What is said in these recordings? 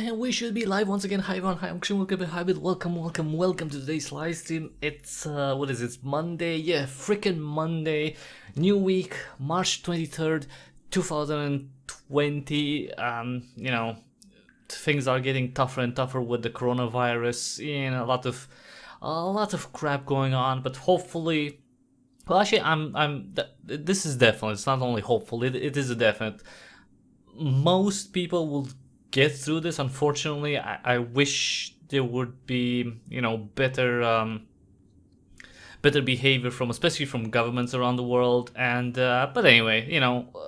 And we should be live once again. Hi everyone, hi, I'm cryptic hybrid. Welcome to today's live stream. It's what is it? It's Monday, yeah, freaking Monday, new week, March 23rd, 2020. You know, things are getting tougher and tougher with the coronavirus. A lot of crap going on, but hopefully, well, actually, this is definite. It's not only hopeful; it is a definite. Most people will get through this. Unfortunately, I wish there would be, better behavior from, especially from governments around the world. And but anyway,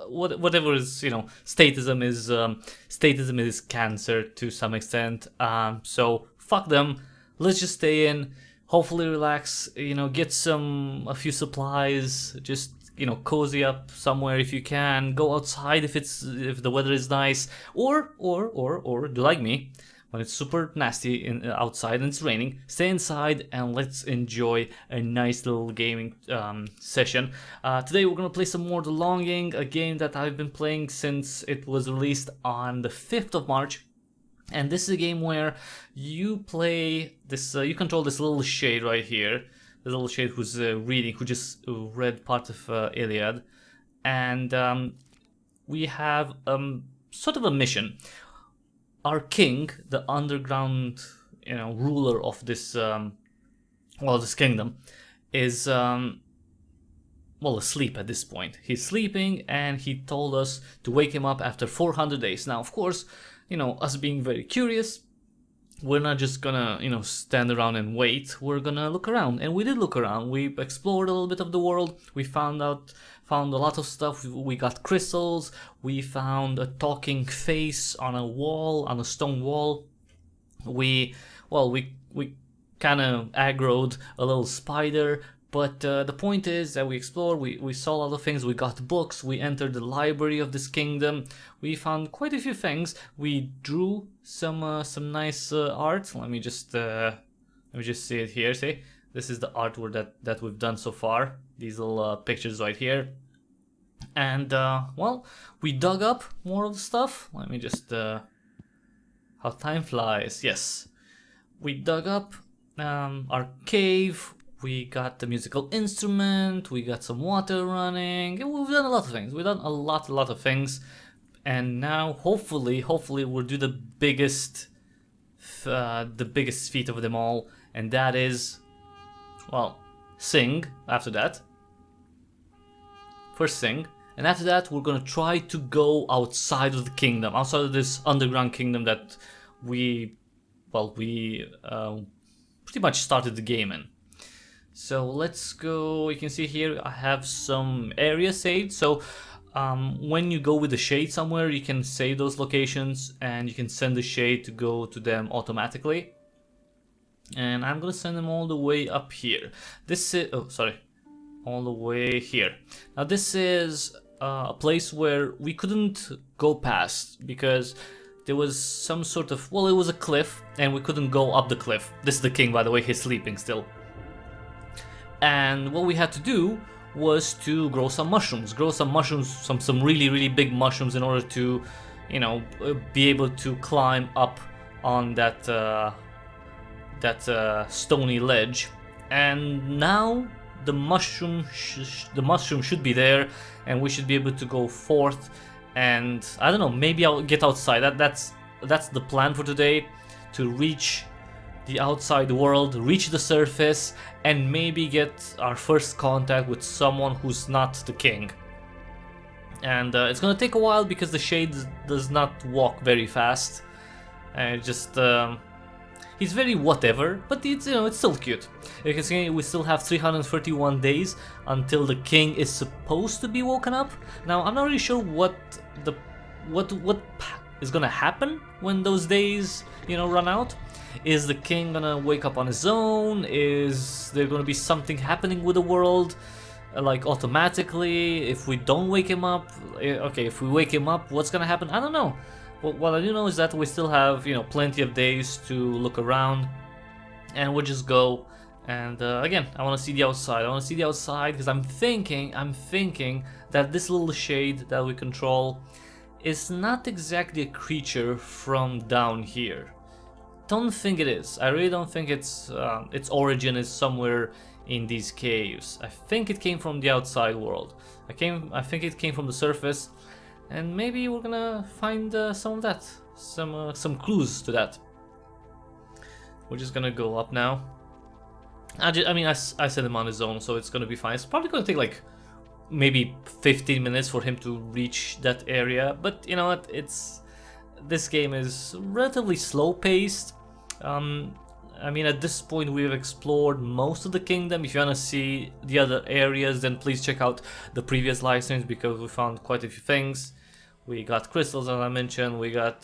whatever is, statism is cancer to some extent. So fuck them. Let's just stay in. Hopefully relax. Get a few supplies. Just cozy up somewhere if you can. Go outside if the weather is nice, or do like me, when it's super nasty outside and it's raining, stay inside and let's enjoy a nice little gaming session. Today we're gonna play some more The Longing, a game that I've been playing since it was released on the 5th of March. And this is a game where you play this, you control this little shade right here. The little shade who just read part of Iliad, and we have sort of a mission. Our king, the underground, ruler of this, this kingdom, is asleep at this point. He's sleeping, and he told us to wake him up after 400 days. Now, of course, us being very curious, we're not just gonna, stand around and wait. We're gonna look around, and we did look around. We explored a little bit of the world. We found a lot of stuff. We got crystals. We found a talking face on a wall, on a stone wall. We kind of aggroed a little spider. But the point is that we explored, we saw a lot of things, we got books, we entered the library of this kingdom, we found quite a few things, we drew some nice art. Let me just see it here. See, this is the artwork that we've done so far, these little pictures right here. And we dug up more of the stuff. Let me just how time flies. Yes, we dug up our cave. We got the musical instrument, we got some water running, we've done a lot of things. We've done a lot of things. And now, hopefully we'll do the biggest feat of them all. And that is, sing after that. First sing. And after that, we're gonna try to go outside of the kingdom, outside of this underground kingdom that we pretty much started the game in. So let's go. You can see here I have some area saved. So when you go with the shade somewhere, you can save those locations and you can send the shade to go to them automatically. And I'm gonna send them all the way up here. This is all the way here. Now this is a place where we couldn't go past because there was some sort of, it was a cliff and we couldn't go up the cliff. This is the king, by the way. He's sleeping still. And what we had to do was to grow some mushrooms, some really big mushrooms, in order to, be able to climb up on that stony ledge. And now the mushroom should be there, and we should be able to go forth. And I don't know, maybe I'll get outside. That's the plan for today, to reach the outside world, reach the surface, and maybe get our first contact with someone who's not the king. And it's gonna take a while because the shade does not walk very fast. He's very whatever, but it's still cute. You can see we still have 331 days until the king is supposed to be woken up. Now I'm not really sure what is gonna happen when those days run out. Is the king gonna wake up on his own? Is there gonna be something happening with the world, like automatically, if we don't wake him up? Okay, if we wake him up, what's gonna happen? I don't know. What I do know is that we still have, plenty of days to look around, and we'll just go. And again, I want to see the outside. Because I'm thinking that this little shade that we control is not exactly a creature from down here. Don't think it is. I really don't think its origin is somewhere in these caves. I think it came from the outside world. I think it came from the surface, and maybe we're gonna find some of that, some clues to that. We're just gonna go up now. I set him on his own, so it's gonna be fine. It's probably gonna take like maybe 15 minutes for him to reach that area, but you know what? This game is relatively slow paced. I mean, at this point we've explored most of the kingdom. If you want to see the other areas, then please check out the previous live streams, because we found quite a few things. We got crystals, as I mentioned. We got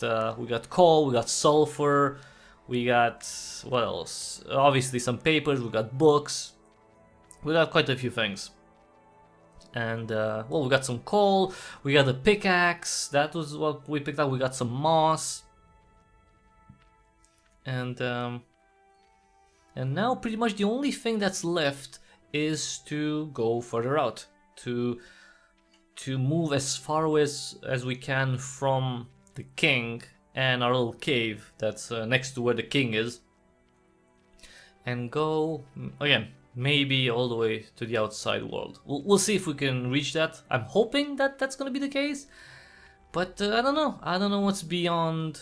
coal. We got sulfur. We got, what else? Obviously some papers. We got books. We got quite a few things. And well, we got some coal. We got a pickaxe. That was what we picked up. We got some moss. And now pretty much the only thing that's left is to go further out, to move as far away as we can from the king and our little cave that's next to where the king is, and go again maybe all the way to the outside world. We'll see if we can reach that. I'm hoping that that's gonna be the case, but I don't know what's beyond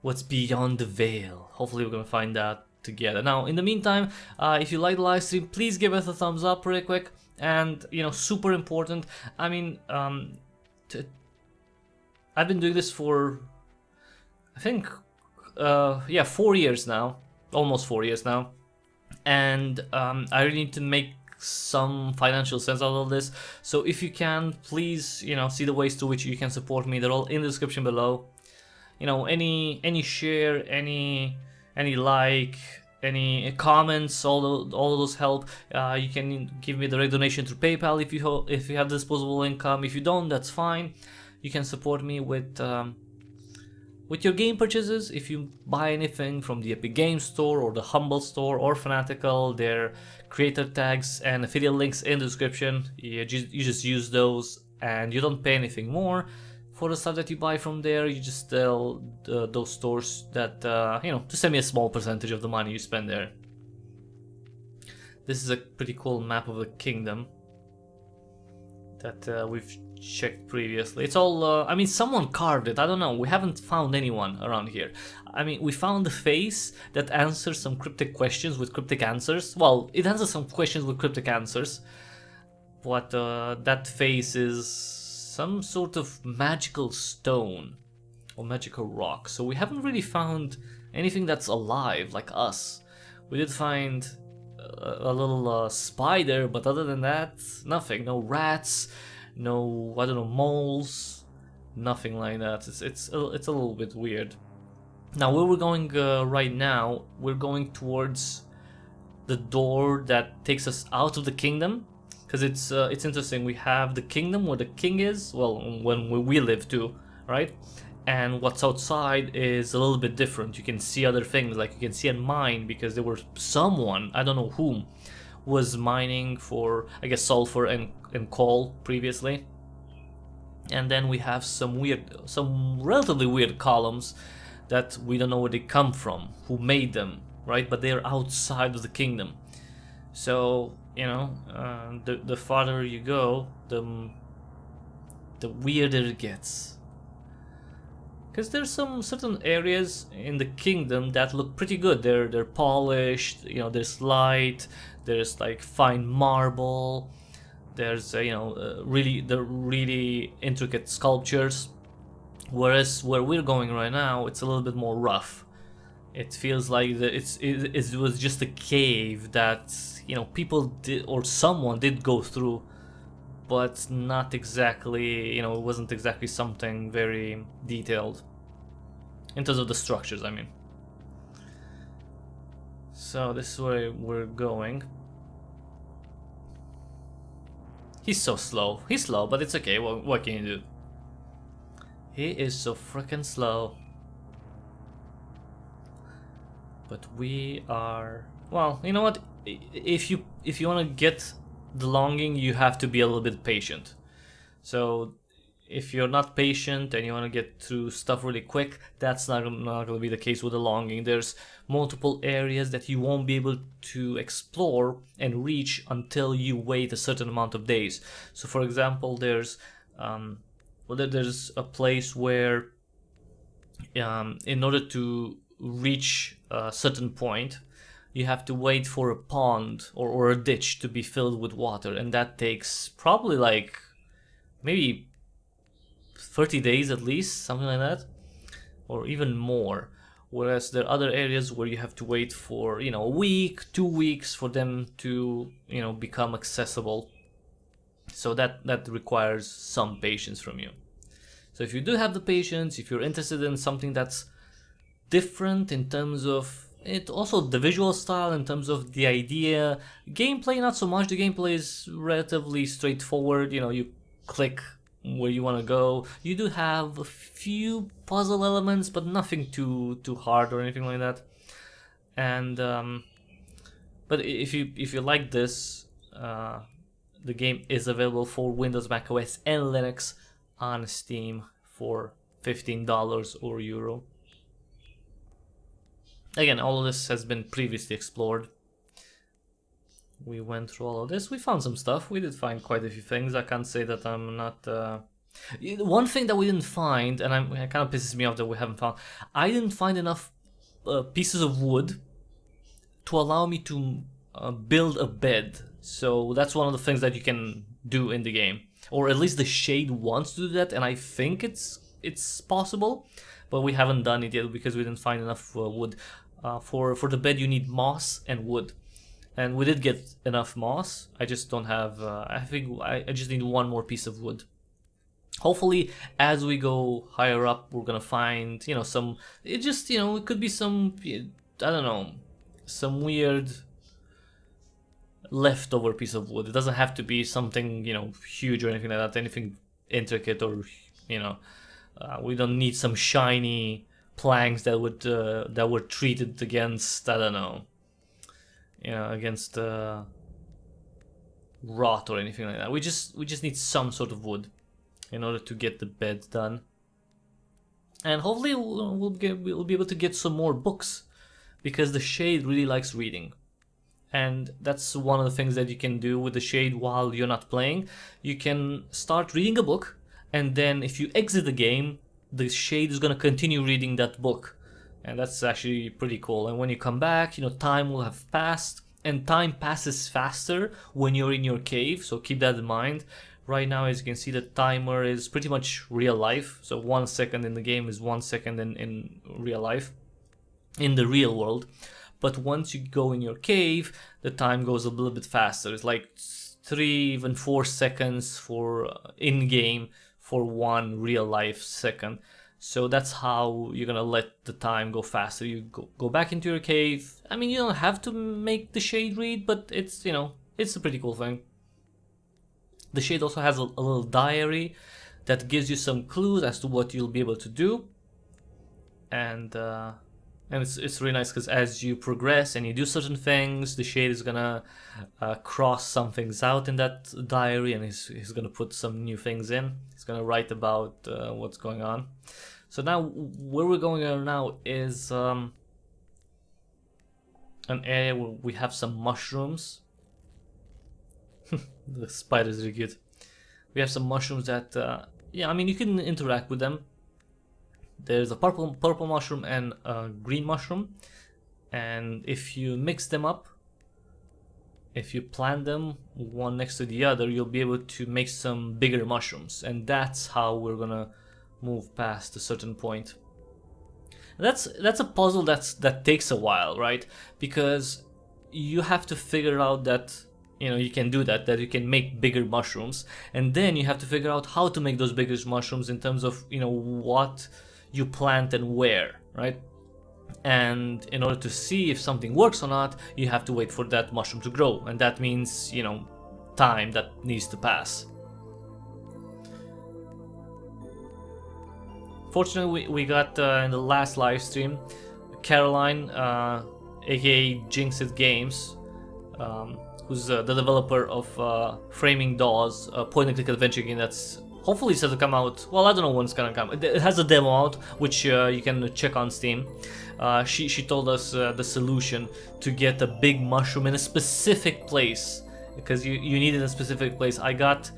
the veil. Hopefully we're gonna find that together. Now, in the meantime, if you like the live stream, please give us a thumbs up really quick. And you know, super important. I mean, I've been doing this for, I think, 4 years now, almost 4 years now, and I really need to make some financial sense out of this. So if you can, please, you know, see the ways to which you can support me. They're all in the description below. You know, any share, any like, any comments, all of those help. You can give me direct donation through PayPal if you have disposable income. If you don't, that's fine. You can support me with your game purchases. If you buy anything from the Epic Games Store or the Humble Store or Fanatical, their creator tags and affiliate links in the description. You just use those, and you don't pay anything more for the stuff that you buy from there. You just tell those stores that you know, to send me a small percentage of the money you spend there. This is a pretty cool map of the kingdom that we've checked previously. It's all I mean, someone carved it. I don't know. We haven't found anyone around here. I mean, we found the face that answers some cryptic questions with cryptic answers. Well, it answers some questions with cryptic answers, but that face is some sort of magical stone or magical rock. So we haven't really found anything that's alive like us. We did find a little spider, but other than that, nothing. No rats, no, I don't know, moles, nothing like that. It's a little bit weird. Now where we're going right now, we're going towards the door that takes us out of the kingdom. Because it's interesting. We have the kingdom where the king is, well, when we live too, right? And what's outside is a little bit different. You can see other things, like you can see a mine, because there was someone, I don't know whom, was mining for, I guess, sulfur and coal previously. And then we have some relatively weird columns that we don't know where they come from, who made them, right? But they're outside of the kingdom. So, you know, the farther you go, the weirder it gets. Because there's some certain areas in the kingdom that look pretty good. They're polished. You know, there's light. There's like fine marble. There's you know, really intricate sculptures. Whereas where we're going right now, it's a little bit more rough. It feels like it was just a cave that, you know, people did, or someone did go through, but not exactly, you know, it wasn't exactly something very detailed in terms of the structures, I mean. So this is where we're going. He's so slow. He's slow, but it's okay. What can you do? He is so freaking slow. But we are, well, you know what? If you want to get the longing, you have to be a little bit patient. So if you're not patient and you want to get through stuff really quick, that's not going to be the case with the longing. There's multiple areas that you won't be able to explore and reach until you wait a certain amount of days. So for example, there's a place where in order to reach a certain point, you have to wait for a pond or a ditch to be filled with water, and that takes probably like maybe 30 days at least, something like that, or even more. Whereas there are other areas where you have to wait for, a week, 2 weeks for them to, become accessible. So that requires some patience from you. So if you do have the patience, if you're interested in something that's different in terms of it, also the visual style, in terms of the idea, gameplay not so much. The gameplay is relatively straightforward. You click where you want to go. You do have a few puzzle elements, but nothing too hard or anything like that. And but if you like this, the game is available for Windows, Mac OS, and Linux on Steam for $15 or euro. Again, all of this has been previously explored. We went through all of this. We found some stuff. We did find quite a few things. I can't say that I'm not... One thing that we didn't find, and it kind of pisses me off that we haven't found, I didn't find enough pieces of wood to allow me to build a bed. So that's one of the things that you can do in the game. Or at least the Shade wants to do that, and I think it's possible. But we haven't done it yet because we didn't find enough wood. For the bed you need moss and wood. And we did get enough moss. I just don't have, I think I just need one more piece of wood. Hopefully, as we go higher up, we're gonna find, some, it could be some, I don't know, some weird leftover piece of wood. It doesn't have to be something, huge or anything like that, anything intricate or, we don't need some shiny planks that were treated against, I don't know, against rot or anything like that. We just need some sort of wood in order to get the bed done, and hopefully we'll be able to get some more books, because the Shade really likes reading, and that's one of the things that you can do with the Shade while you're not playing. You can start reading a book, and then if you exit the game, the Shade is going to continue reading that book. And that's actually pretty cool. And when you come back, time will have passed. And time passes faster when you're in your cave, so keep that in mind. Right now, as you can see, the timer is pretty much real life. So 1 second in the game is 1 second in real life, in the real world. But once you go in your cave, the time goes a little bit faster. It's like 3, even 4 seconds for in-game for 1 real life second. So that's how you're gonna let the time go faster. You go back into your cave. I mean, you don't have to make the Shade read, but it's, it's a pretty cool thing. The Shade also has a little diary that gives you some clues as to what you'll be able to do. And it's really nice, because as you progress and you do certain things, the Shade is gonna cross some things out in that diary, and he's gonna put some new things in. He's gonna write about what's going on. So now where we're going on now is an area where we have some mushrooms. The spider's really cute. We have some mushrooms that, yeah, I mean, you can interact with them. There's a purple mushroom and a green mushroom, and if you mix them up, if you plant them one next to the other, you'll be able to make some bigger mushrooms, and that's how we're gonna move past a certain point. That's a puzzle that takes a while, right? Because you have to figure out that you can do that you can make bigger mushrooms, and then you have to figure out how to make those bigger mushrooms in terms of what you plant and where, right? And in order to see if something works or not, you have to wait for that mushroom to grow, and that means time that needs to pass. Fortunately, we got in the last live stream, Caroline, aka Jinxed Games, who's the developer of Framing Dolls, a point-and-click adventure game that's Hopefully it's going to come out. Well, I don't know when it's gonna come. It has a demo out, which you can check on Steam. She told us the solution to get a big mushroom in a specific place, because you need it in a specific place. I got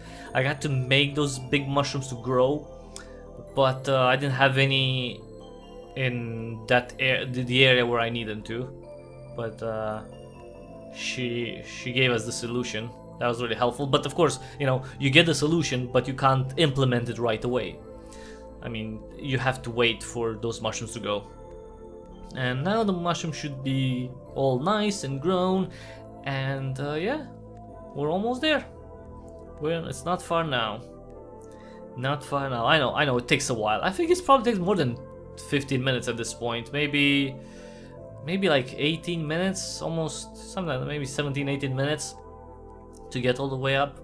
to make those big mushrooms to grow, but I didn't have any in that the area where I needed to. But she gave us the solution. That was really helpful. But of course, you know, you get the solution, but you can't implement it right away. I mean, you have to wait for those mushrooms to go. And now the mushroom should be all nice and grown. And yeah, we're almost there. It's not far now. Not far now. I know it takes a while. I think it probably takes more than 15 minutes at this point. Maybe like 18 minutes, almost, something like maybe 17, 18 minutes to get all the way up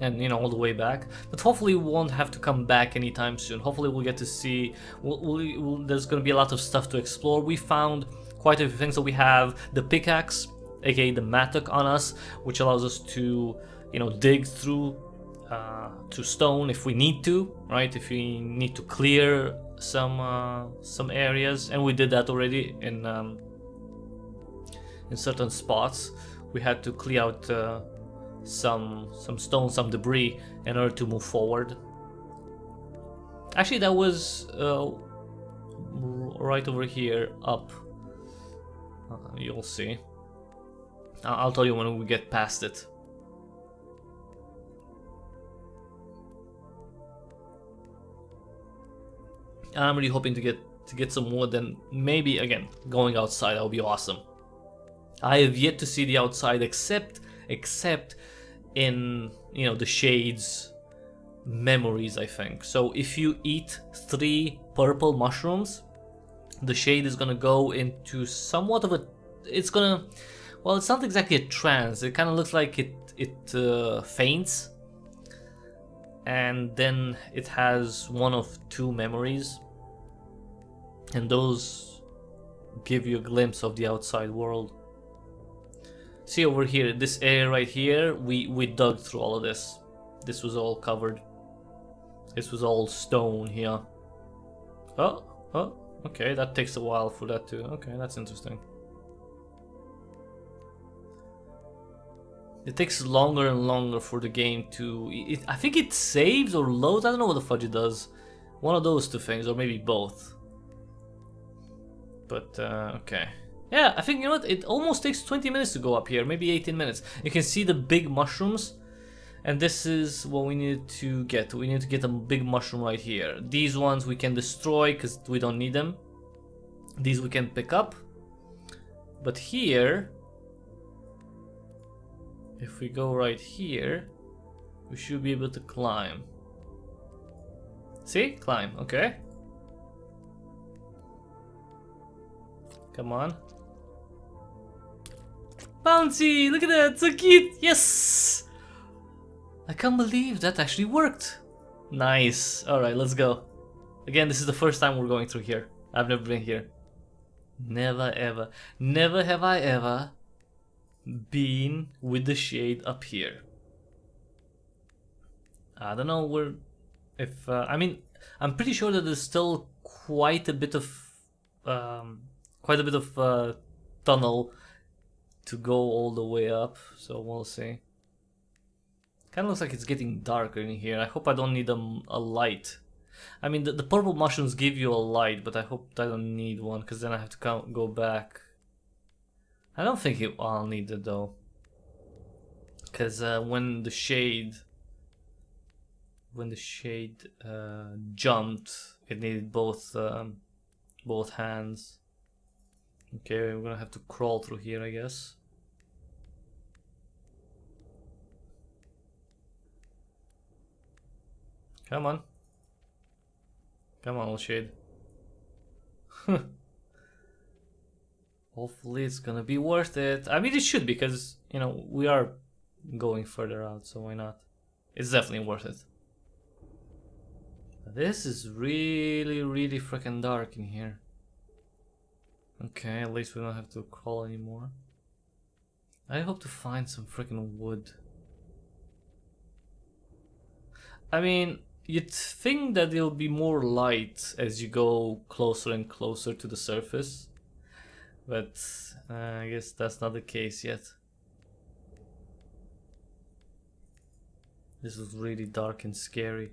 and, you know, all the way back. But hopefully we won't have to come back anytime soon. Hopefully we'll get to see, there's going to be a lot of stuff to explore. We found quite a few things. So we have the pickaxe, aka the mattock, on us, which allows us to, you know, dig through to stone if we need to, right? If we need to clear some areas, and we did that already in certain spots. We had to clear out some stone, some debris in order to move forward. Actually, that was right over here up. You'll see. I'll tell you when we get past it. I'm really hoping to get some wood, and maybe again going outside. That would be awesome. I have yet to see the outside, except in, you know, the Shade's memories, I think. So if you eat 3 purple mushrooms, the Shade is gonna go into somewhat of a, it's gonna, well, it's not exactly a trance. It kind of looks like it faints, and then it has one of 2 memories, and those give you a glimpse of the outside world. See over here, this area right here, we dug through all of this. This was all covered. This was all stone here. Oh, okay, that takes a while for that to, okay, that's interesting. It takes longer and longer for the game to, I think it saves or loads, I don't know what the fudge it does. One of those 2 things, or maybe both. But, okay. Yeah, I think, you know what, it almost takes 20 minutes to go up here, maybe 18 minutes. You can see the big mushrooms, and this is what we need to get. We need to get a big mushroom right here. These ones we can destroy because we don't need them. These we can pick up. But here, if we go right here, we should be able to climb. See? Climb, okay. Come on. Bouncy! Look at that, so cute! Yes! I can't believe that actually worked. Nice. Alright, let's go. Again, this is the first time we're going through here. I've never been here. Never ever. Never have I ever been with the Shade up here. I don't know where, if I mean, I'm pretty sure that there's still quite a bit of tunnel to go all the way up, so we'll see. Kind of looks like it's getting darker in here. I hope I don't need a light. I mean, the purple mushrooms give you a light, but I hope I don't need one, because then I have to go back. I don't think I'll need it though, because when the shade jumped, it needed both hands. Okay, we're gonna have to crawl through here, I guess. Come on. Come on, Shade. Hopefully it's gonna be worth it. I mean, it should, because, you know, we are going further out, so why not? It's definitely worth it. This is really, really freaking dark in here. Okay, at least we don't have to crawl anymore. I hope to find some freaking wood. I mean, you'd think that there'll be more light as you go closer and closer to the surface, but I guess that's not the case yet. This is really dark and scary.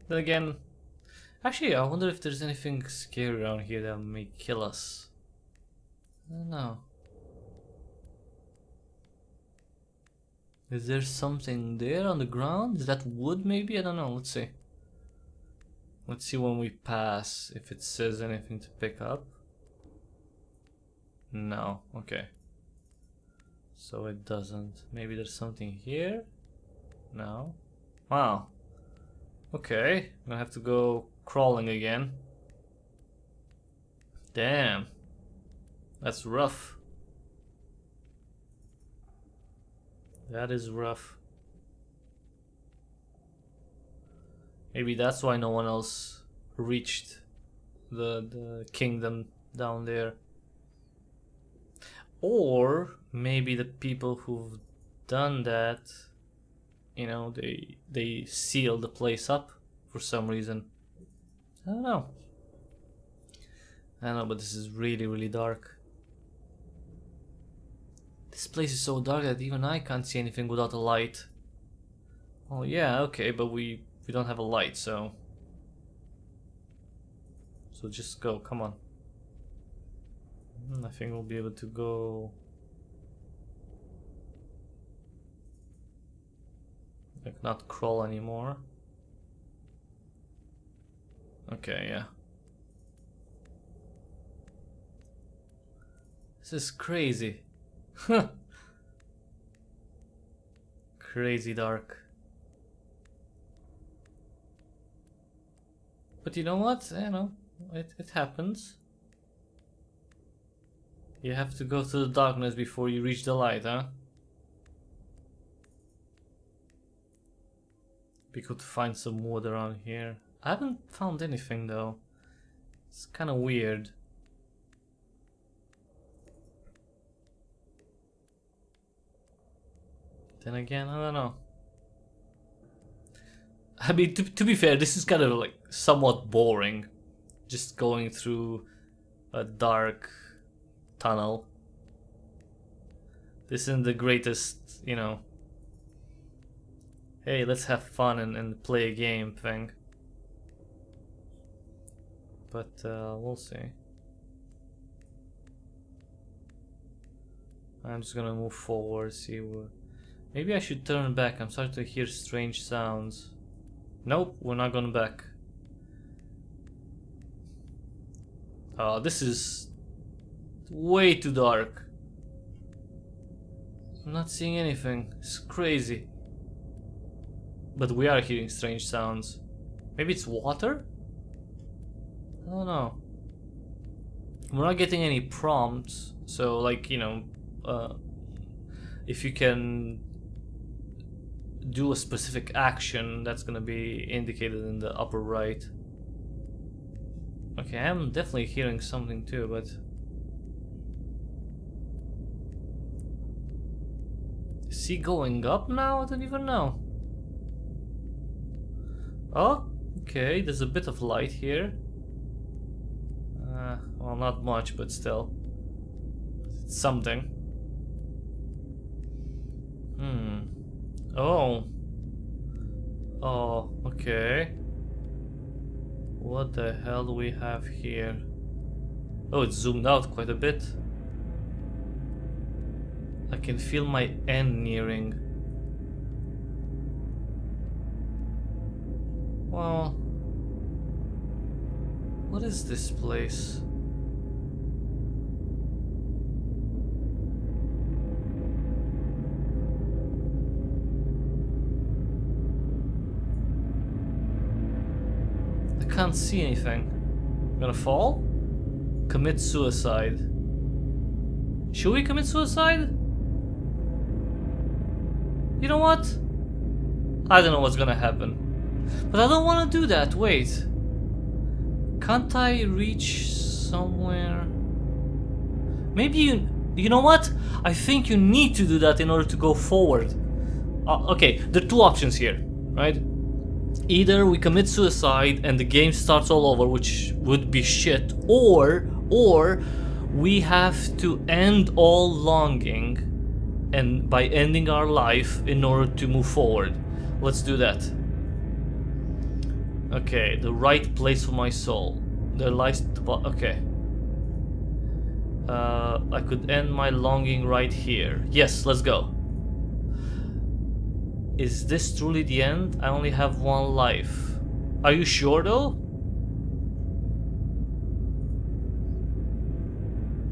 Then again, actually, I wonder if there's anything scary around here that may kill us. I don't know. Is there something there on the ground? Is that wood maybe? I don't know. Let's see. Let's see when we pass if it says anything to pick up. No. Okay. So it doesn't. Maybe there's something here? No. Wow. Okay. I'm gonna have to go crawling again. Damn. That's rough. That is rough. Maybe that's why no one else reached the kingdom down there. Or maybe the people who've done that, you know, they sealed the place up for some reason. I don't know. I don't know, but this is really, really dark. This place is so dark that even I can't see anything without a light. Oh yeah, okay, but we don't have a light, so just go, come on. I think we'll be able to go. Like, not crawl anymore. Okay, yeah. This is crazy. Crazy dark. But you know what? You know, it happens. You have to go through the darkness before you reach the light, huh? Be good to find some wood around here. I haven't found anything though. It's kind of weird. Then again, I don't know. I mean, to be fair, this is kind of like somewhat boring. Just going through a dark tunnel. This isn't the greatest, you know, hey, let's have fun and play a game thing. But we'll see. I'm just gonna move forward, see what. Maybe I should turn back. I'm starting to hear strange sounds. Nope, we're not going back. This is way too dark. I'm not seeing anything. It's crazy. But we are hearing strange sounds. Maybe it's water? I don't know. We're not getting any prompts. So, like, you know, if you can do a specific action, that's gonna be indicated in the upper right. Okay, I'm definitely hearing something too, but is he going up now? I don't even know. Oh, okay, there's a bit of light here. Well, not much, but still. It's something. Oh. Oh, okay. What the hell do we have here? Oh, it's zoomed out quite a bit. I can feel my end nearing. Well, what is this place? I can't see anything. I'm gonna fall? Commit suicide. Should we commit suicide? You know what? I don't know what's gonna happen. But I don't want to do that. Wait. Can't I reach somewhere? Maybe you know what? I think you need to do that in order to go forward. Okay, there are two options here. right? Either we commit suicide and the game starts all over, which would be shit, or we have to end all longing, and by ending our life in order to move forward. Let's do that. Okay, the right place for my soul. There lies the okay. I could end my longing right here. Yes, let's go. Is this truly the end? I only have one life. Are you sure though?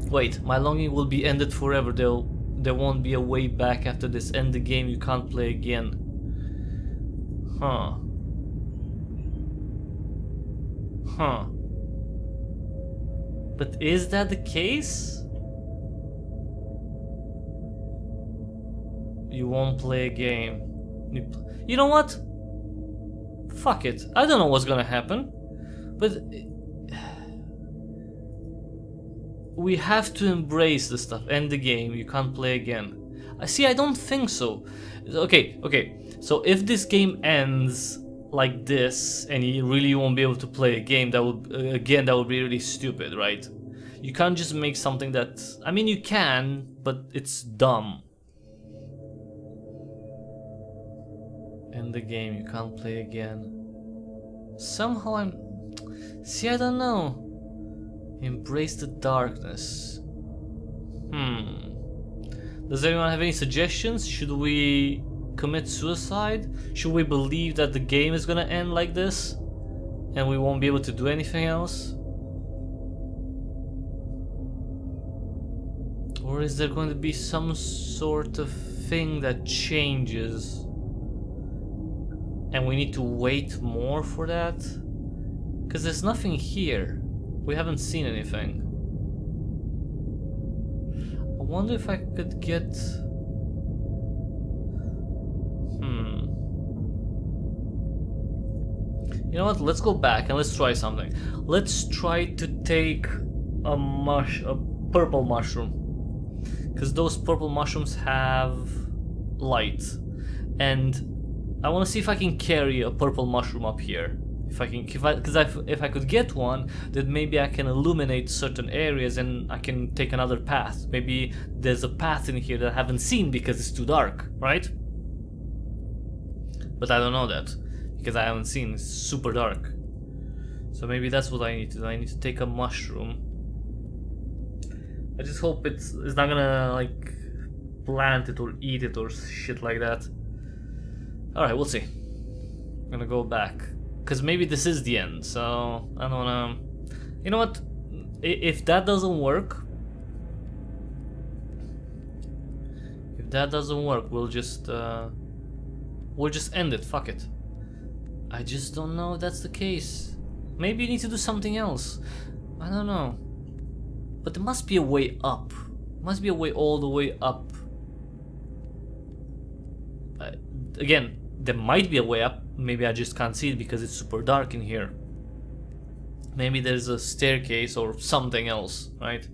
Wait, my longing will be ended forever. There won't be a way back after this. End the game, you can't play again. Huh. Huh. But is that the case? You won't play a game. You know what? Fuck it. I don't know what's gonna happen. But we have to embrace the stuff. End the game. You can't play again. See, I don't think so. Okay. So if this game ends like this and you really won't be able to play a game, that would be really stupid, right? You can't just make something that, I mean, you can, but it's dumb. End the game, you can't play again. Somehow see, I don't know. Embrace the darkness. Does anyone have any suggestions? Should we commit suicide? Should we believe that the game is gonna end like this and we won't be able to do anything else? Or is there going to be some sort of thing that changes and we need to wait more for that? Because there's nothing here. We haven't seen anything. I wonder if I could get... You know what? Let's go back and let's try something. Let's try to take a purple mushroom, because those purple mushrooms have light, and I want to see if I can carry a purple mushroom up here. If I could get one, then maybe I can illuminate certain areas and I can take another path. Maybe there's a path in here that I haven't seen because it's too dark, right? But I don't know that, because I haven't seen. It's super dark. So maybe that's what I need to do. I need to take a mushroom. I just hope it's not gonna like plant it or eat it or shit like that. Alright, we'll see. I'm gonna go back, because maybe this is the end, so I don't wanna... You know what? If that doesn't work... we'll just end it, fuck it. I just don't know if that's the case. Maybe you need to do something else. I don't know. But there must be a way up. There must be a way all the way up. Again, there might be a way up. Maybe I just can't see it because it's super dark in here. Maybe there's a staircase or something else, right?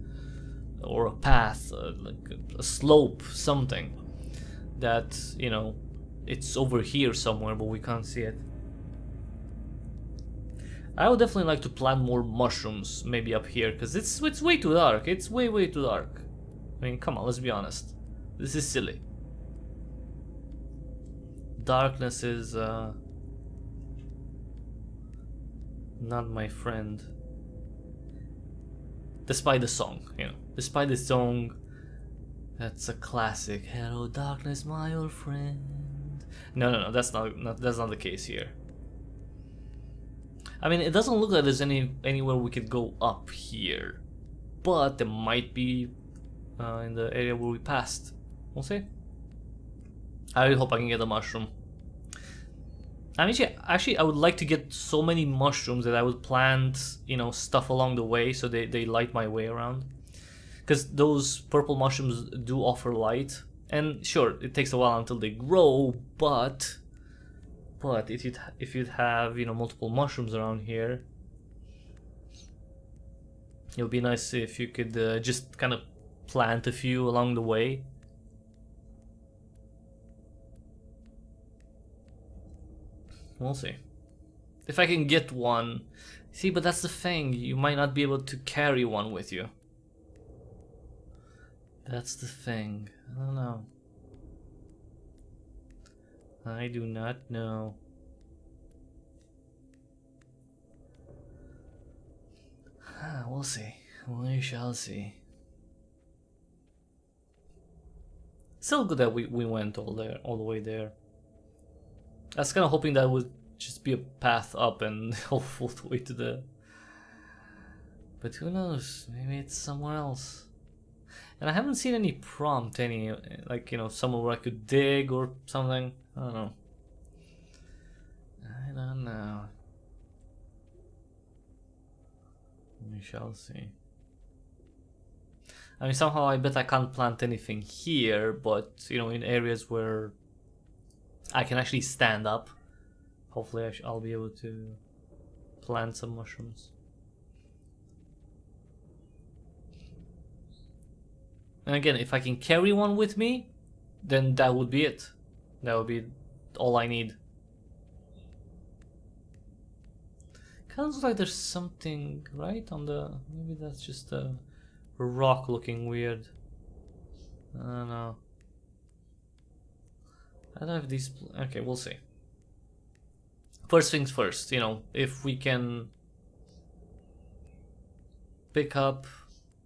Or a path, like a slope, something. That, you know, it's over here somewhere, but we can't see it. I would definitely like to plant more mushrooms, maybe up here, because it's way too dark. It's way too dark. I mean, come on, let's be honest. This is silly. Darkness is not my friend. Despite the song, you know. Despite the song, that's a classic. Hello, darkness, my old friend. No, that's not the case here. I mean, it doesn't look like there's anywhere we could go up here, but there might be in the area where we passed. We'll see. I really hope I can get a mushroom. I mean, actually, I would like to get so many mushrooms that I would plant, you know, stuff along the way so they light my way around. Because those purple mushrooms do offer light, and sure, it takes a while until they grow, but if you'd have, you know, multiple mushrooms around here, it would be nice if you could just kind of plant a few along the way. We'll see. If I can get one. See, but that's the thing. You might not be able to carry one with you. That's the thing. I don't know. I do not know. We'll see. We shall see. Still good that we went all the way there. I was kind of hoping that would just be a path up and all the way to the... But who knows? Maybe it's somewhere else. And I haven't seen any prompt, like, you know, somewhere where I could dig or something. I don't know. I don't know. We shall see. I mean, somehow I bet I can't plant anything here, but, you know, in areas where I can actually stand up, hopefully I'll be able to plant some mushrooms. And again, if I can carry one with me, then that would be it. That would be all I need. Kind of looks like there's something right on the... Maybe that's just a rock looking weird. I don't know. I don't know if these... Okay, we'll see. First things first, you know, if we can pick up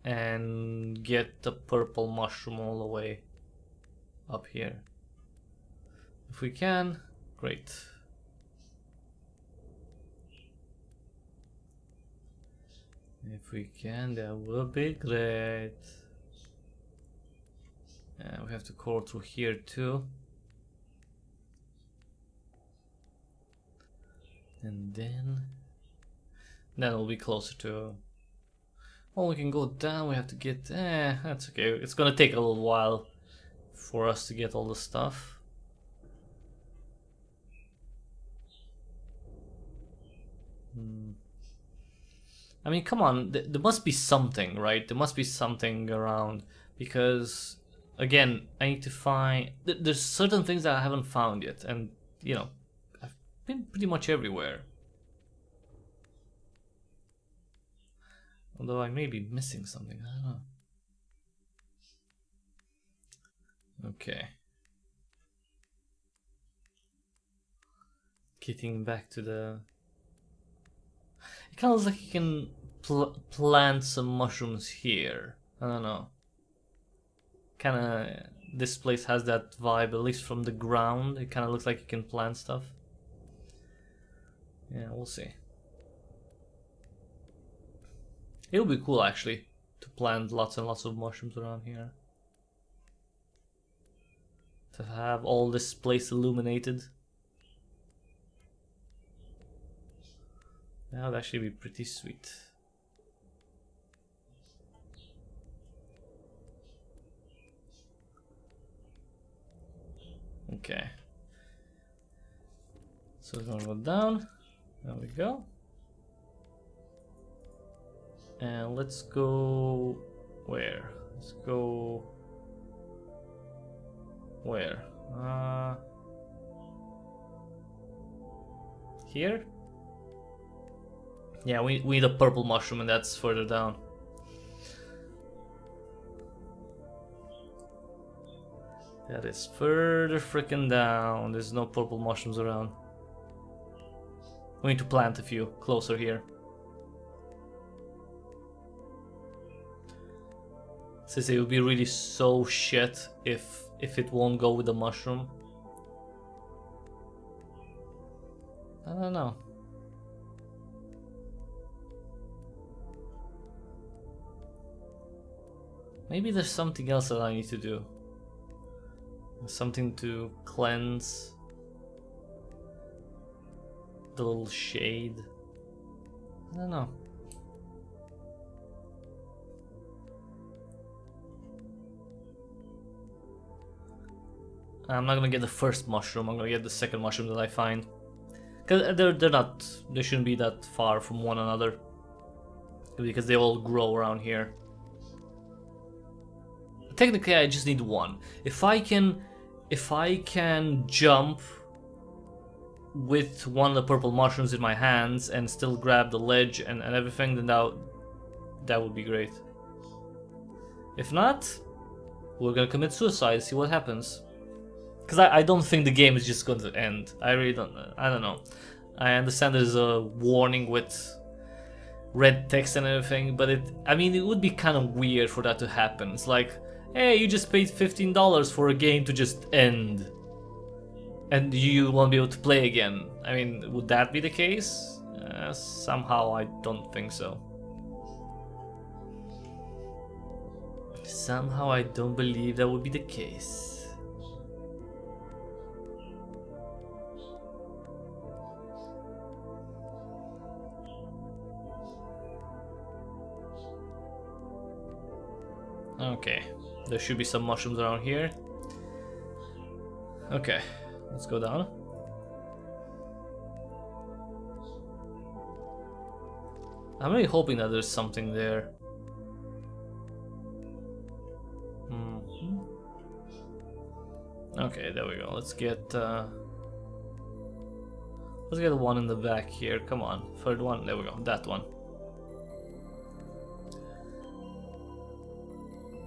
and get the purple mushroom all the way up here. If we can, great. If we can, that would be great. And we have to crawl through here too. And then we'll be closer to... Well, we can go down, we have to get... that's okay. It's gonna take a little while for us to get all the stuff. I mean, come on, there must be something, right? There must be something around, because, again, I need to find... There's certain things that I haven't found yet, and, you know, I've been pretty much everywhere. Although I may be missing something, I don't know. Okay. Getting back to the... It kind of looks like you can plant some mushrooms here. I don't know. Kind of... This place has that vibe, at least from the ground. It kind of looks like you can plant stuff. Yeah, we'll see. It would be cool, actually, to plant lots and lots of mushrooms around here. To have all this place illuminated. That would actually be pretty sweet. Okay. So we're gonna go down. There we go. And let's go... Where? Let's go... Where? Here? Yeah, we need a purple mushroom, and that's further down. That is further freaking down. There's no purple mushrooms around. We need to plant a few closer here. Since it would be really so shit if it won't go with the mushroom. I don't know. Maybe there's something else that I need to do. Something to cleanse the little shade. I don't know. I'm not gonna get the first mushroom, I'm gonna get the second mushroom that I find. Cause they shouldn't be that far from one another. Because they all grow around here. Technically I just need one. If I can jump with one of the purple mushrooms in my hands and still grab the ledge and everything, then that would be great. If not, we're gonna commit suicide, see what happens. Because I don't think the game is just going to end. I really don't. I don't know. I understand there's a warning with red text and everything, but I mean, it would be kind of weird for that to happen. It's like, hey, you just paid $15 for a game to just end, and you won't be able to play again. I mean, would that be the case? Somehow I don't think so. Somehow I don't believe that would be the case. Okay, there should be some mushrooms around here. Okay, let's go down. I'm really hoping that there's something there. Okay, there we go. Let's get one in the back here. Come on, third one. There we go. That one.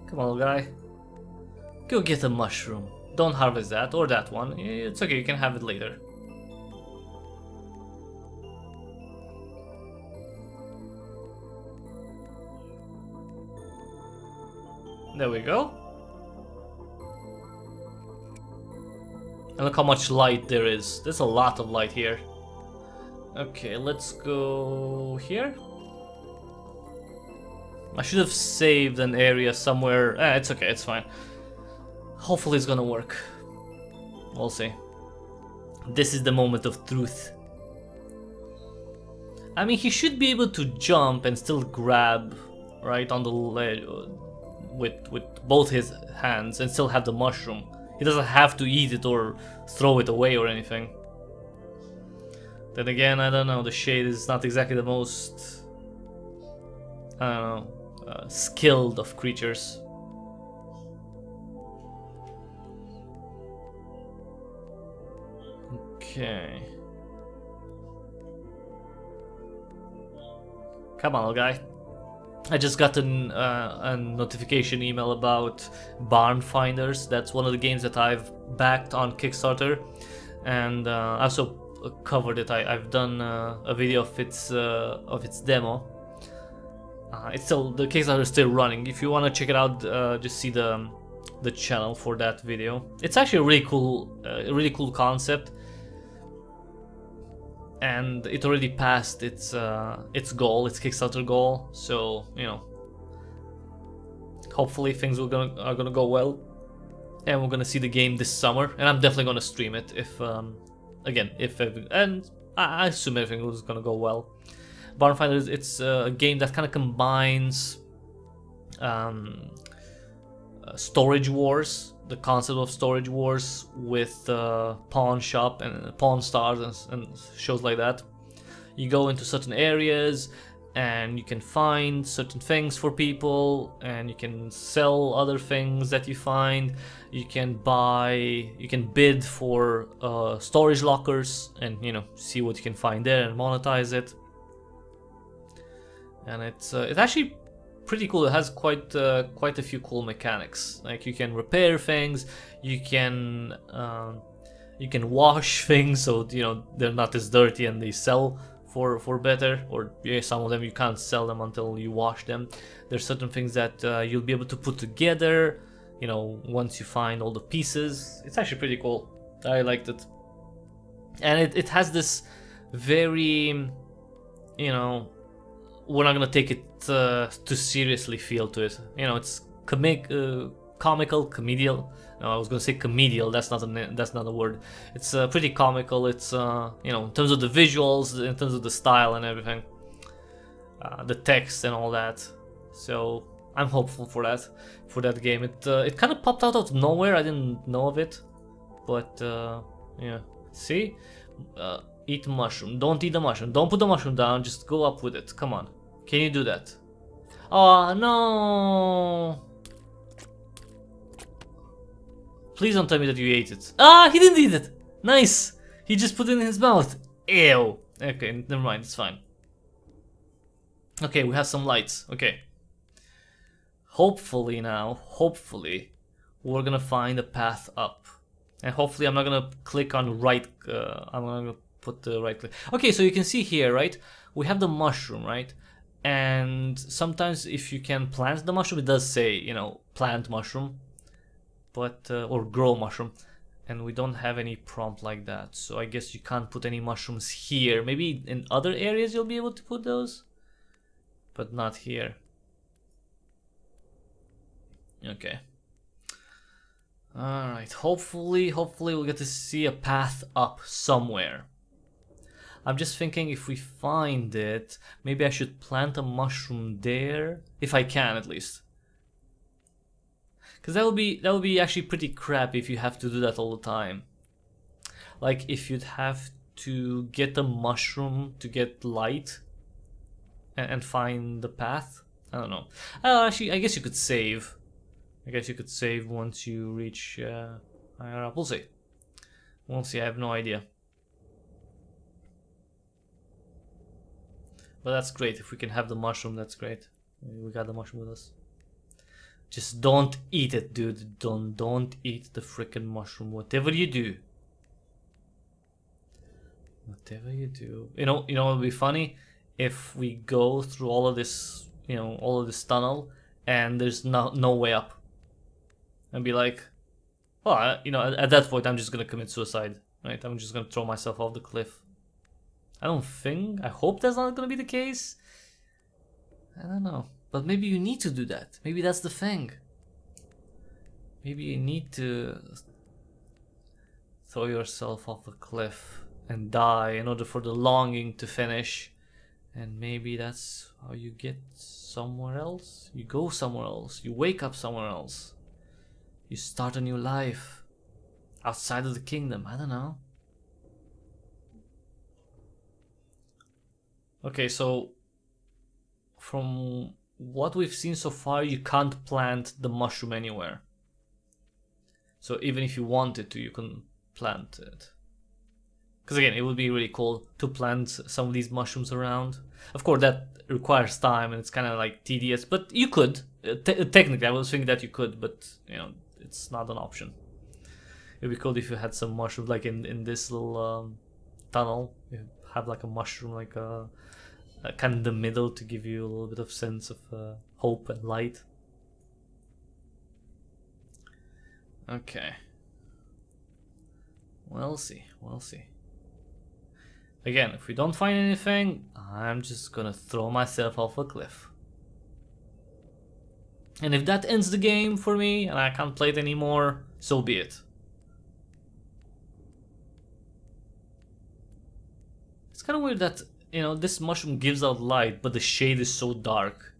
Come on, little guy. Go get a mushroom. Don't harvest that or that one. It's okay. You can have it later. There we go. And look how much light there is. There's a lot of light here. Okay, let's go here. I should have saved an area somewhere. It's okay, it's fine. Hopefully it's gonna work. We'll see. This is the moment of truth. I mean, he should be able to jump and still grab right on the ledge with both his hands and still have the mushroom. He doesn't have to eat it or throw it away or anything. Then again, I don't know, the shade is not exactly the most, I don't know, skilled of creatures. Okay. Come on, little guy. I just got a notification email about Barn Finders. That's one of the games that I've backed on Kickstarter, and I also covered it. I've done a video of its demo. It's still, the Kickstarter is still running. If you want to check it out, just see the channel for that video. It's actually a really cool concept, and it already passed its goal, its Kickstarter goal. So you know, hopefully things are gonna go well, and we're gonna see the game this summer. And I'm definitely gonna stream it if and I assume everything was gonna go well. Barn Finders, it's a game that kind of combines storage wars, the concept of storage wars, with pawn shop and pawn stars and shows like that. You go into certain areas and you can find certain things for people, and you can sell other things that you find. You can bid for storage lockers and, you know, see what you can find there and monetize it. And it's actually pretty cool. It has quite a few cool mechanics. Like, you can repair things, you can wash things, so you know they're not as dirty and they sell for better. Or some of them you can't sell them until you wash them. There's certain things that you'll be able to put together, you know, once you find all the pieces. It's actually pretty cool. I liked it, and it has this very, you know, we're not gonna take it too seriously feel to it. You know, it's comical, comedial. No, I was gonna say comedial. That's not a word. It's pretty comical. It's you know, in terms of the visuals, in terms of the style and everything, the text and all that. So I'm hopeful for that game. It kind of popped out of nowhere. I didn't know of it, but yeah. See. Eat mushroom. Don't eat the mushroom. Don't put the mushroom down. Just go up with it. Come on. Can you do that? Oh, no. Please don't tell me that you ate it. Ah, he didn't eat it. Nice. He just put it in his mouth. Ew. Okay, never mind, it's fine. Okay, we have some lights. Okay. Hopefully now, hopefully, we're gonna find a path up. And hopefully I'm not gonna click on right, I'm gonna put the right click. Okay, so you can see here, right? We have the mushroom, right? And sometimes if you can plant the mushroom, it does say, you know, plant mushroom. But, or grow mushroom. And we don't have any prompt like that. So I guess you can't put any mushrooms here. Maybe in other areas you'll be able to put those. But not here. Okay. Alright, hopefully we'll get to see a path up somewhere. I'm just thinking if we find it, maybe I should plant a mushroom there. If I can, at least. Because that would be actually pretty crappy if you have to do that all the time. Like if you'd have to get the mushroom to get light and find the path. I don't know. Actually, I guess you could save. I guess you could save once you reach higher up. We'll see. We'll see. I have no idea. But that's great. If we can have the mushroom, that's great. We got the mushroom with us. Just don't eat it, dude. Don't eat the freaking mushroom. Whatever you do. Whatever you do. You know what would be funny? If we go through all of this, you know, all of this tunnel and there's no way up. And be like, well, you know, at that point I'm just gonna commit suicide, right? I'm just gonna throw myself off the cliff. I hope that's not gonna be the case. I don't know. But maybe you need to do that. Maybe that's the thing. Maybe you need to throw yourself off a cliff and die in order for the longing to finish. And maybe that's how you get somewhere else. You go somewhere else. You wake up somewhere else. You start a new life outside of the kingdom. I don't know. Okay, so from what we've seen so far, you can't plant the mushroom anywhere. So even if you wanted to, you can plant it. Because again, it would be really cool to plant some of these mushrooms around. Of course, that requires time and it's kind of like tedious, but you could. Technically, I was thinking that you could, but you know, it's not an option. It'd be cool if you had some mushrooms like in this little tunnel. You have like a mushroom, like kind of in the middle to give you a little bit of sense of hope and light. Okay. We'll see. We'll see. Again, if we don't find anything, I'm just gonna throw myself off a cliff. And if that ends the game for me and I can't play it anymore, so be it. It's kind of weird that, you know, this mushroom gives out light, but the shade is so dark.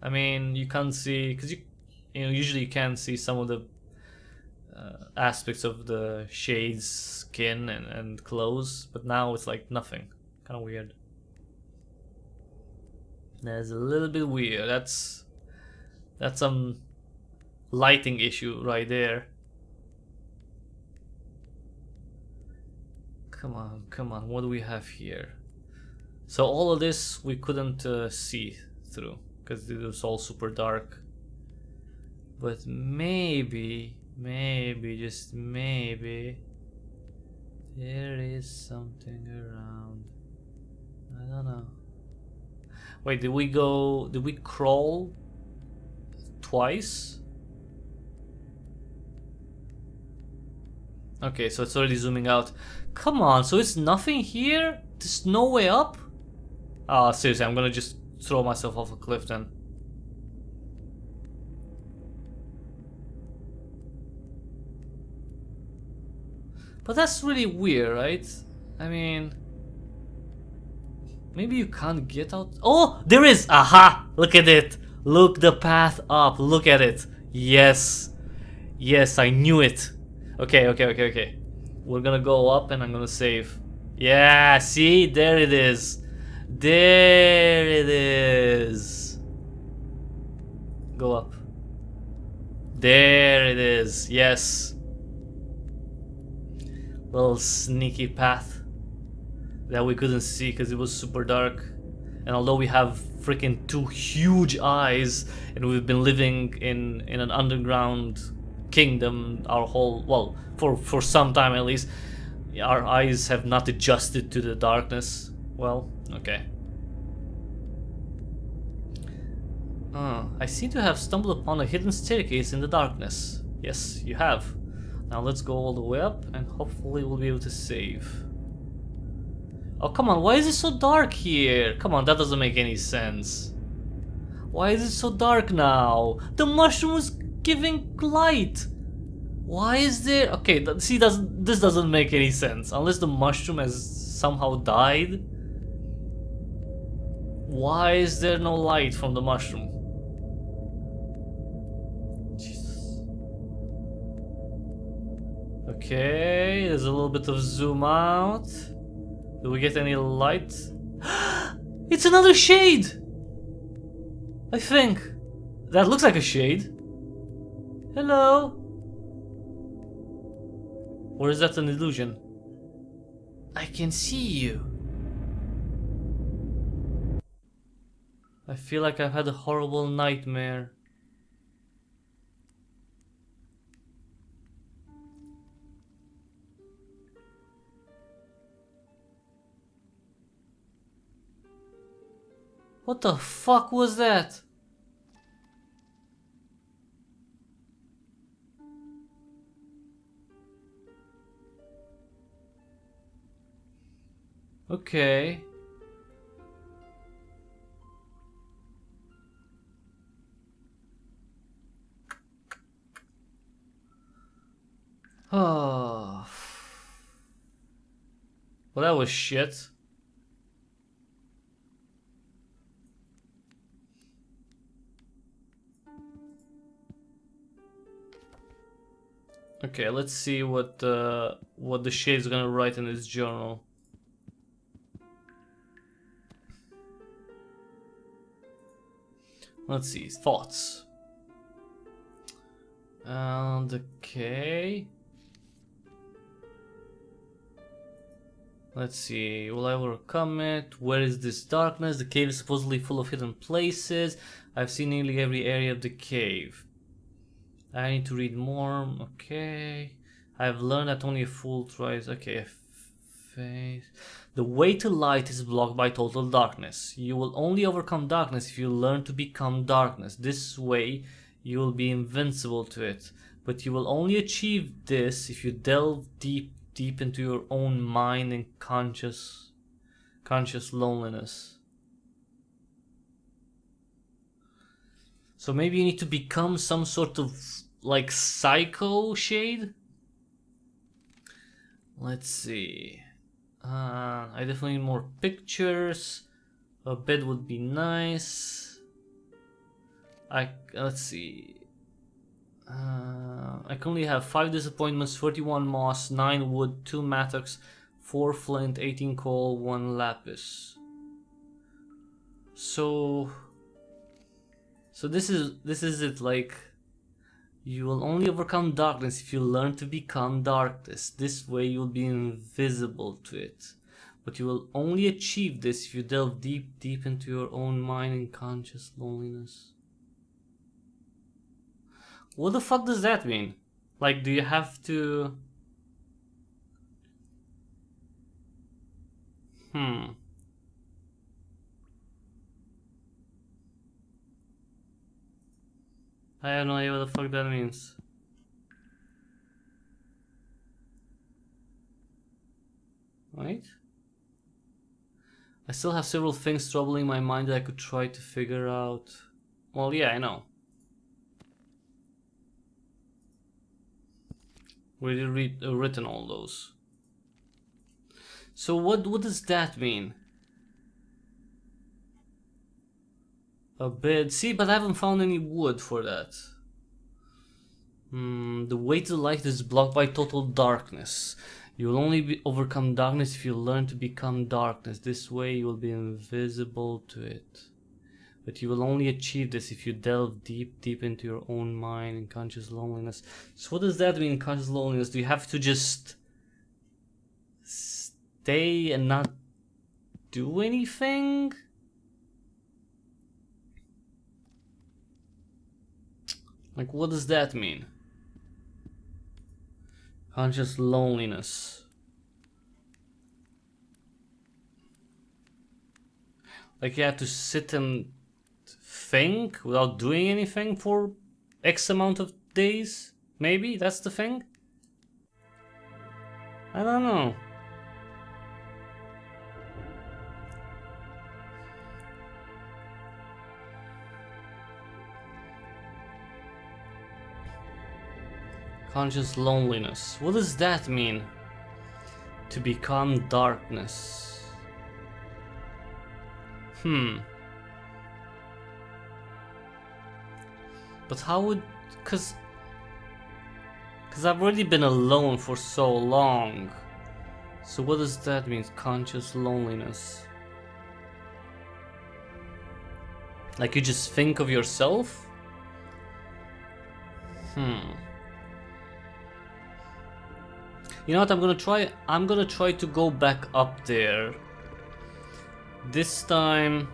I mean, you can't see, because you know, usually you can see some of the aspects of the shade's skin and clothes, but now it's like nothing. Kind of weird. That's a little bit weird. That's some lighting issue right there. Come on, come on. What do we have here? So all of this we couldn't see through because it was all super dark. But maybe, just maybe, there is something around. I don't know. Wait, did we crawl twice? Okay, so it's already zooming out. Come on, so it's nothing here? There's no way up? Ah, seriously, I'm gonna just throw myself off a cliff then. But that's really weird, right? I mean, maybe you can't get out. Oh, there is! Aha! Look at it! Look the path up. Look at it. Yes. Yes, I knew it. Okay. We're gonna go up and I'm gonna save. Yeah, see? There it is. There it is. Go up. There it is. Yes. little sneaky path that we couldn't see because it was super dark. And although we have freaking 2 huge eyes and we've been living in an underground kingdom our whole, well, for some time at least, our eyes have not adjusted to the darkness. Well, okay. I seem to have stumbled upon a hidden staircase in the darkness. Yes, you have. Now let's go all the way up and hopefully we'll be able to save. Oh, come on, why is it so dark here? Come on, that doesn't make any sense. Why is it so dark now? The mushroom was giving light. Why is there... Okay, see, this doesn't make any sense. Unless the mushroom has somehow died. Why is there no light from the mushroom? Jesus. Okay, there's a little bit of zoom out. Do we get any light? It's another shade! I think. That looks like a shade. Hello? Or is that an illusion? I can see you. I feel like I've had a horrible nightmare. What the fuck was that? Okay. Oh. Well, that was shit. Okay, let's see what the shade's gonna write in his journal. Let's see, thoughts. And okay. Let's see, will I overcome it? Where is this darkness? The cave is supposedly full of hidden places. I've seen nearly every area of the cave. I need to read more. Okay. I've learned that only a fool tries. Okay. Face. The way to light is blocked by total darkness. You will only overcome darkness if you learn to become darkness. This way, you will be invincible to it. But you will only achieve this if you delve deep into your own mind and conscious loneliness. So maybe you need to become some sort of like psycho shade. Let's see. I definitely need more pictures. A bed would be nice. Let's see. I currently have 5 disappointments, 31 moss, 9 wood, 2 mattocks, 4 flint, 18 coal, 1 lapis. So this is it, like, you will only overcome darkness if you learn to become darkness. This way you'll be invisible to it. But you will only achieve this if you delve deep into your own mind and conscious loneliness. What the fuck does that mean? Like, do you have to... I have no idea what the fuck that means. Right? I still have several things troubling my mind that I could try to figure out. Well, yeah, I know. We written all those. So what does that mean? A bed. See, but I haven't found any wood for that. The way to light is blocked by total darkness. You will only overcome darkness if you learn to become darkness. This way you will be invisible to it. But you will only achieve this if you delve deep into your own mind and conscious loneliness. So what does that mean, conscious loneliness? Do you have to just stay and not do anything? Like, what does that mean? Conscious loneliness. Like, you have to sit and think without doing anything for X amount of days? Maybe that's the thing? I don't know. Conscious loneliness. What does that mean? To become darkness. But how would... Cause I've already been alone for so long. So what does that mean? Conscious loneliness. Like you just think of yourself? You know what, I'm gonna try to go back up there. This time.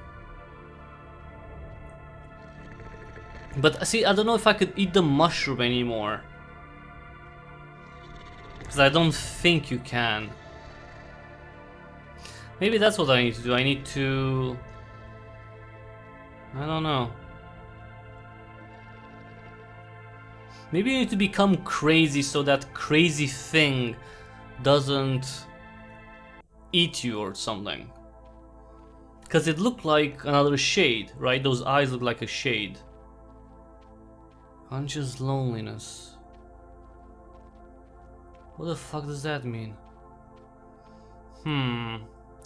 But see, I don't know if I could eat the mushroom anymore. Because I don't think you can. Maybe that's what I need to do. I need to... I don't know. Maybe you need to become crazy so that crazy thing doesn't eat you or something. Because it looked like another shade, right? Those eyes look like a shade. Conscious loneliness. What the fuck does that mean?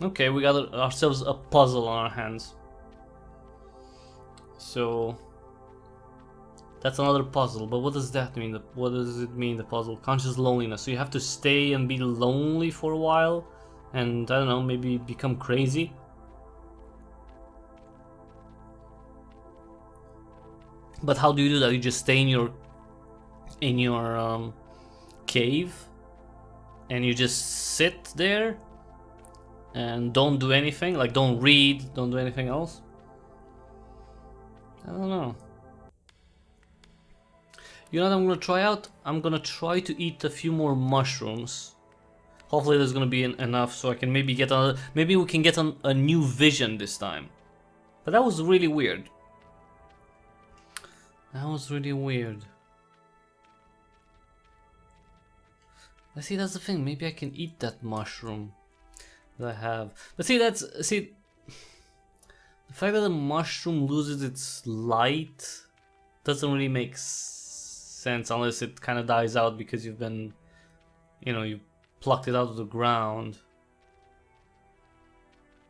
Okay, we got ourselves a puzzle on our hands. So... that's another puzzle, but what does that mean? What does it mean, the puzzle? Conscious loneliness. So you have to stay and be lonely for a while, and I don't know, maybe become crazy. But how do you do that? You just stay in your cave, and you just sit there and don't do anything, like don't read, don't do anything else. I don't know. You know what I'm gonna try out? I'm gonna try to eat a few more mushrooms. Hopefully there's gonna be enough so I can maybe get another... maybe we can get a new vision this time. But that was really weird. That was really weird. I see, that's the thing. Maybe I can eat that mushroom that I have. But see, that's... see... the fact that the mushroom loses its light doesn't really make sense unless it kind of dies out because you've been, you know, you plucked it out of the ground.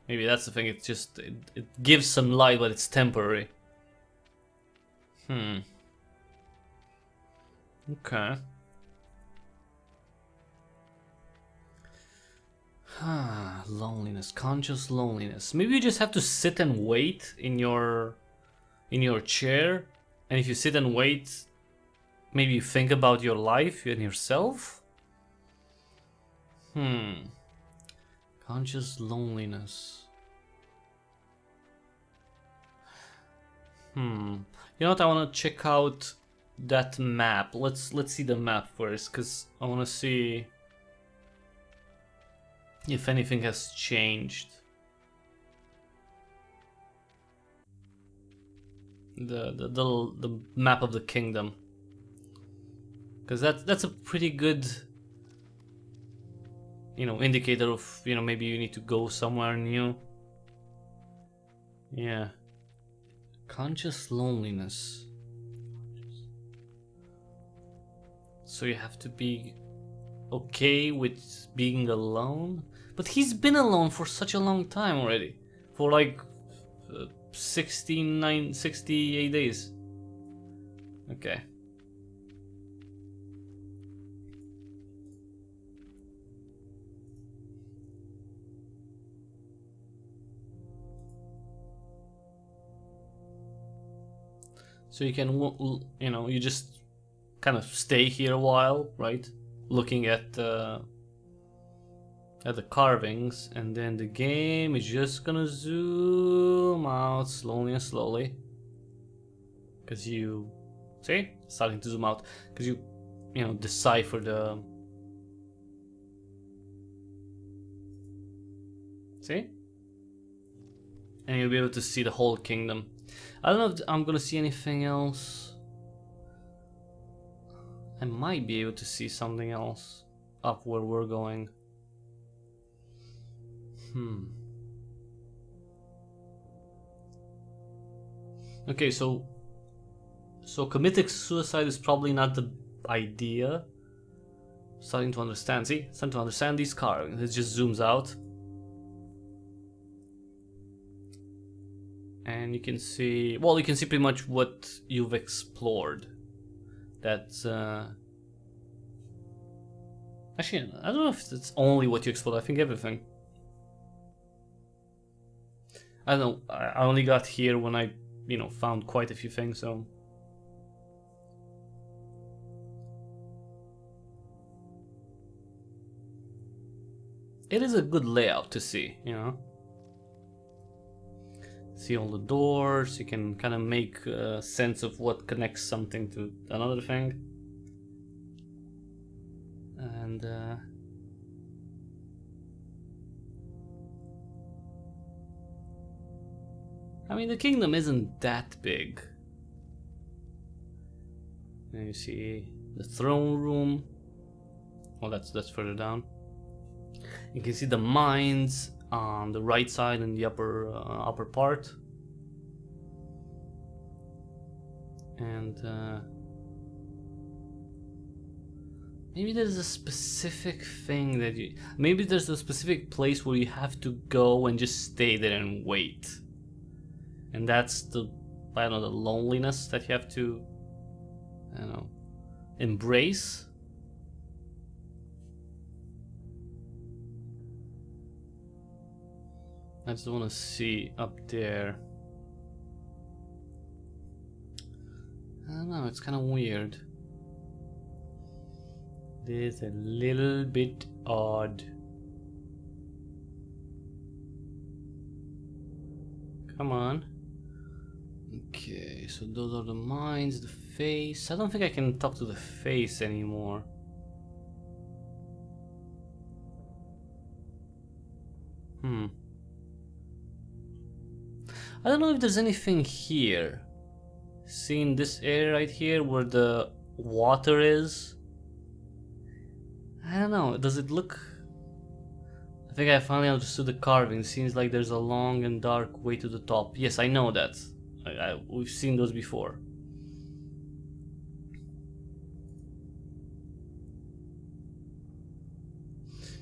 Maybe that's the thing. It's just it gives some light, but it's temporary. Okay. Loneliness, conscious loneliness. Maybe you just have to sit and wait in your chair, and if you sit and wait, maybe you think about your life and yourself? Conscious loneliness. You know what? I want to check out that map. Let's see the map first, because I want to see if anything has changed. The map of the kingdom. Because that's a pretty good, you know, indicator of, you know, maybe you need to go somewhere new. Yeah. Conscious loneliness. So you have to be okay with being alone? But he's been alone for such a long time already. For like 68 days. Okay. So you can, you know, you just kind of stay here a while, right? Looking at at the carvings, and then the game is just gonna zoom out slowly and slowly. Because you see, starting to zoom out, because you know, decipher the. See? And you'll be able to see the whole kingdom. I don't know if I'm gonna see anything else. I might be able to see something else up where we're going. Okay, so committing suicide is probably not the idea. Starting to understand. See, starting to understand these carvings. It just zooms out, and you can see. Well, you can see pretty much what you've explored. That's actually, I don't know if it's only what you explored. I think everything. I don't know. I only got here when I, you know, found quite a few things. So. It is a good layout to see, you know. See all the doors, you can kind of make sense of what connects something to another thing. And I mean, the kingdom isn't that big. And you see the throne room. Well, that's further down. You can see the mines on the right side in the upper part, and maybe there's a specific thing that you. Maybe there's a specific place where you have to go and just stay there and wait, and that's the, I don't know, the loneliness that you have to, I don't know, embrace. I just want to see up there. I don't know, it's kind of weird. It is a little bit odd. Come on. Okay, so those are the mines, the face. I don't think I can talk to the face anymore. I don't know if there's anything here. Seeing this area right here where the water is. I don't know, does it look... I think I finally understood the carving. It seems like there's a long and dark way to the top. Yes, I know that. We've seen those before.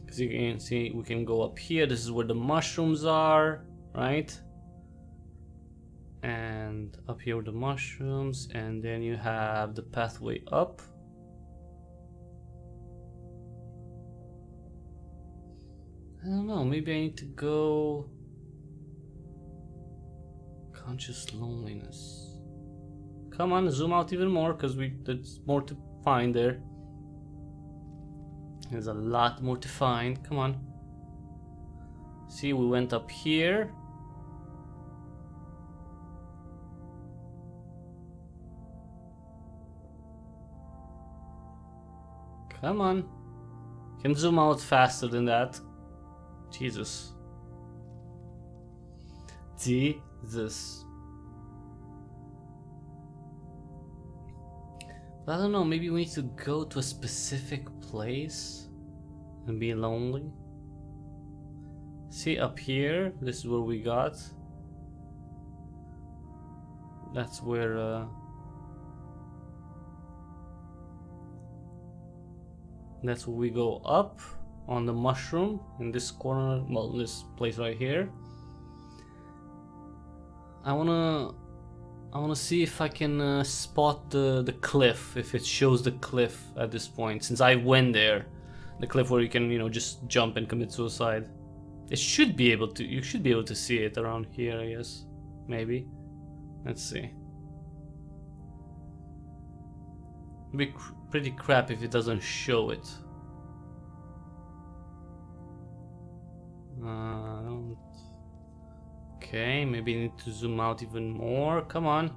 Because you can see, we can go up here. This is where the mushrooms are, right? And up here with the mushrooms, and then you have the pathway up. I don't know, maybe I need to go... Conscious loneliness. Come on, zoom out even more, because there's more to find there. There's a lot more to find, come on. See, we went up here. Come on. Can zoom out faster than that. Jesus. Jesus. But I don't know, maybe we need to go to a specific place and be lonely. See, up here, this is where we got. That's where that's where we go up on the mushroom in this corner, well, this place right here. I wanna see if I can spot the cliff, if it shows the cliff at this point, since I went there. The cliff where you can, you know, just jump and commit suicide. It should be able to, you should be able to see it around here, I guess. Maybe. Let's see. It'd be pretty crap if it doesn't show it. I don't... Okay, maybe I need to zoom out even more. Come on.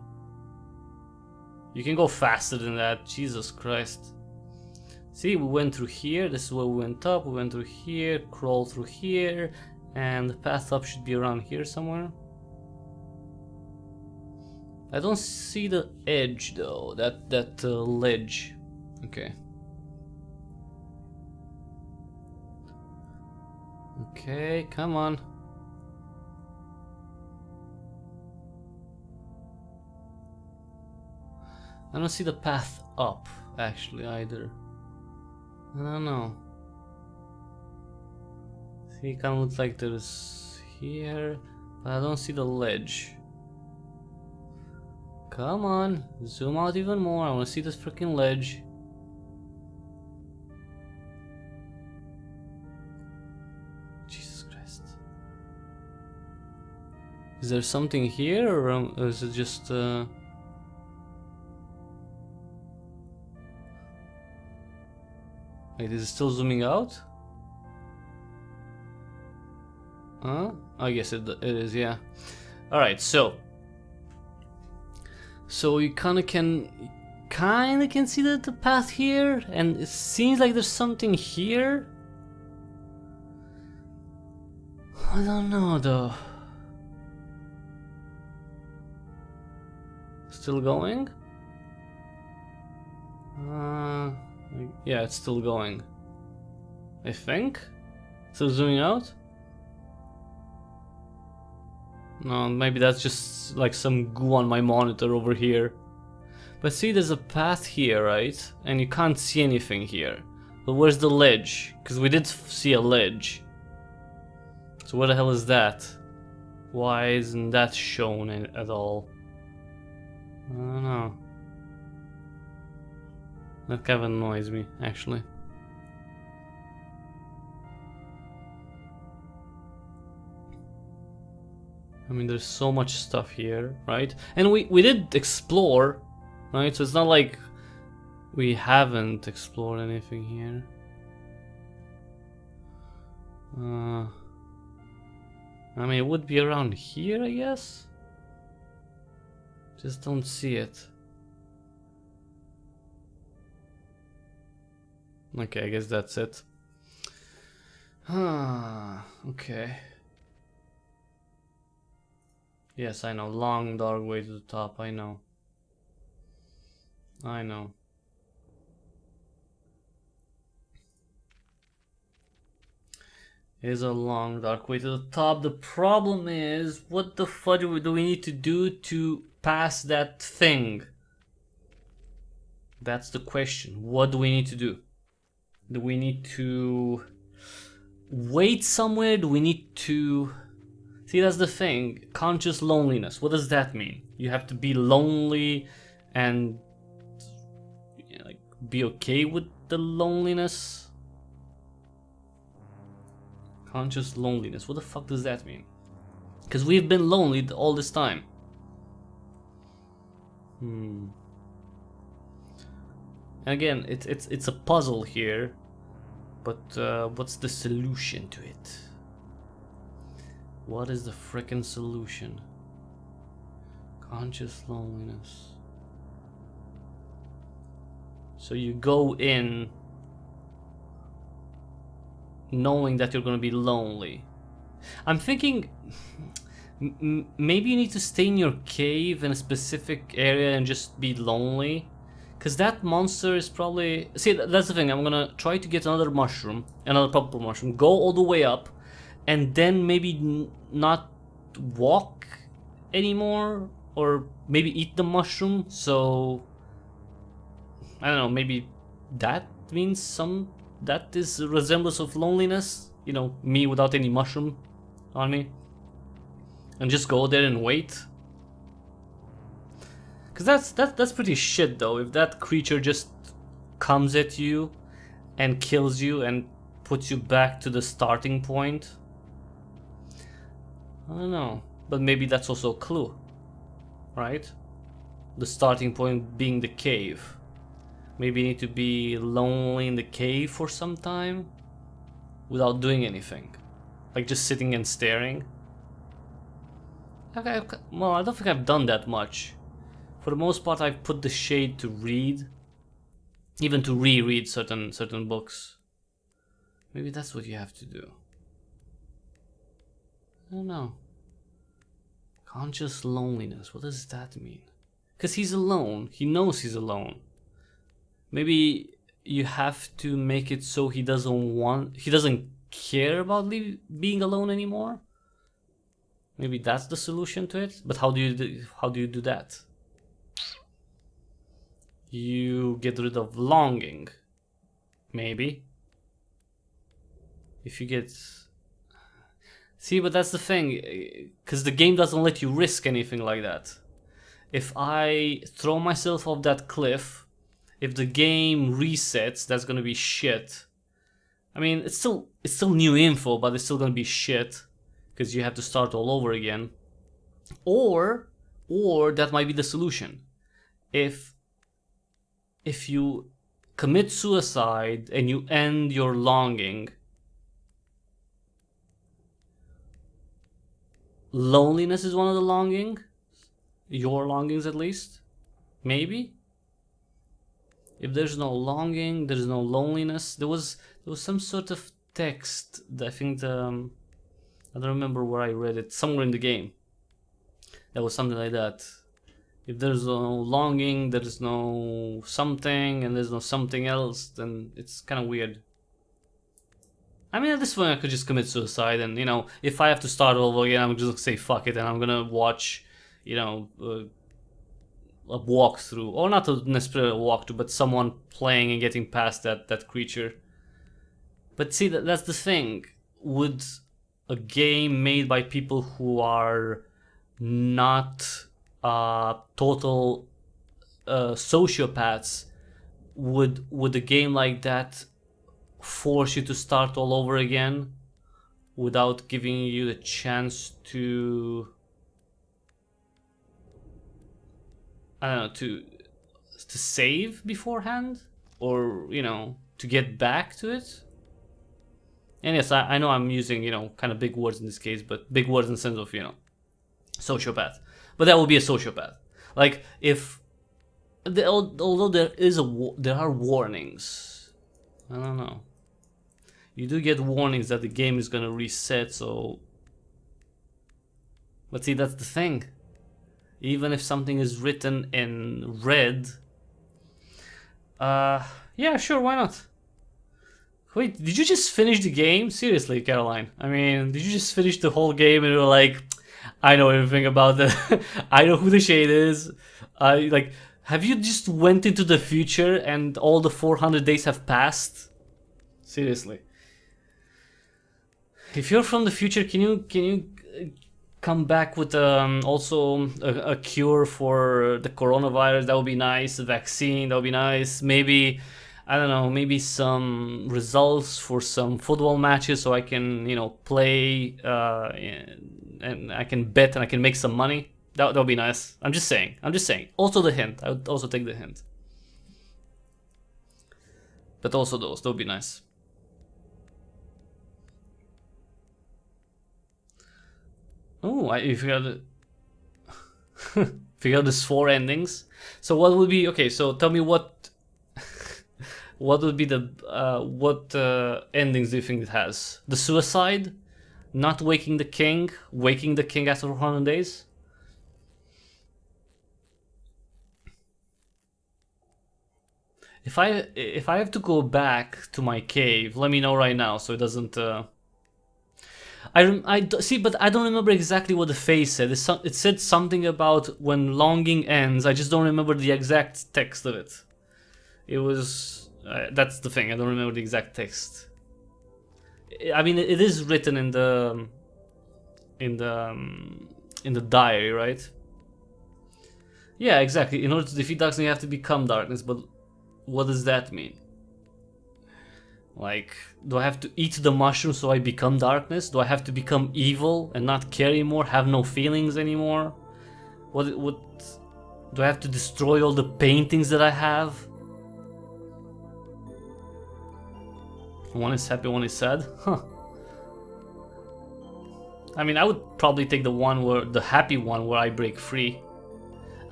You can go faster than that. Jesus Christ. See, we went through here. This is where we went up. We went through here, crawl through here, and the path up should be around here somewhere. I don't see the edge though. That ledge. Okay. Okay, come on. I don't see the path up, actually, either. I don't know. See, it kind of looks like there's here, but I don't see the ledge. Come on, zoom out even more. I want to see this freaking ledge. Jesus Christ. Is there something here, or is it just... Wait, is it still zooming out? Huh? I guess it is, yeah. Alright, so you kinda can see the path here, and it seems like there's something here. I don't know though. Still going? Yeah, it's still going. I think? Still zooming out? No, maybe that's just like some goo on my monitor over here. But see, there's a path here, right? And you can't see anything here. But where's the ledge? Because we did see a ledge. So what the hell is that? Why isn't that shown at all? I don't know. That kind of annoys me, actually. I mean, there's so much stuff here, right? And we did explore, right? So it's not like we haven't explored anything here. I mean, it would be around here, I guess? Just don't see it. Okay, I guess that's it. Okay. Yes, I know. Long, dark way to the top. I know. I know. It is a long, dark way to the top. The problem is, what the fudge do we need to do to pass that thing? That's the question. What do we need to do? Do we need to wait somewhere? Do we need to... See, that's the thing. Conscious loneliness. What does that mean? You have to be lonely and like be okay with the loneliness? Conscious loneliness. What the fuck does that mean? Because we've been lonely all this time. Again, it's a puzzle here, but what's the solution to it? What is the frickin' solution? Conscious loneliness. So you go in knowing that you're gonna be lonely. I'm thinking maybe you need to stay in your cave in a specific area and just be lonely. Because that monster is probably... See, that's the thing. I'm gonna try to get another mushroom, another purple mushroom, go all the way up, and then maybe not walk anymore, or maybe eat the mushroom. So I don't know, maybe that means that is a resemblance of loneliness, you know, me without any mushroom on me, and just go there and wait. Because that's pretty shit though, if that creature just comes at you and kills you and puts you back to the starting point. I don't know, but maybe that's also a clue, right? The starting point being the cave. Maybe you need to be lonely in the cave for some time without doing anything. Like just sitting and staring. Okay, well, I don't think I've done that much. For the most part, I've put the shade to read, even to reread certain books. Maybe that's what you have to do. I don't know. Conscious loneliness. What does that mean? Because he's alone. He knows he's alone. Maybe you have to make it so he doesn't care about being alone anymore. Maybe that's the solution to it. But how do you do that? You get rid of longing. Maybe. If you get... See, but that's the thing, because the game doesn't let you risk anything like that. If I throw myself off that cliff, if the game resets, that's gonna be shit. I mean, it's still new info, but it's still gonna be shit, because you have to start all over again. Or that might be the solution. If you commit suicide and you end your longing, loneliness is one of the longing. Your longings, at least. Maybe. If there's no longing, there's no loneliness. There was some sort of text that I think I don't remember where I read it. Somewhere in the game. There was something like that. If there's no longing, there's no something, and there's no something else, then it's kind of weird. I mean, at this point I could just commit suicide, and you know, if I have to start over again, I'm just gonna say fuck it, and I'm gonna watch, you know, a walkthrough, or not necessarily a walkthrough, but someone playing and getting past that creature. But see, that's the thing. Would a game made by people who are not total sociopaths, would a game like that force you to start all over again without giving you the chance to, I don't know, to save beforehand, or you know, to get back to it? And yes, I know I'm using, you know, kind of big words in this case, but big words in the sense of, you know, sociopath. But that would be a sociopath. Like, if although there are warnings, I don't know. You do get warnings that the game is gonna reset, so... But see, that's the thing. Even if something is written in red... yeah, sure, why not? Wait, did you just finish the game? Seriously, Caroline. I mean, did you just finish the whole game and you were like, I know everything about the... I know who the shade is. Like, have you just went into the future and all the 400 days have passed? Seriously. If you're from the future, can you come back with also a cure for the coronavirus? That would be nice. A vaccine, that would be nice. Maybe, I don't know, maybe some results for some football matches so I can, you know, play and I can bet and I can make some money. That would be nice. I'm just saying. Also the hint. I would also take the hint. But also those. That would be nice. Oh, I figured there's 4 endings. So what would be, okay, so tell me what would be the what endings do you think it has? The suicide, not waking the king after 400 days. If I have to go back to my cave, let me know right now so it doesn't I see, but I don't remember exactly what the face said. It said something about when longing ends. I just don't remember the exact text of it. It was that's the thing. I don't remember the exact text. I mean, it is written in the diary, right? Yeah, exactly. In order to defeat darkness, you have to become darkness. But what does that mean? Like, do I have to eat the mushroom so I become darkness? Do I have to become evil and not care anymore? Have no feelings anymore? What do I have to destroy all the paintings that I have? One is happy, one is sad? Huh. I mean, I would probably take the happy one where I break free.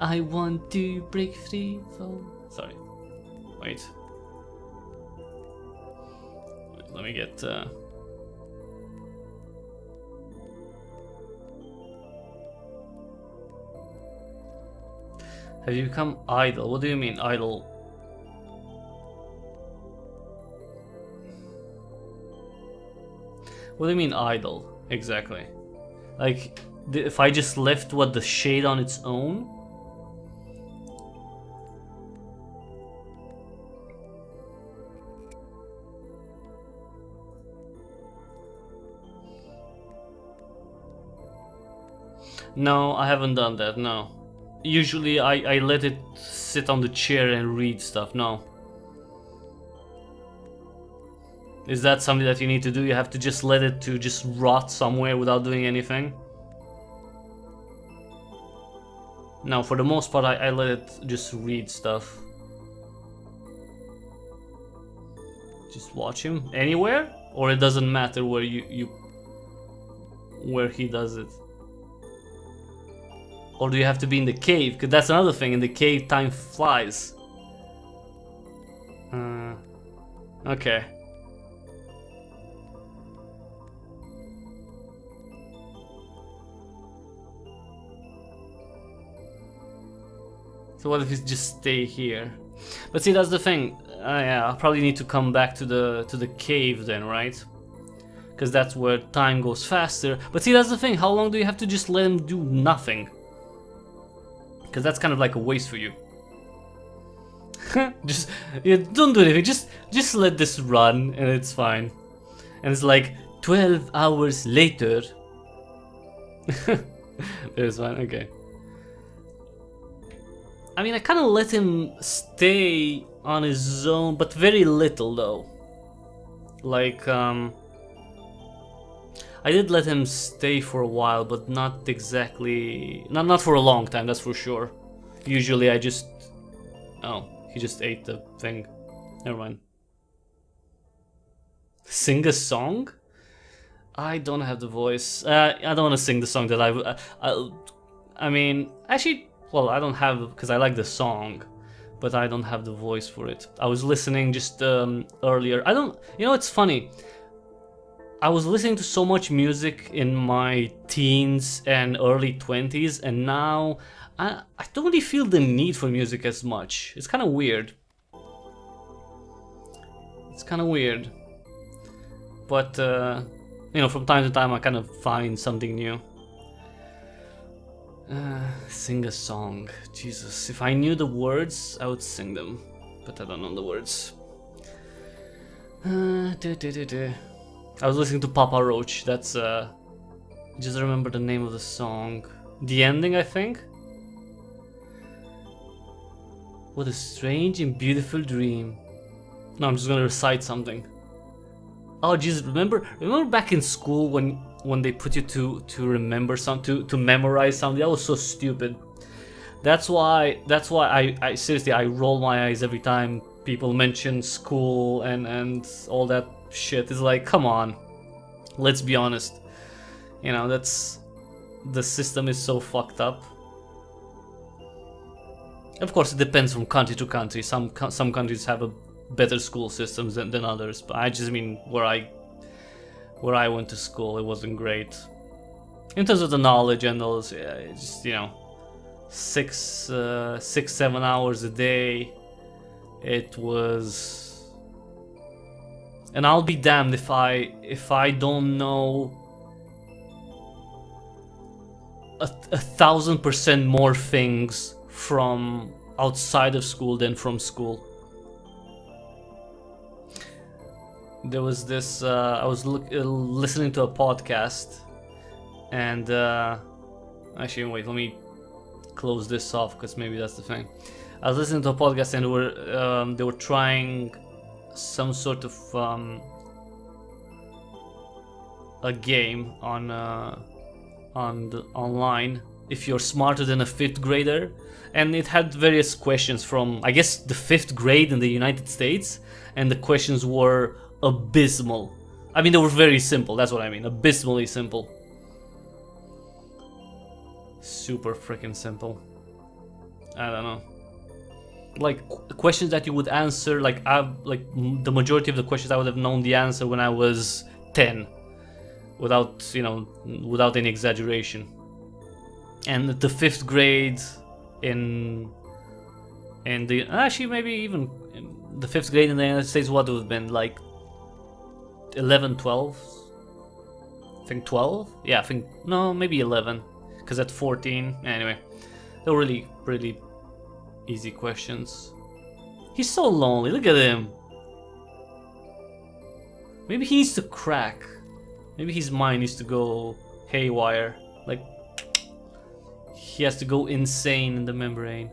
I want to break free from... Sorry. Wait. Let me get... Have you become idle? What do you mean, idle? What do you mean, idle? Exactly. Like, if I just left the shade on its own? No, I haven't done that, no. Usually I let it sit on the chair and read stuff, no. Is that something that you need to do? You have to just let it to just rot somewhere without doing anything? No, for the most part I let it just read stuff. Just watch him anywhere? Or it doesn't matter where where he does it? Or do you have to be in the cave? Because that's another thing, in the cave time flies. Okay. So what if you just stay here? But see, that's the thing. Yeah, I'll probably need to come back to the cave then, right? Because that's where time goes faster. But see, that's the thing. How long do you have to just let him do nothing? Because that's kind of like a waste for you. Just don't do anything. Just let this run and it's fine. And it's like 12 hours later. It's fine. Okay. I mean, I kind of let him stay on his own, but very little though. Like, I did let him stay for a while, but not exactly... Not for a long time, that's for sure. Usually I just... Oh, he just ate the thing. Never mind. Sing a song? I don't have the voice. I don't want to sing the song that I mean, actually... Well, I don't have, because I like the song, but I don't have the voice for it. I was listening just earlier. You know, it's funny. I was listening to so much music in my teens and early 20s, and now I don't really feel the need for music as much. It's kind of weird. It's kind of weird. But, you know, from time to time I kind of find something new. Sing a song. Jesus, if I knew the words, I would sing them. But I don't know the words. I was listening to Papa Roach. That's, just remember the name of the song. The Ending, I think? What a strange and beautiful dream. No, I'm just gonna recite something. Oh, Jesus, remember back in school when they put you to remember something, to memorize something? That was so stupid. That's why I seriously, I roll my eyes every time people mention school and all that shit. It's like, come on, let's be honest. You know, the system is so fucked up. Of course, it depends from country to country. Some countries have better school systems than others, but I just mean where I went to school, it wasn't great in terms of the knowledge and those. Just, you know, 6-7 hours a day. It was, and I'll be damned if I don't know 1,000% more things from outside of school than from school. There was this, I was listening to a podcast, and actually, wait, let me close this off, because maybe that's the thing. I was listening to a podcast, and they were trying some sort of a game on online. If you're smarter than a 5th grader, and it had various questions from, I guess, the 5th grade in the United States, and the questions were abysmal. I mean, they were very simple, that's what I mean, abysmally simple. Super freaking simple. I don't know. Like questions that you would answer, like the majority of the questions I would have known the answer when I was 10, without, you know, without any exaggeration. And the 5th grade in the, actually maybe even in the 5th grade in the United States, what would have been like 11, 12? I think 12? Yeah, I think, no, maybe 11, because at 14, anyway, they were really, really easy questions. He's so lonely, look at him. Maybe he needs to crack. Maybe his mind needs to go haywire. Like, he has to go insane in the membrane.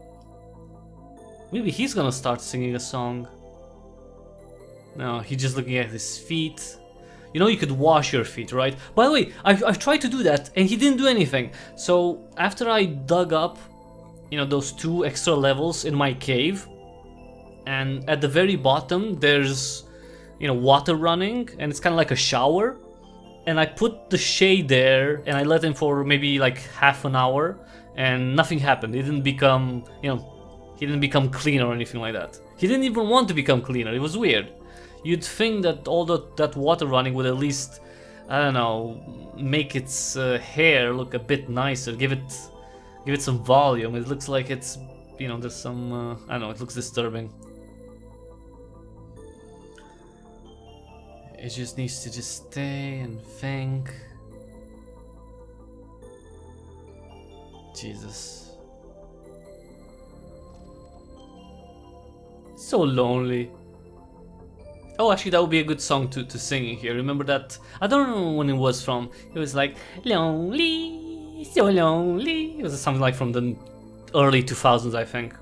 Maybe he's gonna start singing a song. No, he's just looking at his feet. You know, you could wash your feet, right? By the way, I've tried to do that and he didn't do anything. So after I dug up, you know, those 2 extra levels in my cave, and at the very bottom there's, you know, water running, and it's kind of like a shower, and I put the shade there and I let him for maybe like half an hour, and nothing happened. He didn't become, you know, he didn't become clean or anything like that. He didn't even want to become cleaner. It was weird. You'd think that all that water running would at least, I don't know, make its hair look a bit nicer, give it some volume. It looks like it's, you know, there's some, I don't know, it looks disturbing. It just needs to just stay and think. Jesus. So lonely. Oh, actually, that would be a good song to sing in here. Remember that? I don't know when it was from. It was like, lonely, so lonely. It was something like from the early 2000s, I think.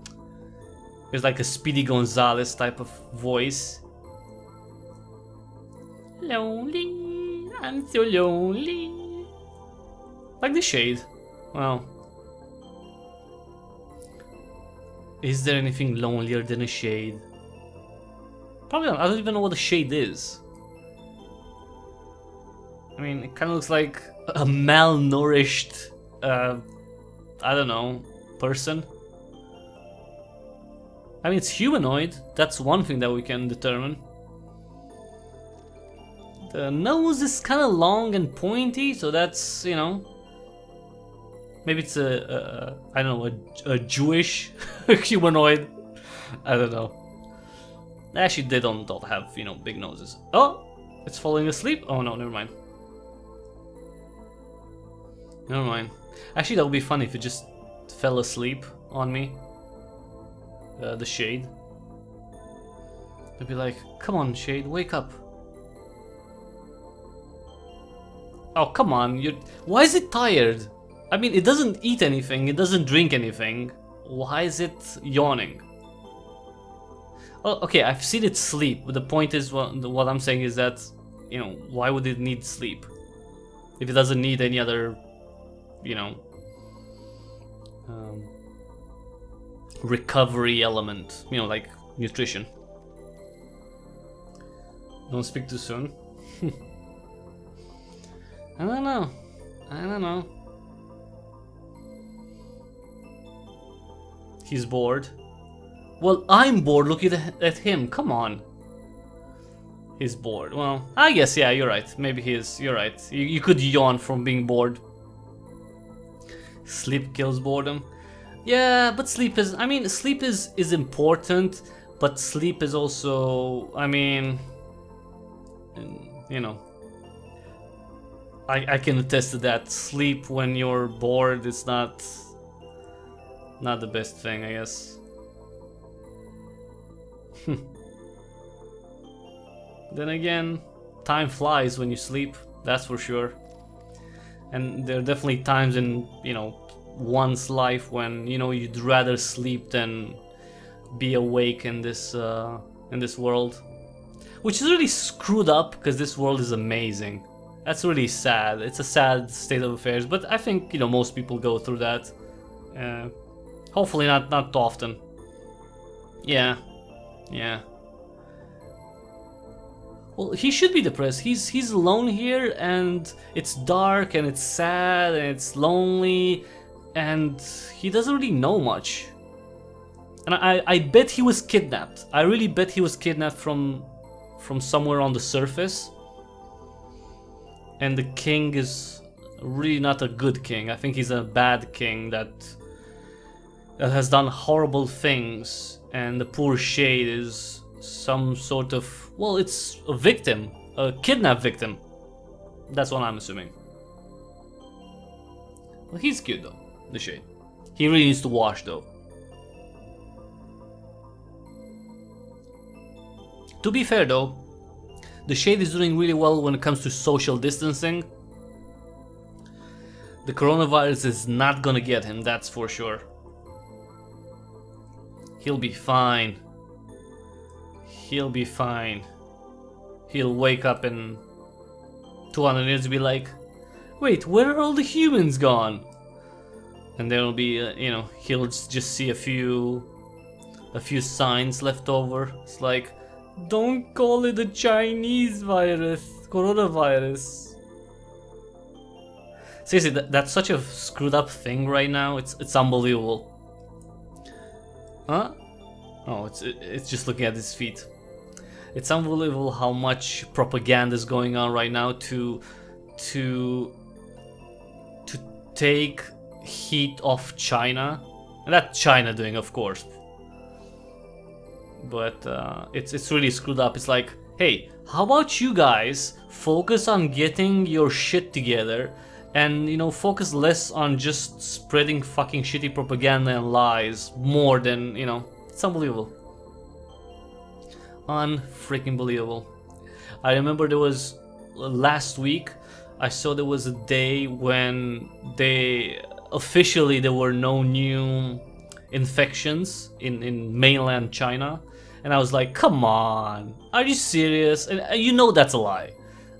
It was like a Speedy Gonzales type of voice. Lonely, I'm so lonely. Like the shade. Well. Is there anything lonelier than a shade? Probably not. I don't even know what a shade is. I mean, it kind of looks like a malnourished, I don't know, person. I mean, it's humanoid. That's one thing that we can determine. The nose is kind of long and pointy, so that's, you know, maybe it's I don't know, a Jewish humanoid. I don't know. Actually, they don't have, you know, big noses. Oh, it's falling asleep. Oh no, never mind. Never mind. Actually, that would be funny if it just fell asleep on me. The shade. I'd be like, come on, shade, wake up. Oh, come on, why is it tired? I mean, it doesn't eat anything, it doesn't drink anything. Why is it yawning? Oh, okay, I've seen it sleep, but the point is, what I'm saying is that, you know, why would it need sleep? If it doesn't need any other, you know, recovery element, you know, like nutrition. Don't speak too soon. I don't know. I don't know. He's bored. Well, I'm bored looking at him. Come on. He's bored. Well, I guess, yeah, you're right. Maybe he is. You're right. You could yawn from being bored. Sleep kills boredom. Yeah, but sleep is... I mean, sleep is important, but sleep is also... I mean... You know... I can attest to that. Sleep when you're bored is not the best thing, I guess. Then again, time flies when you sleep, that's for sure. And there are definitely times in, you know, one's life when, you know, you'd rather sleep than be awake in this world. Which is really screwed up, because this world is amazing. That's really sad. It's a sad state of affairs, but I think, you know, most people go through that. Hopefully not often. Yeah. Yeah. Well, he should be depressed. He's alone here, and it's dark, and it's sad, and it's lonely, and he doesn't really know much. And I bet he was kidnapped. I really bet he was kidnapped from somewhere on the surface. And the king is really not a good king. I think he's a bad king that has done horrible things. And the poor Shade is some sort of... well, it's a victim. A kidnapped victim. That's what I'm assuming. Well, he's cute though, the Shade. He really needs to wash though. To be fair though, the Shade is doing really well when it comes to social distancing. The coronavirus is not gonna get him, that's for sure. He'll be fine. He'll be fine. He'll wake up in 200 years and be like, wait, where are all the humans gone? And there'll be, you know, he'll just see a few signs left over. It's like, don't call it a Chinese virus, coronavirus. Seriously, that's such a screwed up thing right now. It's unbelievable. Huh? Oh, it's just looking at his feet. It's unbelievable how much propaganda is going on right now to take heat off China, and that's China doing, of course. But it's really screwed up. It's like, hey, how about you guys focus on getting your shit together, and you know, focus less on just spreading fucking shitty propaganda and lies more than, you know, it's unbelievable. Unfreaking believable. I remember there was last week, I saw there was a day when officially there were no new infections in mainland China. And I was like, come on, are you serious? And you know that's a lie.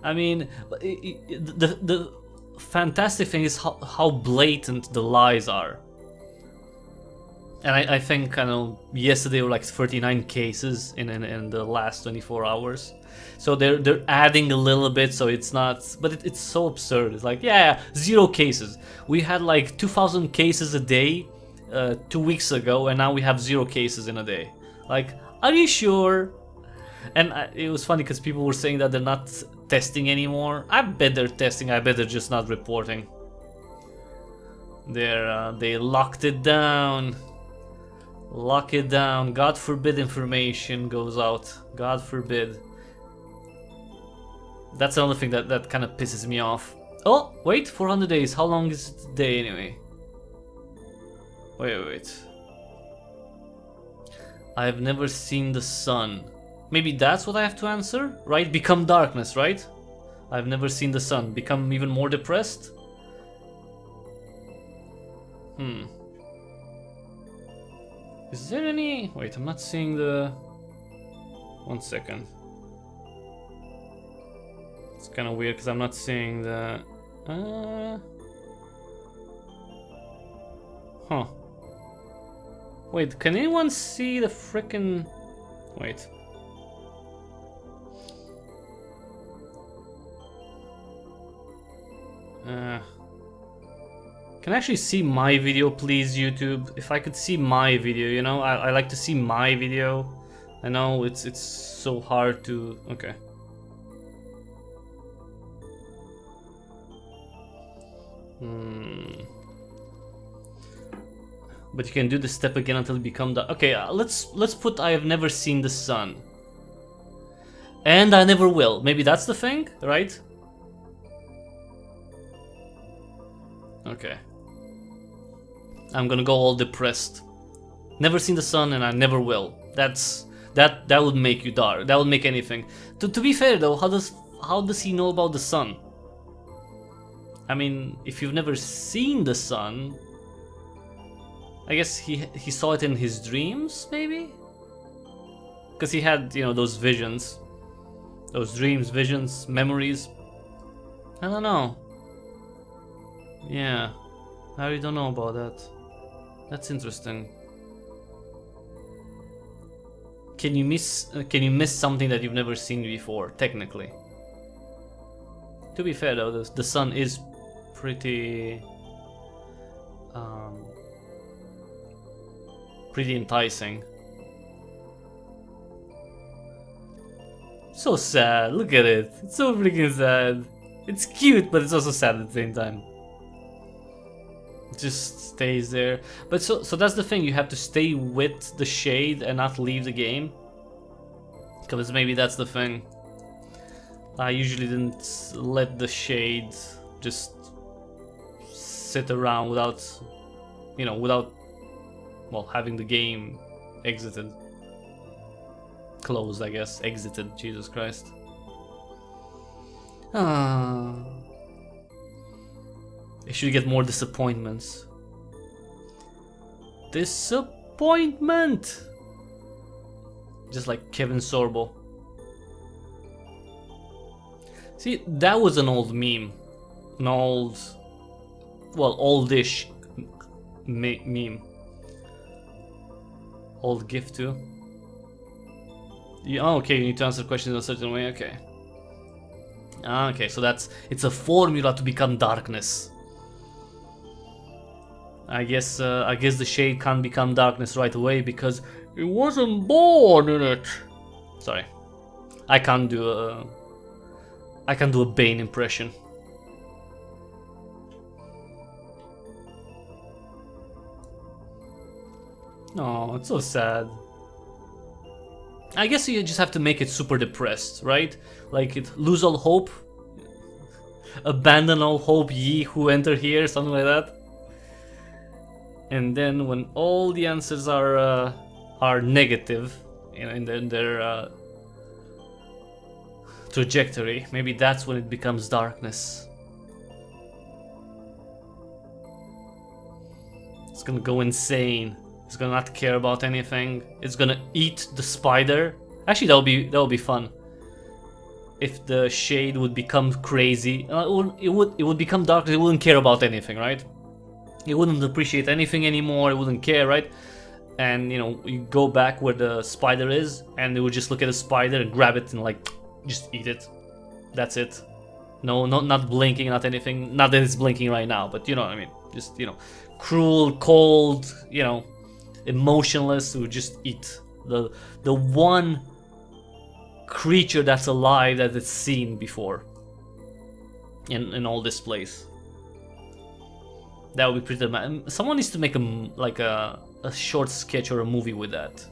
I mean, the fantastic thing is how blatant the lies are. And I think, I know, yesterday were like 39 cases in the last 24 hours. So they're adding a little bit, so it's not, but it's so absurd. It's like, yeah, 0 cases. We had like 2,000 cases a day 2 weeks ago, and now we have 0 cases in a day. Like, are you sure? And it was funny because people were saying that they're not testing anymore. I bet they're testing. I bet they're just not reporting. They locked it down. Lock it down. God forbid information goes out. God forbid. That's another thing that kind of pisses me off. Oh, wait, 400 days. How long is the day anyway? Wait. I've never seen the sun. Maybe that's what I have to answer, right? Become darkness, right? I've never seen the sun. Become even more depressed? Is there any... Wait, I'm not seeing the... 1 second. It's kind of weird because I'm not seeing the... Huh. Wait, can anyone see the frickin'... Wait. Can I actually see my video, please, YouTube? If I could see my video, you know? I like to see my video. I know it's so hard to... Okay. But you can do the step again until you become the... Okay, let's put I have never seen the sun. And I never will. Maybe that's the thing, right? Okay. I'm gonna go all depressed. Never seen the sun and I never will. That would make you dark. That would make anything. To be fair though, how does he know about the sun? I mean, if you've never seen the sun, I guess he saw it in his dreams, maybe? Because he had, you know, those visions. Those dreams, visions, memories. I don't know. Yeah, I really don't know about that. That's interesting. can you miss something that you've never seen before? Technically. To be fair though, the sun is pretty pretty enticing. So sad, look at it. It's so freaking sad. It's cute, but it's also sad at the same time. It just stays there. But so that's the thing, you have to stay with the shade and not leave the game. Because maybe that's the thing. I usually didn't let the shade just sit around without, you know, without, well, having the game exited. Closed, I guess. Exited, Jesus Christ. I should get more disappointments. Disappointment! Just like Kevin Sorbo. See, that was an old meme. An old... well, oldish meme. Old GIF too. Yeah, okay, you need to answer questions in a certain way, okay. Okay, so it's a formula to become darkness. I guess the shade can't become darkness right away because it wasn't born in it. Sorry, I can't do a Bane impression. Oh, it's so sad. I guess you just have to make it super depressed, right? Like it lose all hope, abandon all hope, ye who enter here, something like that. And then when all the answers are negative, you know, in their trajectory, maybe that's when it becomes darkness. It's gonna go insane. It's gonna not care about anything. It's gonna eat the spider. Actually, that would be fun. If the shade would become crazy, it would become dark. It wouldn't care about anything, right? It wouldn't appreciate anything anymore. It wouldn't care, right? And you know, you go back where the spider is, and it would just look at the spider and grab it and like just eat it. That's it. No, not blinking, not anything. Not that it's blinking right now, but you know what I mean. Just, you know, cruel, cold, you know, emotionless. It would just eat the one creature that's alive that it's seen before in all this place. That would be pretty. Someone needs to make a short sketch or a movie with that.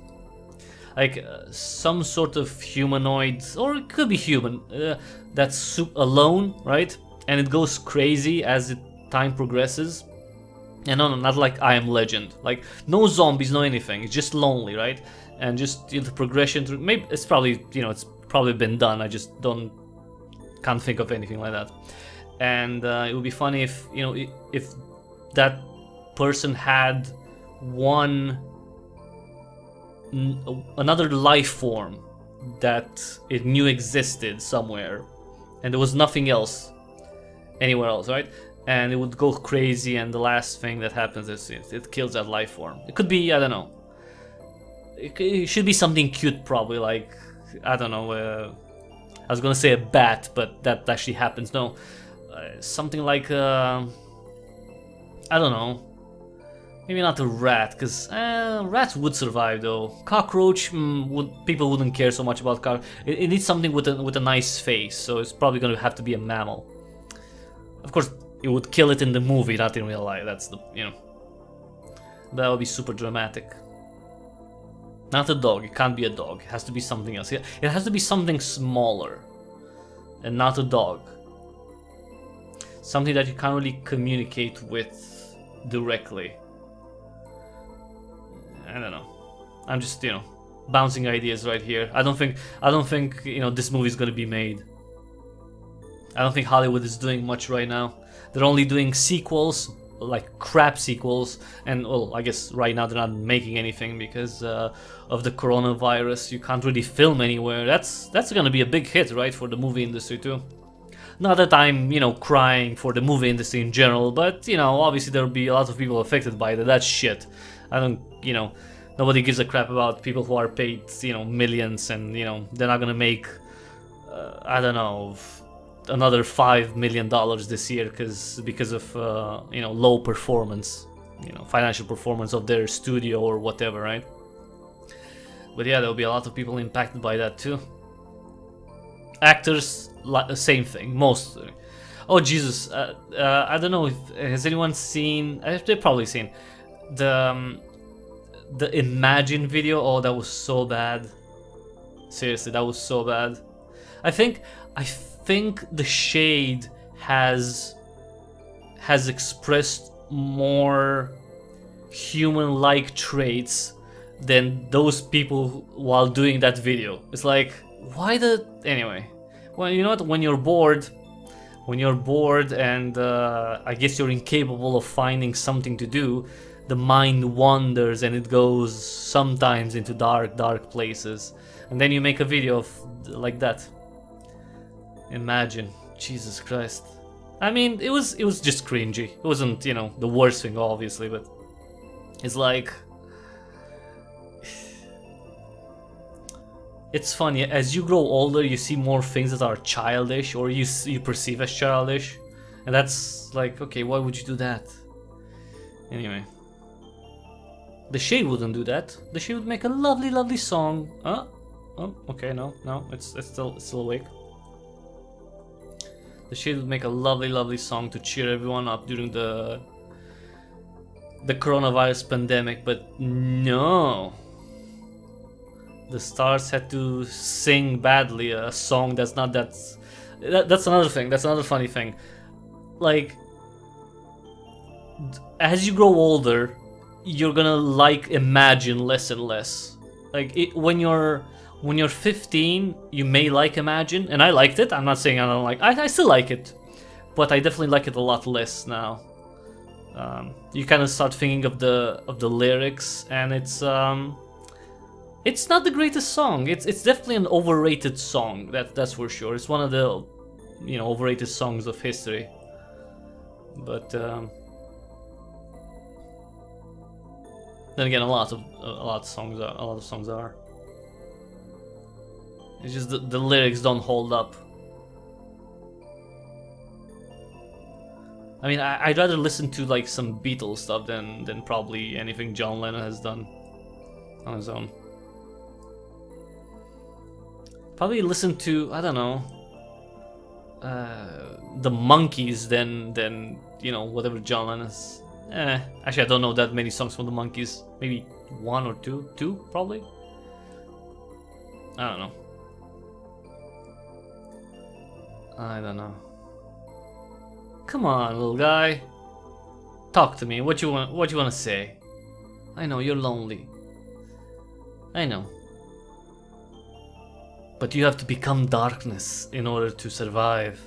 Like some sort of humanoid, or it could be human, that's alone, right? And it goes crazy as time progresses. And no, not like I Am Legend. Like no zombies, no anything. It's just lonely, right? And just, you know, the progression through. Maybe it's probably, you know, it's probably been done. I just can't think of anything like that. And it would be funny if, you know, if that person had another life form that it knew existed somewhere, and there was nothing else anywhere else, right? And it would go crazy, and the last thing that happens is it kills that life form. It could be, I don't know. It should be something cute, probably, like, I don't know. I was gonna say a bat, but that actually happens. No, something like I don't know. Maybe not a rat, because rats would survive though. Cockroach, people wouldn't care so much about cockroach. It needs something with a nice face, so it's probably gonna have to be a mammal. Of course, it would kill it in the movie, not in real life. That's the, you know. That would be super dramatic. Not a dog. It can't be a dog. It has to be something else. It has to be something smaller, and not a dog. Something that you can't really communicate with directly. I don't know. I'm just, you know, bouncing ideas right here. I don't think you know, this movie is gonna be made. I don't think Hollywood is doing much right now. They're only doing sequels, like crap sequels, and well, I guess right now they're not making anything because of the coronavirus. You can't really film anywhere. That's gonna be a big hit, right, for the movie industry too. Not that I'm, you know, crying for the movie industry in general, but you know, obviously there'll be a lot of people affected by that. That's shit. I don't, you know, Nobody gives a crap about people who are paid, you know, millions, and you know they're not gonna make, I don't know, another $5 million this year because of you know, low performance, you know, financial performance of their studio or whatever, right? But yeah, there'll be a lot of people impacted by that too. Actors, same thing, mostly. Oh Jesus, I don't know if has anyone seen? They've probably seen the Imagine video. Oh, that was so bad. Seriously, that was so bad. I think the Shade has expressed more human-like traits than those people while doing that video. It's like, why the... Anyway, well, you know what, when you're bored and I guess you're incapable of finding something to do, the mind wanders and it goes sometimes into dark places, and then you make a video of like that. Imagine, Jesus Christ. I mean, it was just cringy. It wasn't, you know, the worst thing, obviously, but it's like, it's funny, as you grow older you see more things that are childish or you perceive as childish, and that's like, okay, why would you do that? Anyway, the Shade wouldn't do that. The Shade would make a lovely song. Oh, okay, no, it's still awake. The Shade would make a lovely song to cheer everyone up during the coronavirus pandemic, but no. The Stars had to sing badly a song that's not that's another thing. That's another funny thing. Like, as you grow older, you're gonna like Imagine less and less. Like when you're 15, you may like Imagine, and I liked it. I'm not saying I don't like. I still like it, but I definitely like it a lot less now. You kind of start thinking of the lyrics, and it's not the greatest song. It's definitely an overrated song. That's for sure. It's one of the, you know, overrated songs of history. But then again, a lot of songs are. It's just the lyrics don't hold up. I mean, I'd rather listen to like some Beatles stuff than probably anything John Lennon has done on his own. Probably listen to, I don't know, the Monkees than you know, whatever John Lennon's. Actually, I don't know that many songs from the Monkees. Maybe one or two probably. I don't know. Come on, little guy. Talk to me. What you want to say? I know you're lonely. I know. But you have to become darkness in order to survive.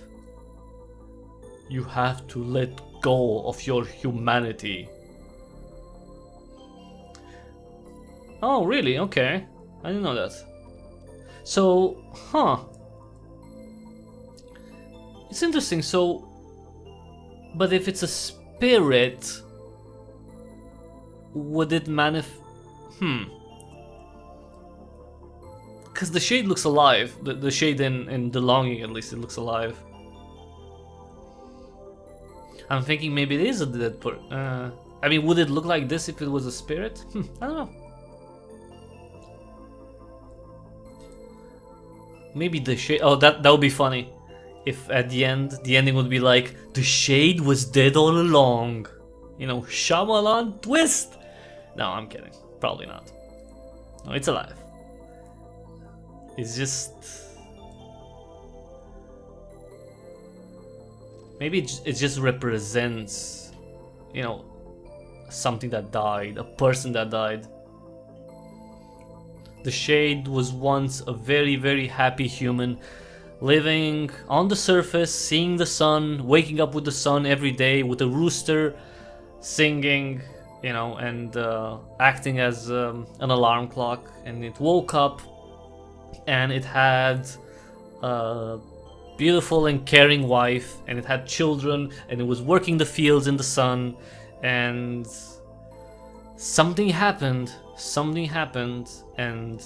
You have to let go of your humanity. Oh, really? Okay. I didn't know that. So, it's interesting. So, but if it's a spirit, would it Because the Shade looks alive. The Shade in The Longing, at least, it looks alive. I'm thinking maybe it is a dead person. I mean, would it look like this if it was a spirit? I don't know. Maybe the Shade. Oh, that would be funny. If at the end, the ending would be like, the Shade was dead all along. You know, Shyamalan twist. No, I'm kidding. Probably not. No, it's alive. It's just... maybe it just represents, you know, something that died, a person that died. The Shade was once a very happy human, living on the surface, seeing the sun, waking up with the sun every day, with a rooster singing, you know, and acting as an alarm clock. And it woke up and it had a beautiful and caring wife, and it had children, and it was working the fields in the sun, and something happened, and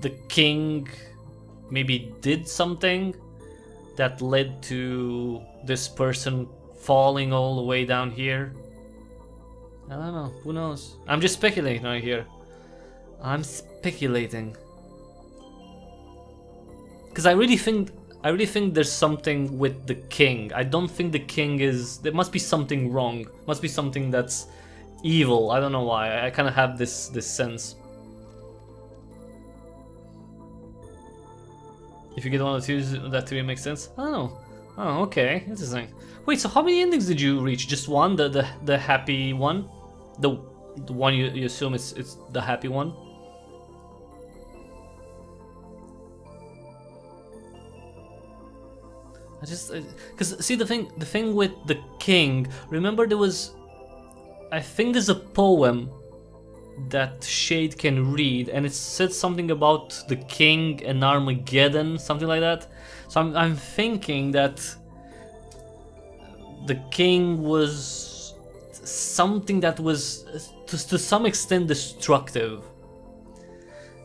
the king maybe did something that led to this person falling all the way down here. I don't know, who knows? I'm just speculating right here. I'm speculating. Because I really think there's something with the king. I don't think the king is... There must be something wrong. Must be something that's evil. I don't know why. I kind of have this sense. If you get one of the theories, that theory makes sense. I don't know. Oh, okay. Interesting. Wait, so how many endings did you reach? Just one? The happy one? The one you assume it's the happy one? Because see, the thing with the king, remember there was, I think there's a poem that Shade can read, and it said something about the king and Armageddon, something like that. So I'm thinking that the king was something that was to some extent destructive,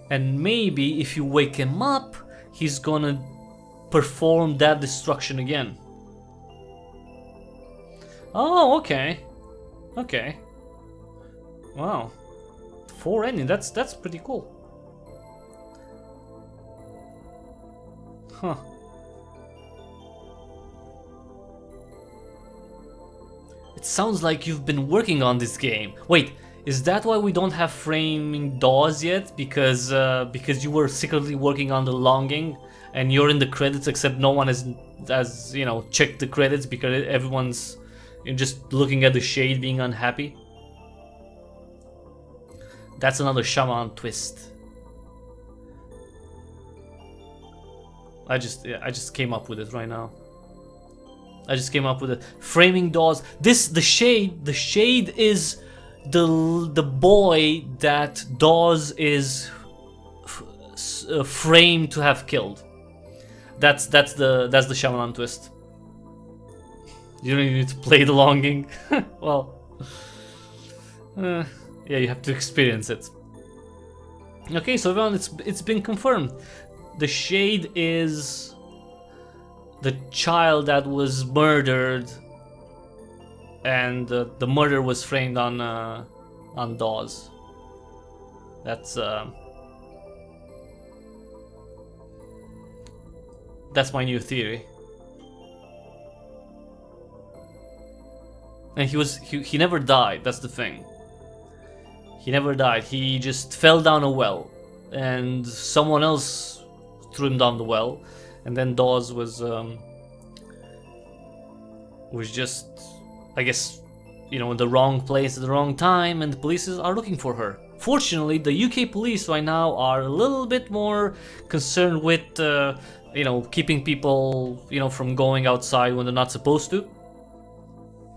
and maybe if you wake him up, he's gonna perform that destruction again. Oh, okay. Okay. Wow. 4 endings, that's pretty cool. Huh. It sounds like you've been working on this game. Wait, is that why we don't have framing doors yet? Because you were secretly working on the longing, and you're in the credits, except no one has you know, checked the credits because everyone's just looking at the Shade being unhappy. That's another Shaman twist. I just came up with it right now. I just came up with it. Framing doors. The Shade is the boy that Dawes is framed to have killed. That's the Shyamalan twist. You don't even need to play the longing. Well, yeah, you have to experience it. Okay, so everyone, it's been confirmed. The Shade is the child that was murdered, and the murder was framed on Dawes. That's my new theory. And he never died. That's the thing. He never died. He just fell down a well, and someone else threw him down the well, and then Dawes was just, I guess, you know, in the wrong place at the wrong time, and the police are looking for her. Fortunately, the UK police right now are a little bit more concerned with, you know, keeping people, you know, from going outside when they're not supposed to.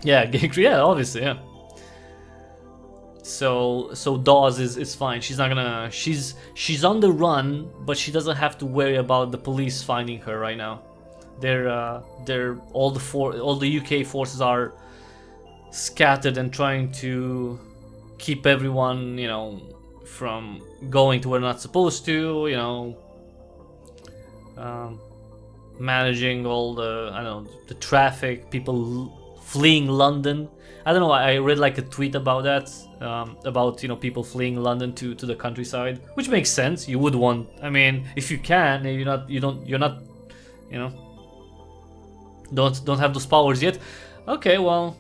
Yeah, yeah, obviously, yeah. So Dawes is fine. She's not gonna. She's on the run, but she doesn't have to worry about the police finding her right now. All the UK forces are scattered and trying to keep everyone, you know, from going to where they're not supposed to. You know, managing all the, I don't know, the traffic, people fleeing London. I don't know, I read like a tweet about that, about, you know, people fleeing London to the countryside, which makes sense. You would want, I mean, if you can, you're not, you know, don't have those powers yet. Okay, well,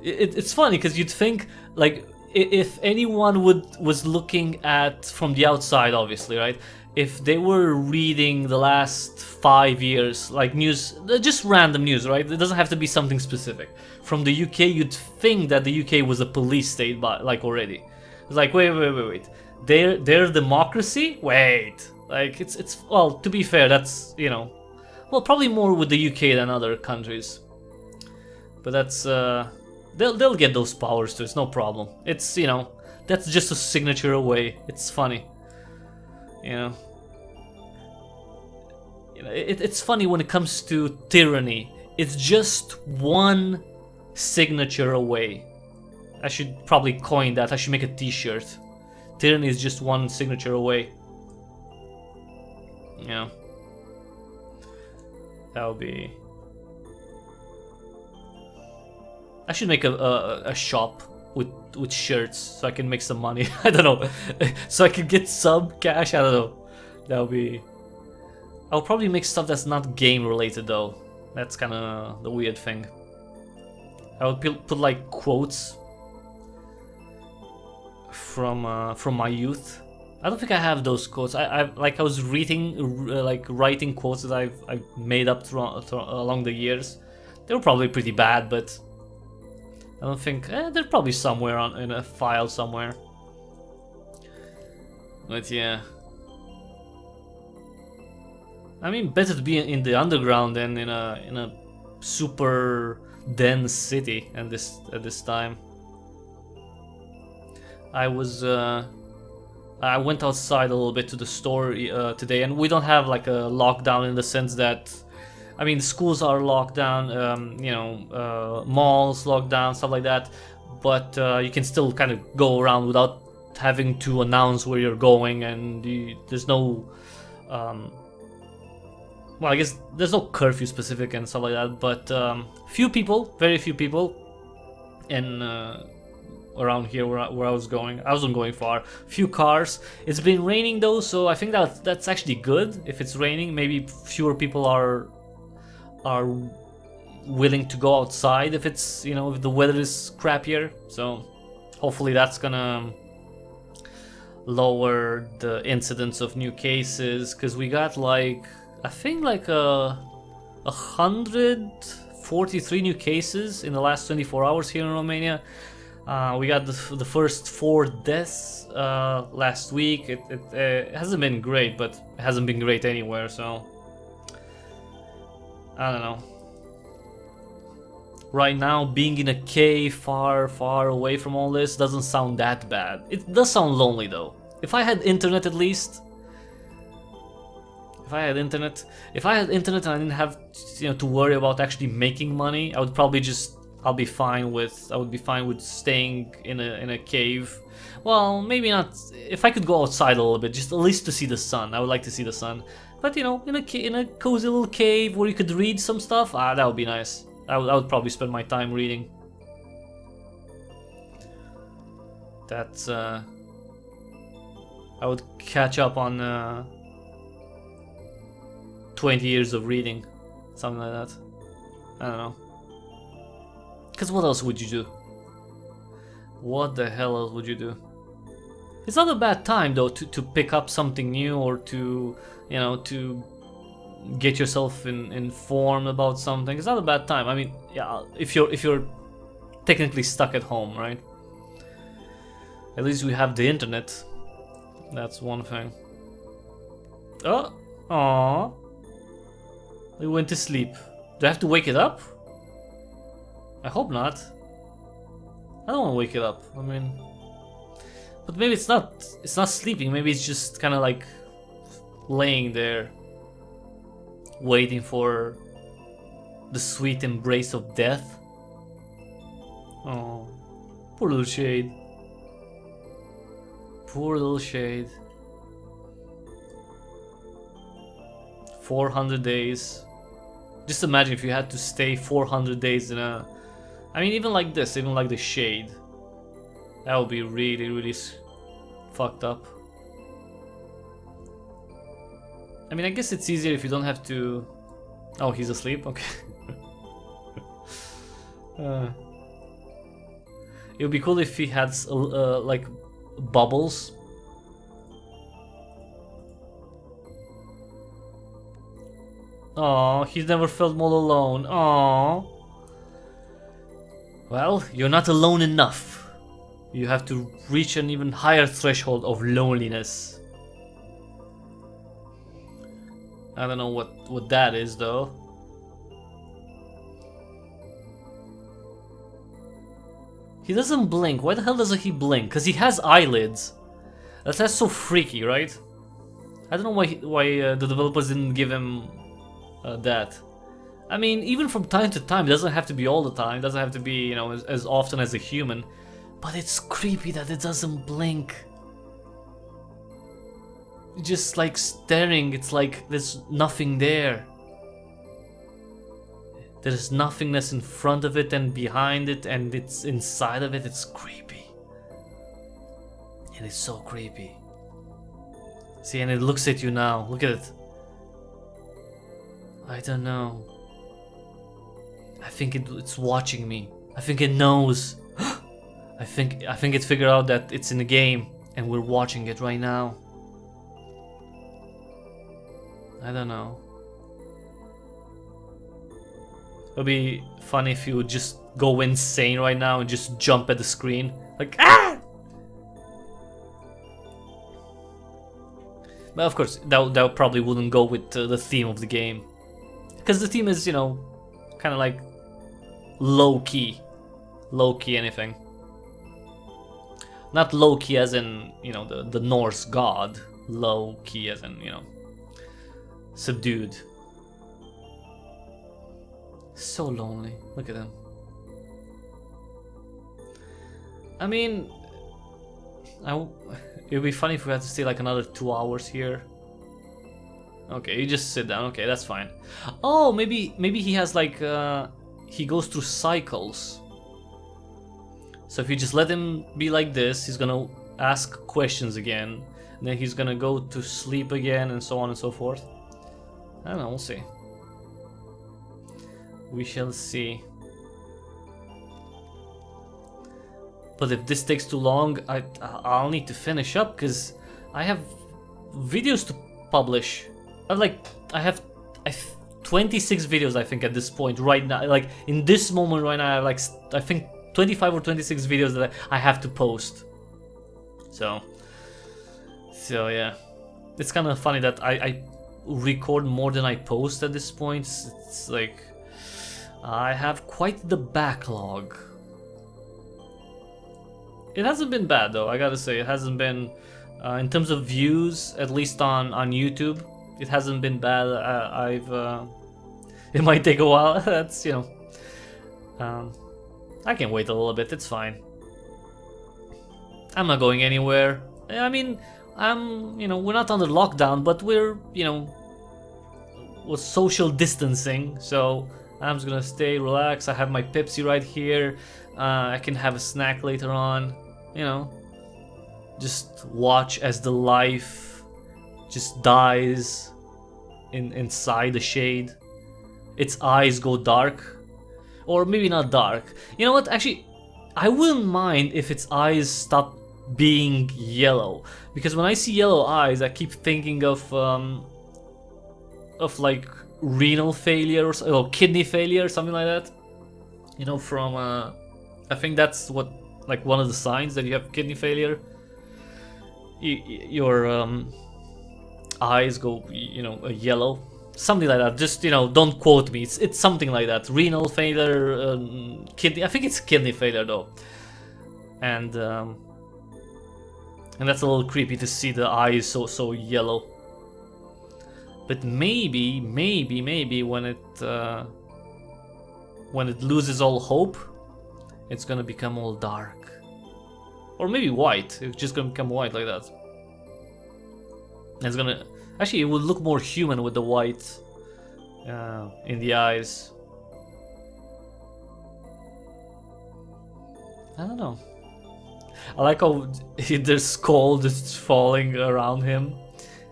it's funny because you'd think, like, if anyone was looking at from the outside, obviously, right? If they were reading the last 5 years, like news, just random news, right? It doesn't have to be something specific. From the UK, you'd think that the UK was a police state, but like already. It's like, wait. They're democracy? Wait. Like, it's well, to be fair, that's, you know, well, probably more with the UK than other countries. But that's, they'll get those powers too, it's no problem. It's, you know, that's just a signature away. It's funny. You know, it's funny when it comes to tyranny. It's just one signature away. I should probably coin that. I should make a t-shirt. Tyranny is just one signature away. Yeah. That would be... I should make a shop with shirts so I can make some money. I don't know. So I can get some cash. I don't know. That would be... I'll probably make stuff that's not game related though. That's kind of the weird thing. I would put like quotes from my youth. I don't think I have those quotes. I was reading like writing quotes that I've made up along the years. They were probably pretty bad, but I don't think they're probably somewhere in a file somewhere. But yeah, I mean, better to be in the underground than in a super dense city at this time. I went outside a little bit to the store today, and we don't have like a lockdown in the sense that, I mean, schools are locked down, you know, malls locked down, stuff like that. But you can still kind of go around without having to announce where you're going, and there's no, well, I guess there's no curfew specific and stuff like that. But few people, very few people, and around here where I was going. I wasn't going far. Few cars. It's been raining though, so I think that's actually good. If it's raining, maybe fewer people are willing to go outside if it's, you know, if the weather is crappier. So hopefully that's gonna lower the incidence of new cases, because we got like, I think like 143 new cases in the last 24 hours here in Romania. We got the first 4 deaths last week. It hasn't been great, but it hasn't been great anywhere, so I don't know. Right now, being in a cave far away from all this doesn't sound that bad. It does sound lonely though. If I had internet at least. If I had internet and I didn't have, you know, to worry about actually making money, I would probably just I would be fine with staying in a cave. Well, maybe not. If I could go outside a little bit, just at least to see the sun. I would like to see the sun. But you know, in a cozy little cave where you could read some stuff, that would be nice. I would probably spend my time reading. That's I would catch up on 20 years of reading, something like that. I don't know. Because what else would you do? What the hell else would you do? It's not a bad time though to pick up something new, or to, you know, to get yourself informed about something. It's not a bad time. I mean, yeah, if you're technically stuck at home, right? At least we have the internet. That's one thing. Oh, aww. It went to sleep. Do I have to wake it up? I hope not. I don't want to wake it up. I mean, but maybe it's not sleeping. Maybe it's just kind of like laying there, waiting for the sweet embrace of death. Oh, poor little Shade. Poor little Shade. 400 days. Just imagine if you had to stay 400 days in a... I mean, even like this, even like the Shade. That would be really fucked up. I mean, I guess it's easier if you don't have to... Oh, he's asleep? Okay. It would be cool if he had like bubbles. Oh, he's never felt more alone. Oh. Well, you're not alone enough. You have to reach an even higher threshold of loneliness. I don't know what that is though. He doesn't blink. Why the hell doesn't he blink? Because he has eyelids. That's so freaky, right? I don't know why the developers didn't give him that. I mean, even from time to time, it doesn't have to be all the time. It doesn't have to be, you know, as often as a human. But it's creepy that it doesn't blink. It's just like staring, it's like there's nothing there. There's nothingness in front of it and behind it, and it's inside of it. It's creepy. It is so creepy. See, and it looks at you now. Look at it. I don't know. I think it's watching me. I think it knows. I think it figured out that it's in the game and we're watching it right now. I don't know. It would be funny if you would just go insane right now and just jump at the screen. Like, ah! But of course, that probably wouldn't go with the theme of the game. Because the theme is, you know, kind of like low-key. Low-key anything. Not low-key as in, you know, the Norse god. Low-key as in, you know, subdued. So lonely. Look at him. I mean, it would be funny if we had to stay like another 2 hours here. Okay, you just sit down. Okay, that's fine. Oh, maybe he has like he goes through cycles. So if you just let him be like this, he's gonna ask questions again, and then he's gonna go to sleep again, and so on and so forth. I don't know. We'll see. We shall see. But if this takes too long, I'll need to finish up because I have videos to publish. I have 26 videos, I think, at this point right now. Like in this moment right now, I have like I think 25 or 26 videos that I have to post. So yeah, it's kind of funny that I record more than I post at this point. It's like I have quite the backlog. It hasn't been bad though, I gotta say. It hasn't been, in terms of views, at least on YouTube, it hasn't been bad. It might take a while. That's, you know, I can wait a little bit. It's fine. I'm not going anywhere. I mean, you know, we're not under lockdown, but we're, you know, we're social distancing. So I'm just gonna stay, relax. I have my Pepsi right here. I can have a snack later on. You know, just watch as the life just dies inside the shade. Its eyes go dark, or maybe not dark. You know what? Actually, I wouldn't mind if its eyes stop being yellow, because when I see yellow eyes, I keep thinking of like renal failure or kidney failure, something like that. You know, from I think that's what, like, one of the signs that you have kidney failure. Your eyes go, you know, yellow, something like that. Just, you know, don't quote me. It's something like that. Renal failure, kidney. I think it's kidney failure though, and that's a little creepy to see the eyes so yellow. But maybe when it loses all hope, it's gonna become all dark. Or maybe white. It's just gonna become white like that. It's gonna... Actually, it would look more human with the white in the eyes. I don't know. I like how there's skull just falling around him,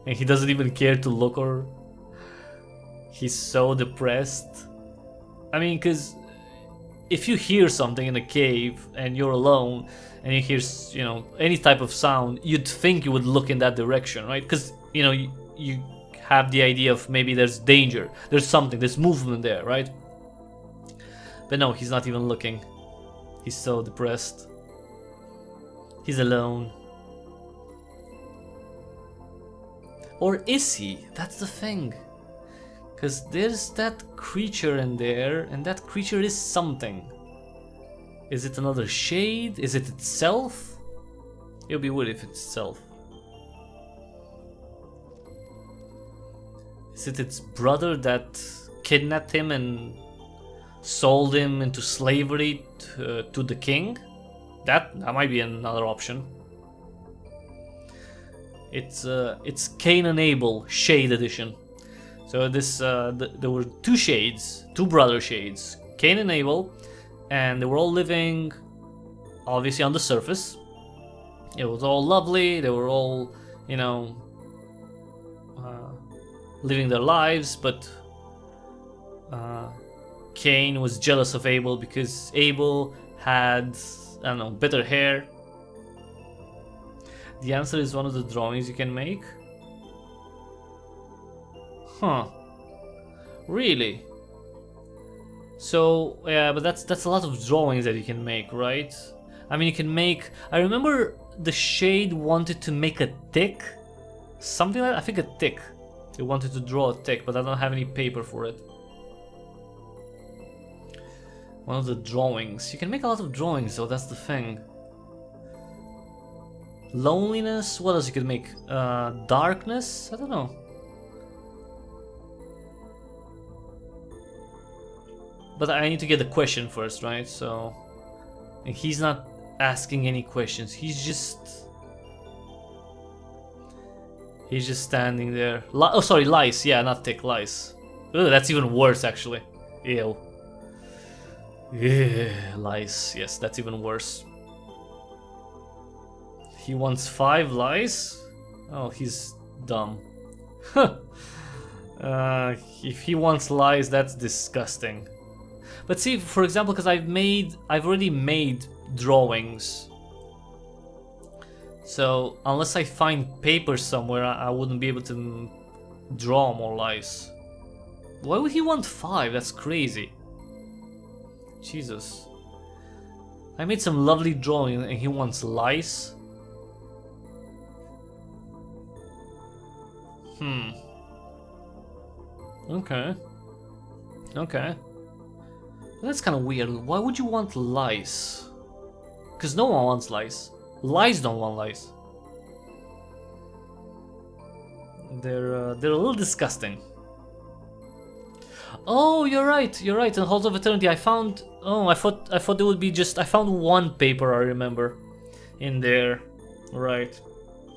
and he doesn't even care to look, or he's so depressed. I mean, because if you hear something in a cave and you're alone and you hear, you know, any type of sound, you'd think you would look in that direction, right? Because, you know, you have the idea of maybe there's danger, there's something, there's movement there, right? But no, he's not even looking. He's so depressed. He's alone. Or is he? That's the thing. Because there's that creature in there, and that creature is something. Is it another shade? Is it itself? It would be weird if it's itself. Is it its brother that kidnapped him and sold him into slavery to the king? That might be another option. It's Cain and Abel Shade Edition. So this there were two brother shades, Cain and Abel, and they were all living obviously on the surface. It was all lovely. They were all, you know, living their lives, but Cain was jealous of Abel because Abel had, I don't know, better hair. The answer is one of the drawings you can make. Huh. Really? So, yeah, but that's a lot of drawings that you can make, right? I mean, you can make... I remember the shade wanted to make a tick. Something like that. I think a tick. They wanted to draw a tick, but I don't have any paper for it. One of the drawings. You can make a lot of drawings, though, that's the thing. Loneliness? What else you could make? Darkness? I don't know. But I need to get the question first, right? So... And he's not asking any questions. He's just standing there. Oh, sorry, lice. Yeah, not tick, lice. Ugh, that's even worse, actually. Ew. Ugh, lice. Yes, that's even worse. He wants 5 lice? Oh, he's dumb. If he wants lice, that's disgusting. But see, for example, because I've already made drawings. So unless I find paper somewhere, I wouldn't be able to draw more lice. Why would he want 5? That's crazy. Jesus. I made some lovely drawing and he wants lice. Okay. Okay. That's kind of weird. Why would you want lice? Because no one wants lice. Lice don't want lice. They're a little disgusting. Oh, you're right. You're right. In Halls of Eternity, I found. Oh, I thought it would be just. I found one paper. I remember, in there. Right.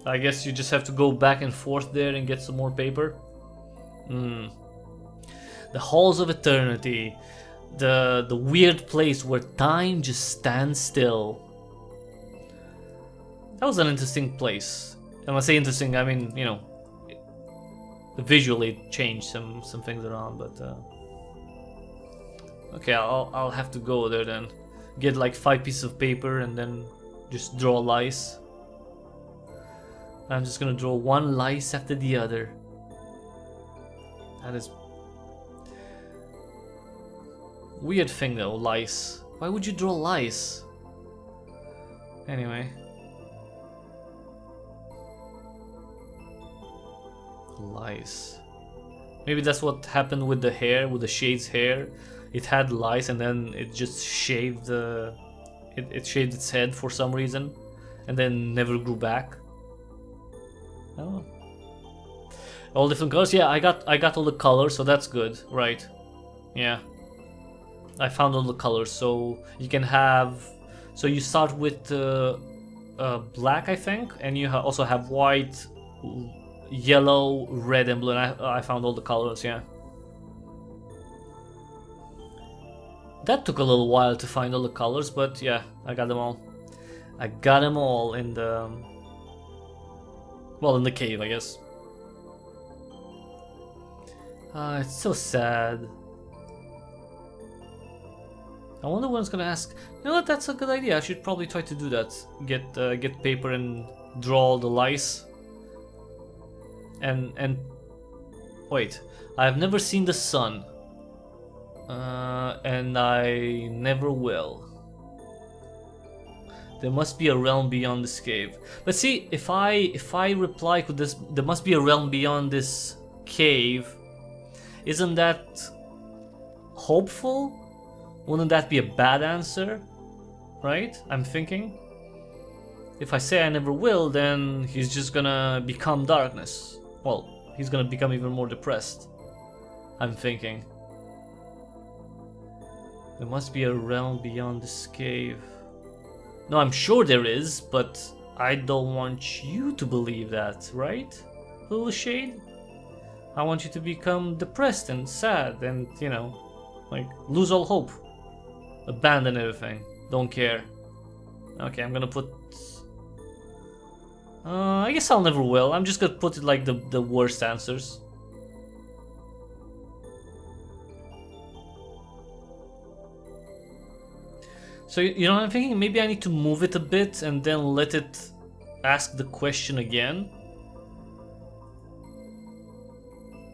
I guess you just have to go back and forth there and get some more paper. The Halls of Eternity. The weird place where time just stands still. That was an interesting place. And when I say interesting, I mean, you know, visually it changed some things around, but okay, I'll have to go there then. Get like 5 pieces of paper and then just draw lice. I'm just gonna draw one lice after the other. That is weird thing though, lice. Why would you draw lice? Anyway. Lice. Maybe that's what happened with the hair, with the shade's hair. It had lice and then it just shaved it shaved its head for some reason and then never grew back. Oh. All different colors? Yeah, I got all the colors, so that's good, right? Yeah. I found all the colors, so you can have. So you start with black, I think, and you also have white, yellow, red, and blue. And I found all the colors, yeah. That took a little while to find all the colors, but yeah, I got them all. I got them all in the. Well, in the cave, I guess. It's so sad. I wonder when it's gonna ask. You know what? That's a good idea. I should probably try to do that. Get paper and draw all the lice. And wait, I've never seen the sun. And I never will. There must be a realm beyond this cave. But see, if I reply with this, there must be a realm beyond this cave. Isn't that hopeful? Wouldn't that be a bad answer? Right? I'm thinking. If I say I never will, then he's just gonna become darkness. Well, he's gonna become even more depressed. I'm thinking. There must be a realm beyond this cave. No, I'm sure there is, but I don't want you to believe that, right, little shade? I want you to become depressed and sad and, you know, like, lose all hope. Abandon everything. Don't care. Okay, I'm gonna put... I guess I'll never will. I'm just gonna put it like the worst answers. So, you know what I'm thinking? Maybe I need to move it a bit and then let it ask the question again.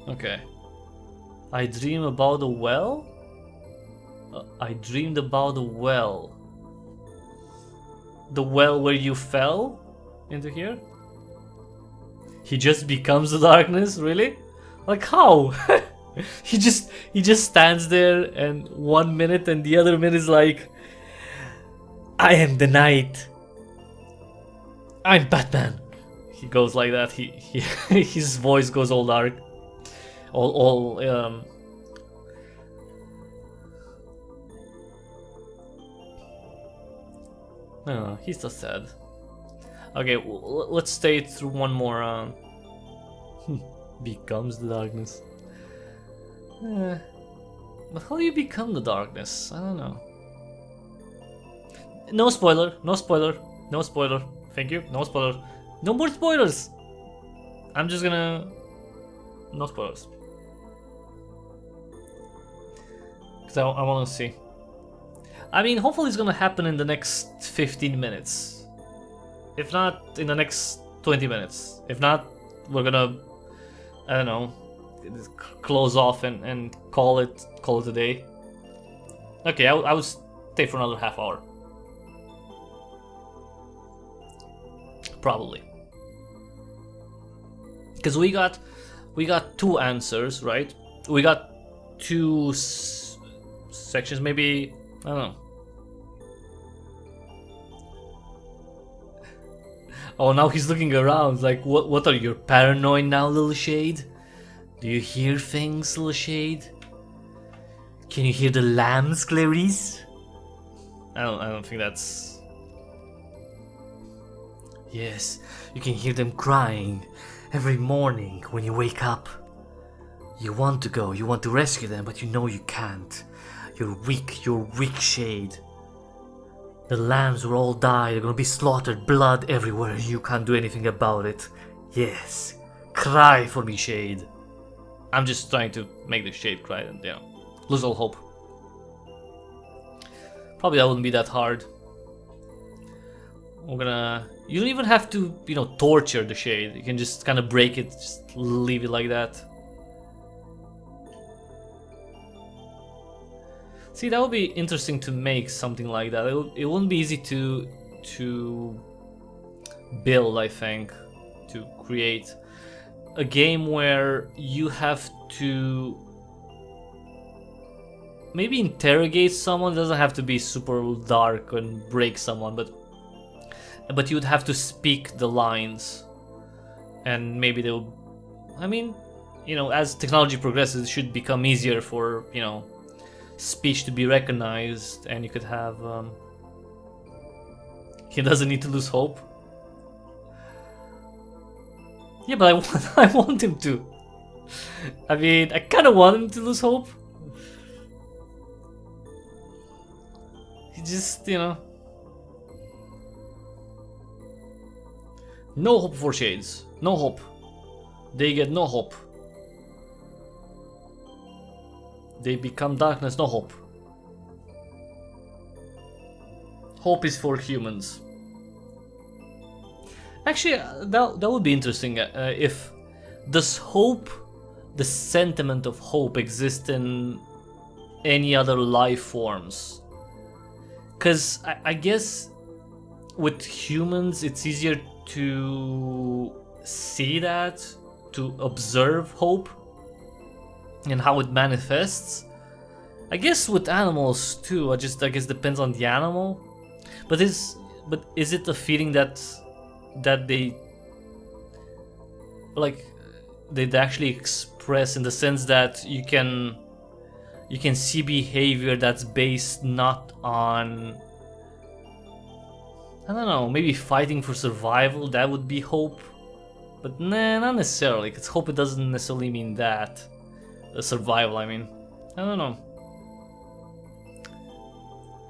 Okay. I dream about a well? I dreamed about a well. The well where you fell into here? He just becomes the darkness, really? Like how? he just stands there and 1 minute and the other minute is like, I am the night. I'm Batman. He goes like that. He his voice goes all dark. Oh, he's so sad. Okay, let's stay through one more. Becomes the darkness. But how do you become the darkness? I don't know. No spoiler, no spoiler, no spoiler. Thank you, no spoiler. No more spoilers! I'm just gonna... No spoilers. Because I want to see. I mean, hopefully it's gonna happen in the next 15 minutes. If not, in the next 20 minutes. If not, we're gonna... I don't know... close off and call it a day. Okay, I would stay for another half hour. Probably. Because we got 2 answers, right? We got 2 sections, maybe, I don't know. Oh, now he's looking around, like, what are you, paranoid now, little shade? Do you hear things, little shade? Can you hear the lambs, Clarice? I don't think that's... Yes, you can hear them crying every morning when you wake up. You want to go, you want to rescue them, but you know you can't. You're weak shade. The lambs will all die, they're gonna be slaughtered, blood everywhere, you can't do anything about it. Yes, cry for me, shade. I'm just trying to make the shade cry and, you know, lose all hope. Probably that wouldn't be that hard. We're gonna... You don't even have to, you know, torture the shade. You can just kind of break it, just leave it like that. See, that would be interesting to make something like that. It wouldn't be easy to build, I think, to create a game where you have to maybe interrogate someone. It doesn't have to be super dark and break someone, but you'd have to speak the lines, and maybe they'll... I mean, you know, as technology progresses, it should become easier for, you know, speech to be recognized, and you could have... He doesn't need to lose hope. Yeah, but I want him to. I mean, I kind of want him to lose hope. He just, you know... No hope for shades. No hope. They get no hope. They become darkness, no hope. Hope is for humans. Actually, that would be interesting. If does hope, the sentiment of hope, exist in any other life forms? Because I guess with humans it's easier to see that, to observe hope and how it manifests. I guess with animals too. I guess depends on the animal. But is it a feeling that they actually express, in the sense that you can see behavior that's based not on I don't know, maybe fighting for survival, that would be hope. But nah, not necessarily, because hope, it doesn't necessarily mean that. Survival, I mean. I don't know.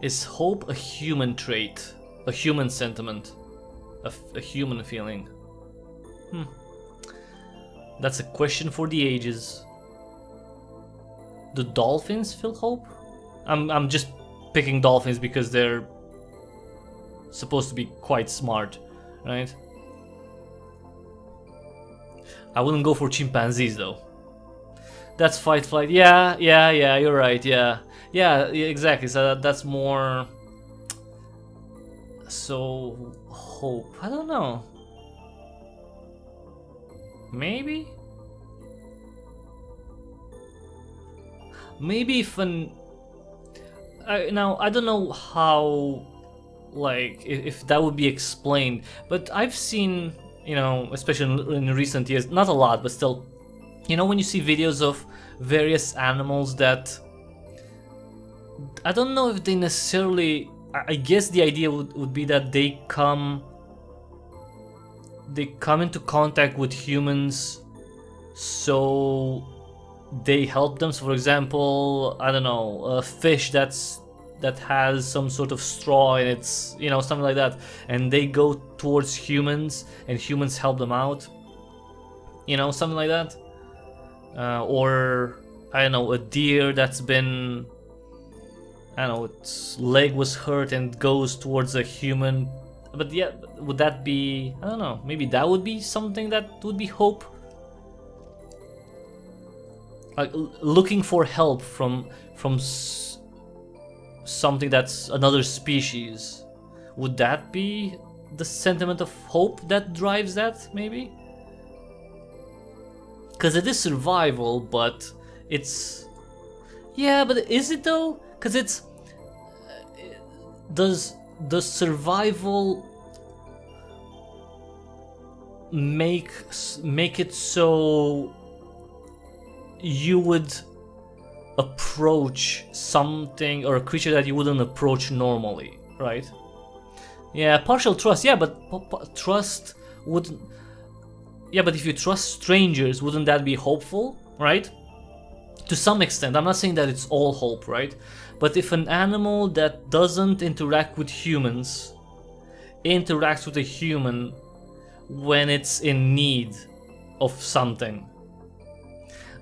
Is hope a human trait? A human sentiment? A human feeling? That's a question for the ages. Do dolphins feel hope? I'm just picking dolphins because they're supposed to be quite smart, right? I wouldn't go for chimpanzees though. That's fight flight. Yeah, you're right. Yeah, exactly. So that's more. So hope. I don't know. Maybe. Maybe if an. Now I don't know how, like, if that would be explained, but I've seen, you know, especially in recent years, not a lot, but still, you know, when you see videos of various animals that, I don't know if they necessarily, I guess the idea would be that they come into contact with humans, so they help them. So for example, I don't know, a fish that has some sort of straw in its, you know, something like that, and they go towards humans and humans help them out, you know, something like that. Or I don't know, a deer that's been, I don't know, its leg was hurt and goes towards a human. But yeah, would that be, I don't know, maybe that would be something that would be hope? Like looking for help from something that's another species. Would that be the sentiment of hope that drives that, maybe? Because it is survival, but it's... Yeah, but is it though? Because it's... Does survival make it so you would approach something or a creature that you wouldn't approach normally, right? Yeah, partial trust. Yeah, but trust wouldn't... Yeah, but if you trust strangers, wouldn't that be hopeful, right? To some extent. I'm not saying that it's all hope, right? But if an animal that doesn't interact with humans interacts with a human when it's in need of something,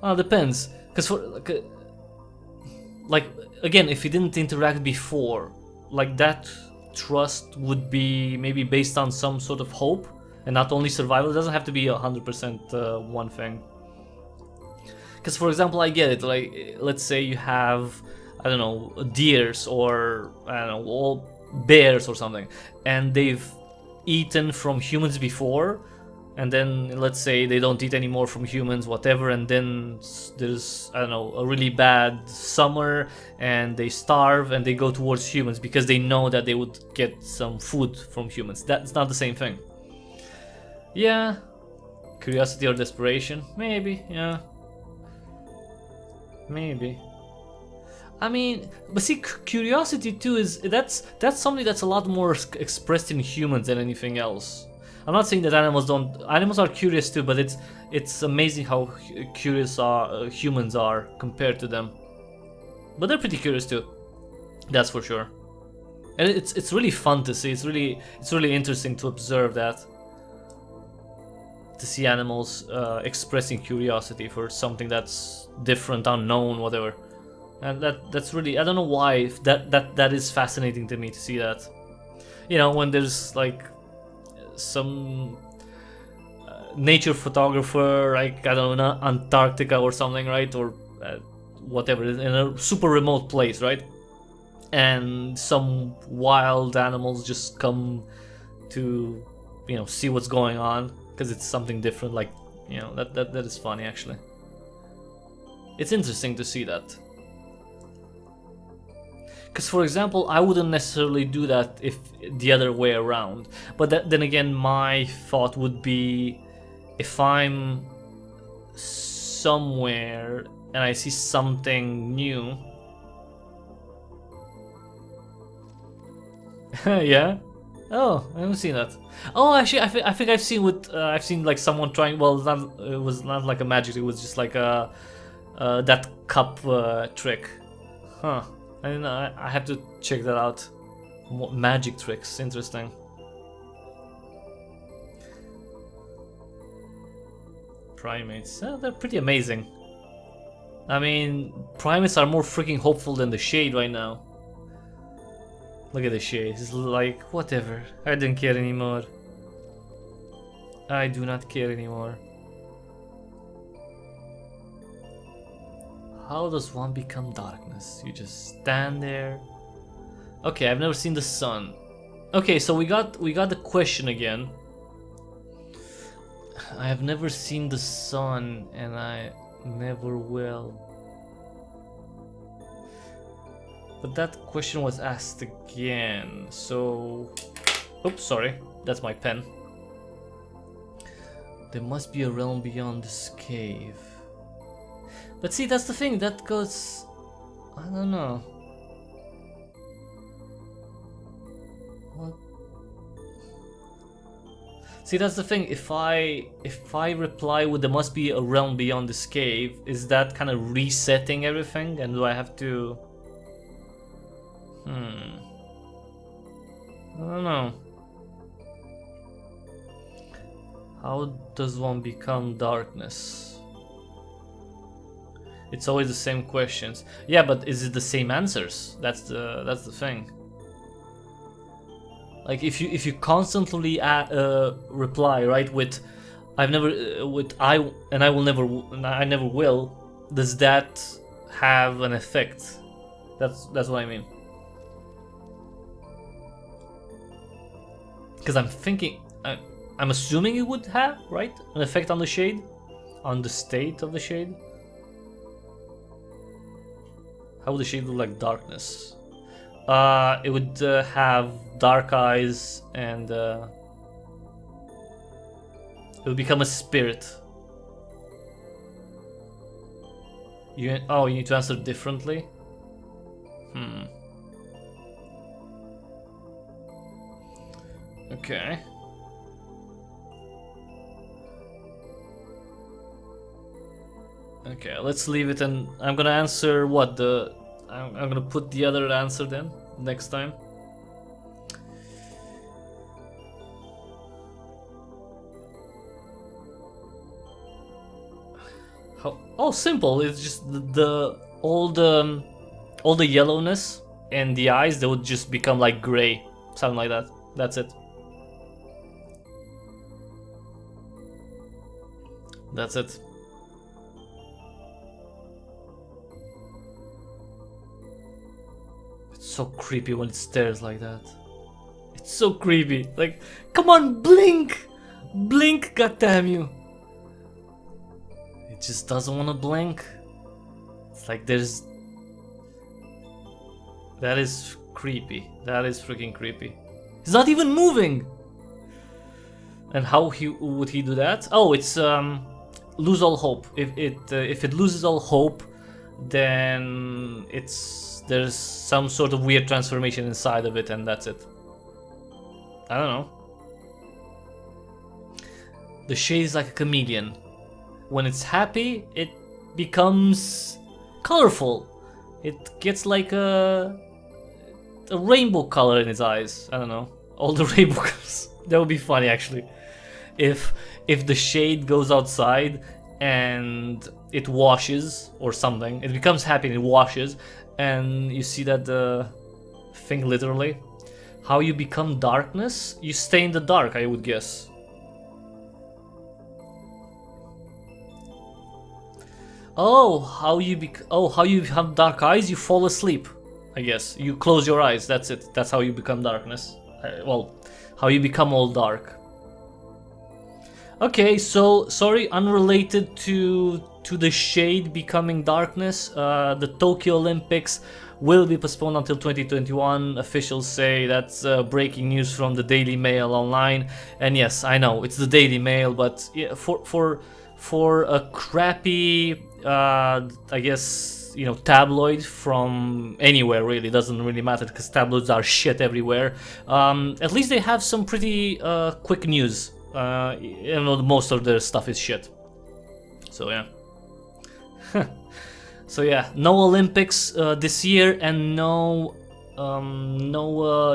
well, depends. Because for like again, if he didn't interact before, like that trust would be maybe based on some sort of hope and not only survival. It doesn't have to be 100% one thing. Because for example, I get it. Like let's say you have, I don't know, deers or I don't know, all bears or something, and they've eaten from humans before, and then let's say they don't eat anymore from humans, whatever, and then there's, I don't know, a really bad summer and they starve and they go towards humans because they know that they would get some food from humans. That's not the same thing. Yeah, curiosity or desperation, maybe. Yeah, maybe. I mean, but see, curiosity too is that's something that's a lot more expressed in humans than anything else. I'm not saying that animals don't. Animals are curious too, but it's amazing how curious humans are compared to them. But they're pretty curious too. That's for sure. And it's really fun to see. It's really interesting to observe that. To see animals expressing curiosity for something that's different, unknown, whatever. And that's really, I don't know why that is fascinating to me to see that. You know, when there's like some nature photographer, like I don't know, Antarctica or something, right, or whatever, in a super remote place, right, and some wild animals just come to, you know, see what's going on because it's something different. Like, you know, that is funny actually. It's interesting to see that. Because, for example, I wouldn't necessarily do that if the other way around. But then again, my thought would be, if I'm somewhere and I see something new... Yeah? Oh, I haven't seen that. Oh, actually, I think I've seen I've seen like someone trying. Well, it was not like a magic. It was just like a that cup trick. Huh. I don't know. I have to check that out. Magic tricks. Interesting. Primates. They're pretty amazing. I mean, primates are more freaking hopeful than the Shade right now. Look at the Shade. It's like, whatever. I don't care anymore. I do not care anymore. How does one become darkness? You just stand there. Okay, I've never seen the sun. Okay, so we got the question again. I have never seen the sun, and I never will. But that question was asked again, so... Oops, sorry, that's my pen. There must be a realm beyond this cave. But see, that's the thing, that goes... I don't know. What? See, that's the thing, if I reply with there must be a realm beyond this cave, is that kind of resetting everything? And do I have to... I don't know. How does one become darkness? It's always the same questions. Yeah, but is it the same answers? That's the thing. Like if you constantly reply right with I've never with I will never I never will, does that have an effect? That's what I mean. Because I'm thinking, I'm assuming it would have, right, an effect on the Shade, on the state of the Shade. How would the Shade look like darkness? It would have dark eyes and it would become a spirit. You need to answer differently. Okay. Okay, let's leave it, and I'm gonna answer what I'm gonna put the other answer then next time. Oh, simple. It's just all the yellowness and the eyes, they would just become like gray, something like that. That's it. That's it. It's so creepy when it stares like that. It's so creepy. Like, come on, blink! Blink, goddamn you! It just doesn't want to blink. It's like there's... That is creepy. That is freaking creepy. He's not even moving! And how would he do that? Oh, it's lose all hope. If it loses all hope, then there's some sort of weird transformation inside of it, and that's it. I don't know. The Shade is like a chameleon. When it's happy, it becomes colorful. It gets like a rainbow color in its eyes. I don't know. All the rainbow colors. That would be funny, actually. If the Shade goes outside and it washes or something, it becomes happy and it washes, and you see that thing literally. How you become darkness? You stay in the dark, I would guess. Oh, how you have dark eyes? You fall asleep, I guess. You close your eyes. That's it. That's how you become darkness. Well, how you become all dark. Okay, so sorry, unrelated to the Shade becoming darkness. The Tokyo Olympics will be postponed until 2021. Officials say that's breaking news from the Daily Mail online. And yes, I know it's the Daily Mail, but yeah, for for a crappy, I guess, you know, tabloid from anywhere, really. Doesn't really matter because tabloids are shit everywhere. At least they have some pretty quick news. You know, most of their stuff is shit. So yeah. So yeah, no Olympics this year, and no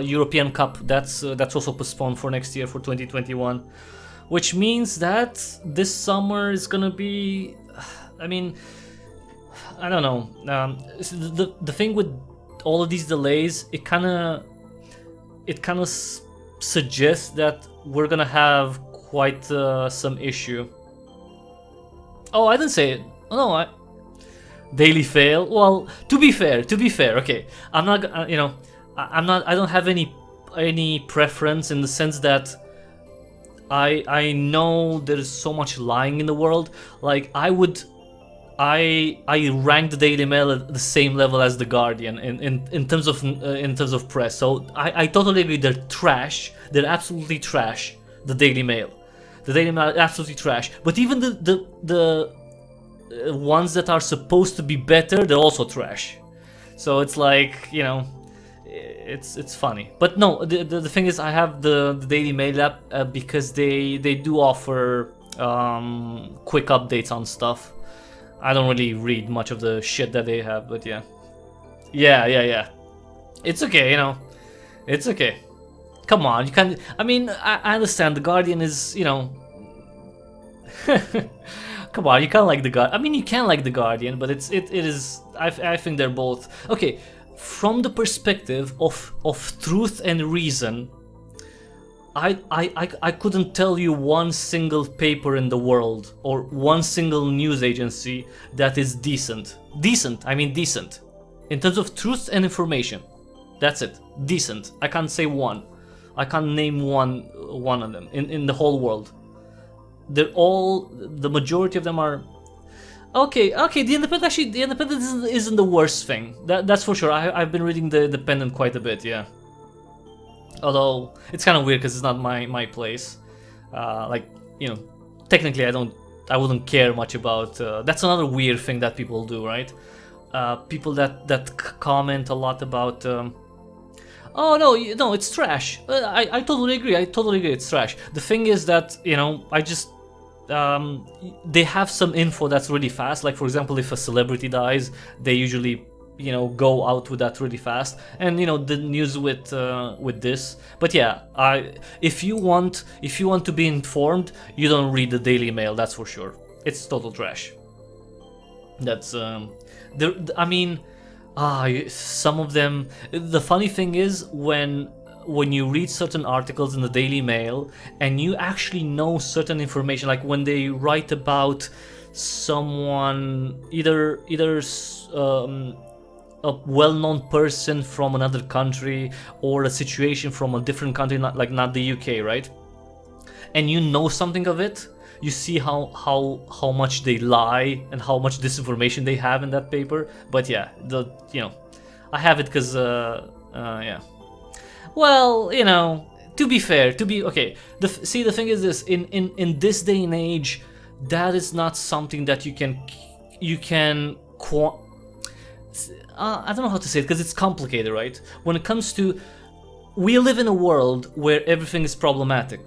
European Cup. That's also postponed for next year, for 2021, which means that this summer is gonna be, I mean, I don't know. The thing with all of these delays, it kind of suggests that we're gonna have quite some issue. Oh, I didn't say it. Oh, no, daily fail. Well, to be fair, okay. I'm not, you know, I don't have any preference, in the sense that I know there's so much lying in the world. Like, I rank the Daily Mail at the same level as the Guardian in terms of press. So I totally agree. They're trash. They're absolutely trash. The Daily Mail is absolutely trash. But even the ones that are supposed to be better, they're also trash. So it's like, you know, it's funny. But no, the thing is, I have the Daily Mail app because they do offer quick updates on stuff. I don't really read much of the shit that they have, but yeah. Yeah. It's okay, you know. It's okay. Come on, you can't. I mean, I understand the Guardian is, you know. Come on, you can't like the Guardian. I mean, you can like the Guardian, but it is. I think they're both okay. From the perspective of truth and reason, I couldn't tell you one single paper in the world or one single news agency that is decent. I mean decent. In terms of truth and information. That's it. Decent. I can't say one. I can't name one of them in the whole world. They're all, the majority of them are okay. The Independent isn't the worst thing. That's for sure. I've been reading the Independent quite a bit, yeah. Although it's kind of weird because it's not my place. Like, you know, technically I wouldn't care much about. That's another weird thing that people do, right? People that comment a lot about. Oh no, it's trash. I totally agree. It's trash. The thing is that, you know, they have some info that's really fast. Like, for example, if a celebrity dies, they usually, you know, go out with that really fast. And, you know, the news with this. But yeah, if you want to be informed, you don't read the Daily Mail. That's for sure. It's total trash. That's I mean, some of them. The funny thing is, when you read certain articles in the Daily Mail and you actually know certain information, like when they write about someone, either a well-known person from another country or a situation from a different country, not the UK, right? And you know something of it, you see how much they lie and how much disinformation they have in that paper. But yeah, you know, I have it because yeah. Well, you know, to be fair, okay. The thing is this: in this day and age, that is not something that you can. I don't know how to say it because it's complicated, right? When it comes to, we live in a world where everything is problematic,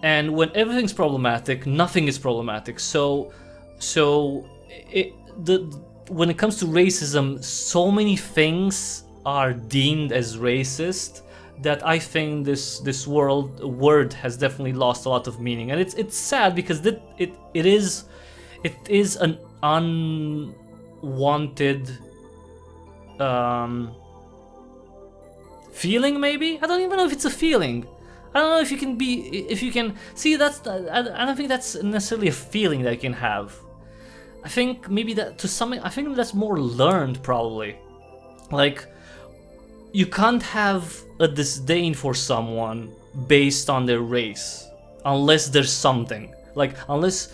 and when everything's problematic, nothing is problematic. So when it comes to racism, so many things are deemed as racist that I think this word has definitely lost a lot of meaning, and it's sad because it is an unwanted feeling. Maybe, I don't even know if it's a feeling. I don't know if you can see that's. I don't think that's necessarily a feeling that you can have. I think maybe that to some. I think that's more learned, probably. Like, you can't have a disdain for someone based on their race unless there's something. Like, unless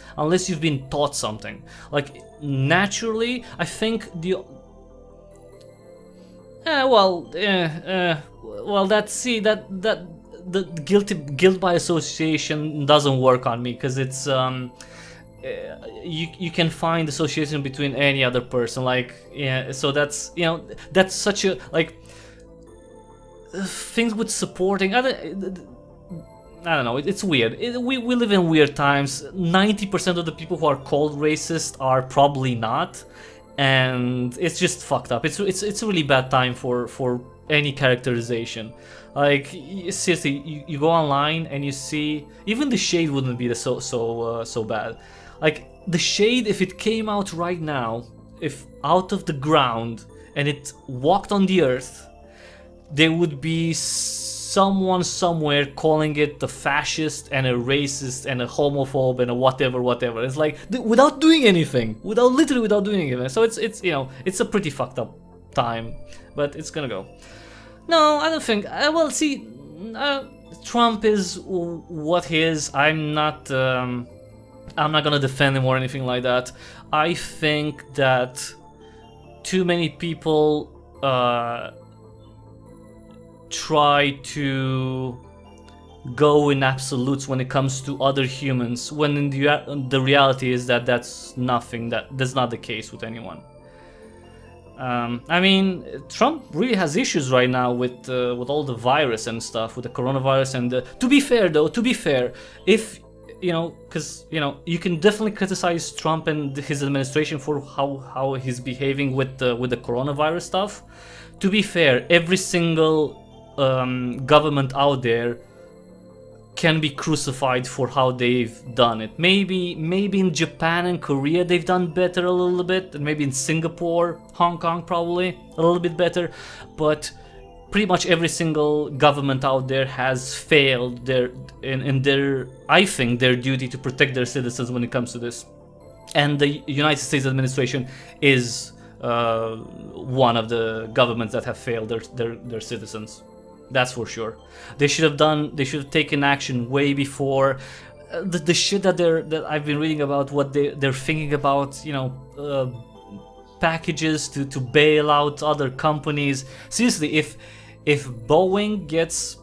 you've been taught something. Like, naturally, I think well, the guilt by association doesn't work on me because it's you can find association between any other person. Like, yeah, so that's, you know, that's such a, like, things with supporting. I don't know. It's weird. We live in weird times. 90% of the people who are called racist are probably not, and it's just fucked up. It's a really bad time for any characterization. Like, seriously, you go online and you see even the shade wouldn't be so bad. Like, the shade, if it came out right now, if out of the ground and it walked on the earth, there would be someone somewhere calling it a fascist and a racist and a homophobe and a whatever. It's like, without doing anything, literally without doing anything. So it's you know, it's a pretty fucked up time, but it's gonna go. No, I don't think. Well, see, Trump is what he is. I'm not gonna defend him or anything like that. I think that too many people try to go in absolutes when it comes to other humans, when in the reality is that that's not the case with anyone. I mean, Trump really has issues right now with all the virus and stuff, with the coronavirus. And to be fair, if you know, because you know, you can definitely criticize Trump and his administration for how he's behaving with the coronavirus stuff. To be fair, every single government out there can be crucified for how they've done it. Maybe in Japan and Korea they've done better a little bit, and maybe in Singapore, Hong Kong probably a little bit better, but pretty much every single government out there has failed in their, I think, their duty to protect their citizens when it comes to this. And the United States administration is one of the governments that have failed their citizens. That's for sure. They should have taken action way before. The shit that I've been reading about, what they're thinking about, you know, packages to bail out other companies. Seriously, if Boeing gets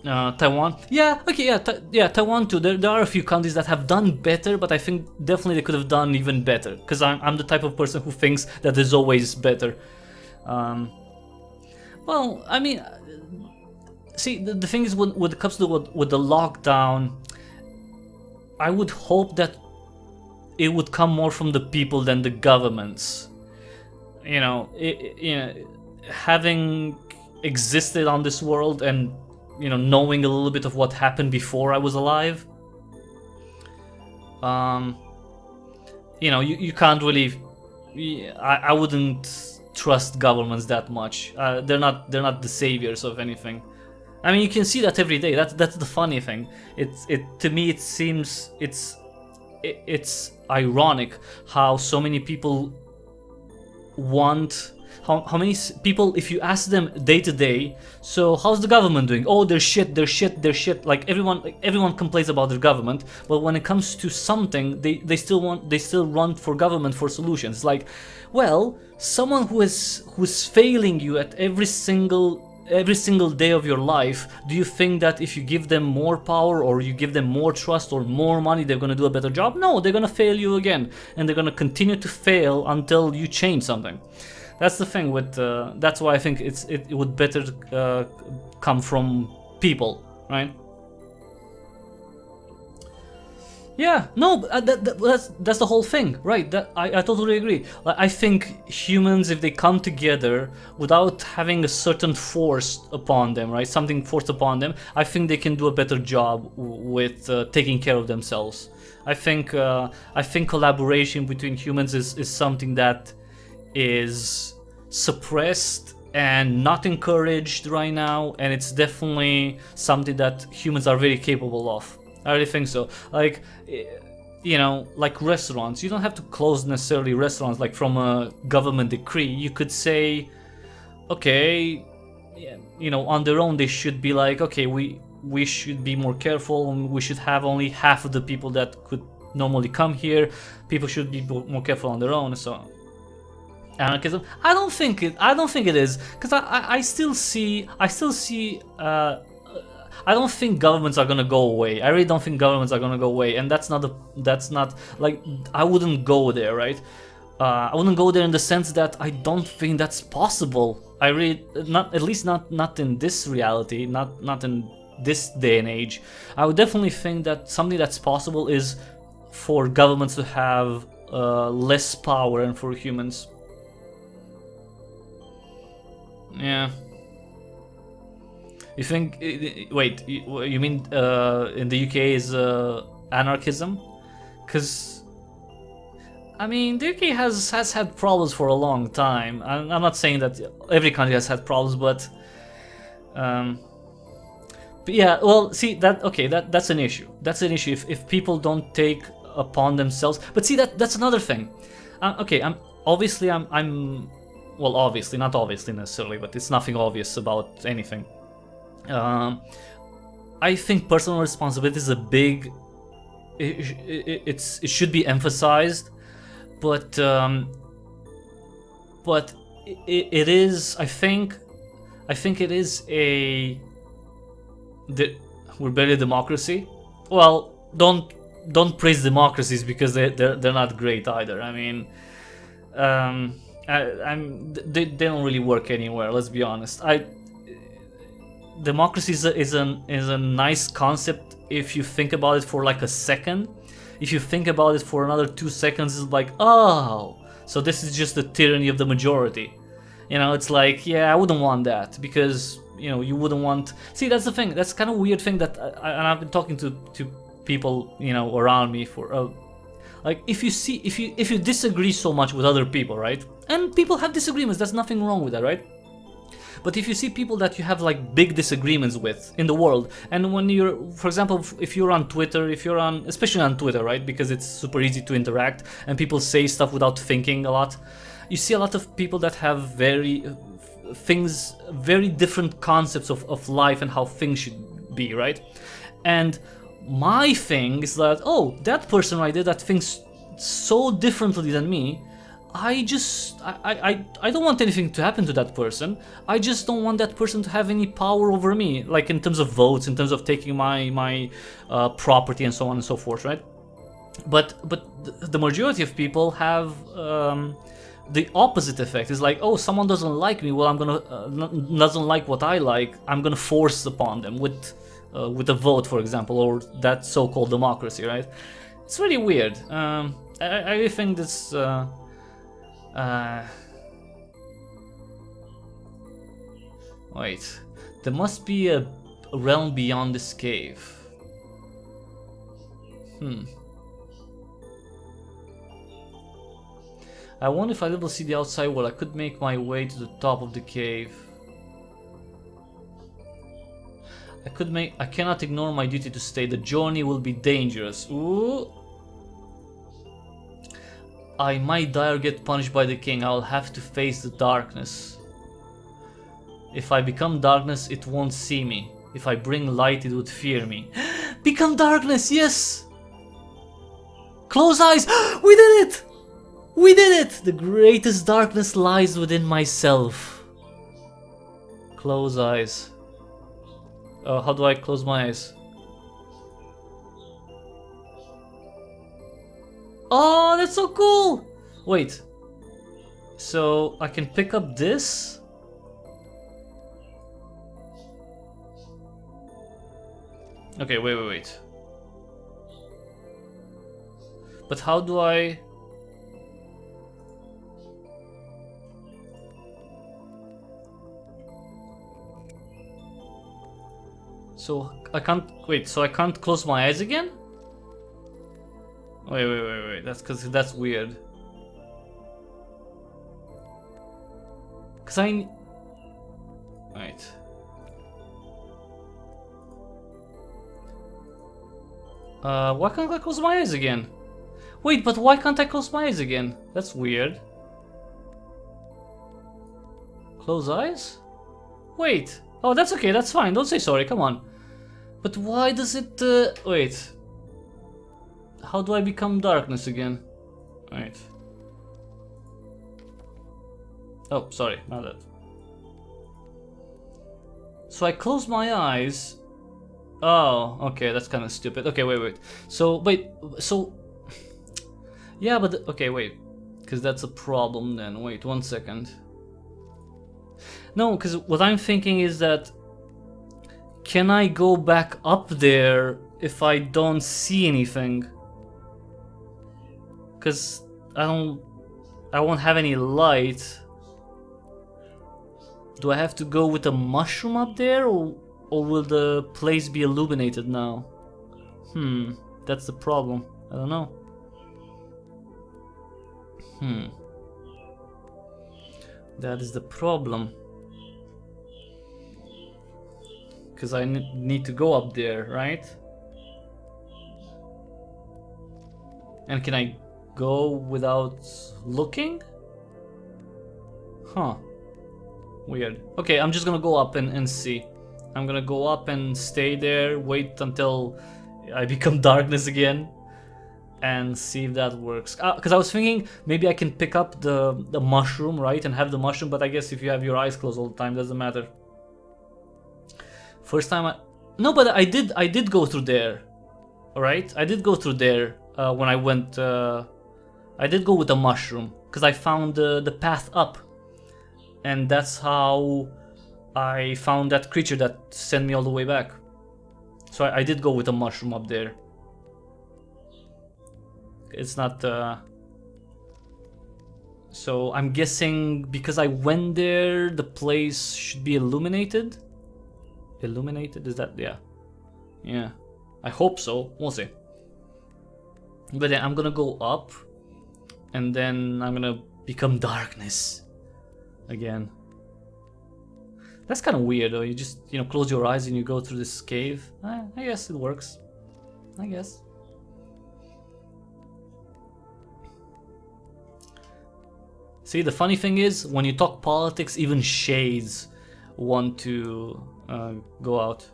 Taiwan, Taiwan too. There are a few countries that have done better, but I think definitely they could have done even better. Because I'm the type of person who thinks that there's always better. Well, I mean, see, the thing is, when it comes to with the lockdown, I would hope that it would come more from the people than the governments. You know, having existed on this world and, you know, knowing a little bit of what happened before I was alive, you know, you can't really. I wouldn't trust governments that much. They're not the saviors of anything. I mean, you can see that every day. That's the funny thing. To me it seems it's ironic how so many people want. How many people, if you ask them day to day, so how's the government doing? Oh, they're shit. Like everyone complains about their government, but when it comes to something, they still run for government for solutions. Like, well, someone who's failing you at every single day of your life, do you think that if you give them more power or you give them more trust or more money, they're gonna do a better job? No, they're gonna fail you again, and they're gonna continue to fail until you change something. That's the thing with. That's why I think it would better come from people, right? Yeah, no, that's the whole thing, right? I totally agree. Like, I think humans, if they come together without having a certain force upon them, right? Something forced upon them, I think they can do a better job with taking care of themselves. I think collaboration between humans is something that is suppressed and not encouraged right now, and it's definitely something that humans are very capable of. I really think so. Like, you know, like restaurants, you don't have to close necessarily restaurants like from a government decree. You could say, okay, you know, on their own they should be like, okay, we should be more careful, and we should have only half of the people that could normally come here. People should be more careful on their own, and so on. Anarchism? I don't think it is, because I still see I don't think governments are gonna go away. I really don't think governments are gonna go away, and that's not like, I wouldn't go there, right? I wouldn't go there in the sense that I don't think that's possible. I really, not, at least not in this reality, not in this day and age. I would definitely think that something that's possible is for governments to have less power and for humans. Yeah. You think? Wait, you mean in the UK is anarchism? Because I mean, the UK has had problems for a long time. I'm not saying that every country has had problems, but yeah. Well, see that. Okay, that's an issue. That's an issue if people don't take upon themselves. But see, that's another thing. Okay, I'm well, obviously, not obviously necessarily, but it's nothing obvious about anything. I think personal responsibility is a big. It should be emphasized, but it is. I think it is a. We're barely a democracy. Well, don't praise democracies because they're not great either. I mean, they don't really work anywhere. Let's be honest. Democracy is a nice concept if you think about it for like a second. If you think about it for another 2 seconds, it's like, oh, so this is just the tyranny of the majority. You know, it's like, yeah, I wouldn't want that because, you know, you wouldn't want. See, that's the thing. That's kind of weird thing that, and I've been talking to people, you know, around me for, like, if you disagree so much with other people, right? And people have disagreements. There's nothing wrong with that, right? But if you see people that you have like big disagreements with in the world, and when you're, for example, if you're on Twitter, especially on Twitter, right? Because it's super easy to interact and people say stuff without thinking a lot. You see a lot of people that have very different concepts of life and how things should be, right? And my thing is that, oh, that person right there that thinks so differently than me, I don't want anything to happen to that person. I just don't want that person to have any power over me, like in terms of votes, in terms of taking my property and so on and so forth, right? But the majority of people have the opposite effect. It's like, oh, someone doesn't like me, well, I'm gonna doesn't like what I like, I'm gonna force upon them with a vote, for example, or that so-called democracy, right? It's really weird. I really think this. Wait, there must be a realm beyond this cave. I wonder if I'll ever see the outside world. I could make my way to the top of the cave. I cannot ignore my duty to stay. The journey will be dangerous. Ooh. I might die or get punished by the king. I'll have to face the darkness. If I become darkness, it won't see me. If I bring light, it would fear me. Become darkness, yes! Close eyes! We did it! We did it! The greatest darkness lies within myself. Close eyes. How do I close my eyes? Oh, that's so cool! Wait. So, I can pick up this? Okay, wait. But how do I... So, I can't... Wait, so I can't close my eyes again? Wait. That's weird. Cause I... Wait. Why can't I close my eyes again? Wait, but why can't I close my eyes again? That's weird. Close eyes? Wait. Oh, that's okay, that's fine. Don't say sorry, come on. But why does it... Wait. How do I become darkness again? Right. Oh, sorry, not that. So I close my eyes, Oh, okay, that's kind of stupid. Okay, wait. So, wait, so... Yeah, but... Okay, wait. Because that's a problem then. Wait, 1 second. No, because what I'm thinking is that... Can I go back up there if I don't see anything? Because I won't have any light. Do I have to go with a mushroom up there, or will the place be illuminated now? That's the problem. I don't know. That is the problem. Because I need to go up there, right? And can I go without looking? Huh. Weird. Okay, I'm just gonna go up and see. I'm gonna go up and stay there, wait until I become darkness again, and see if that works. Because I was thinking maybe I can pick up the mushroom, right, and have the mushroom, but I guess if you have your eyes closed all the time, doesn't matter. First time no, but I did go through there. Alright? I did go through there when I went... I did go with the mushroom, because I found the path up. And that's how I found that creature that sent me all the way back. So I did go with a mushroom up there. It's not... So I'm guessing because I went there, the place should be illuminated? Illuminated? Is that... yeah. Yeah. I hope so. We'll see. But then I'm gonna go up. And then I'm gonna become darkness. Again. That's kind of weird though. You just, you know, close your eyes and you go through this cave. I guess it works. I guess. See, the funny thing is, when you talk politics, even shades want to go out.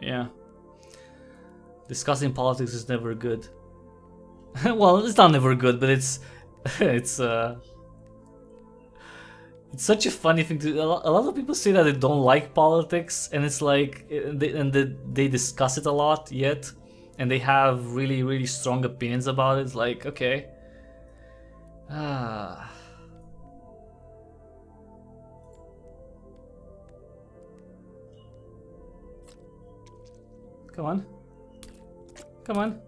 Yeah. Discussing politics is never good. Well, it's not never good, but it's such a funny thing to... A lot of people say that they don't like politics, and it's like... they discuss it a lot yet, and they have really, really strong opinions about it. It's like, okay. Come on. Come on.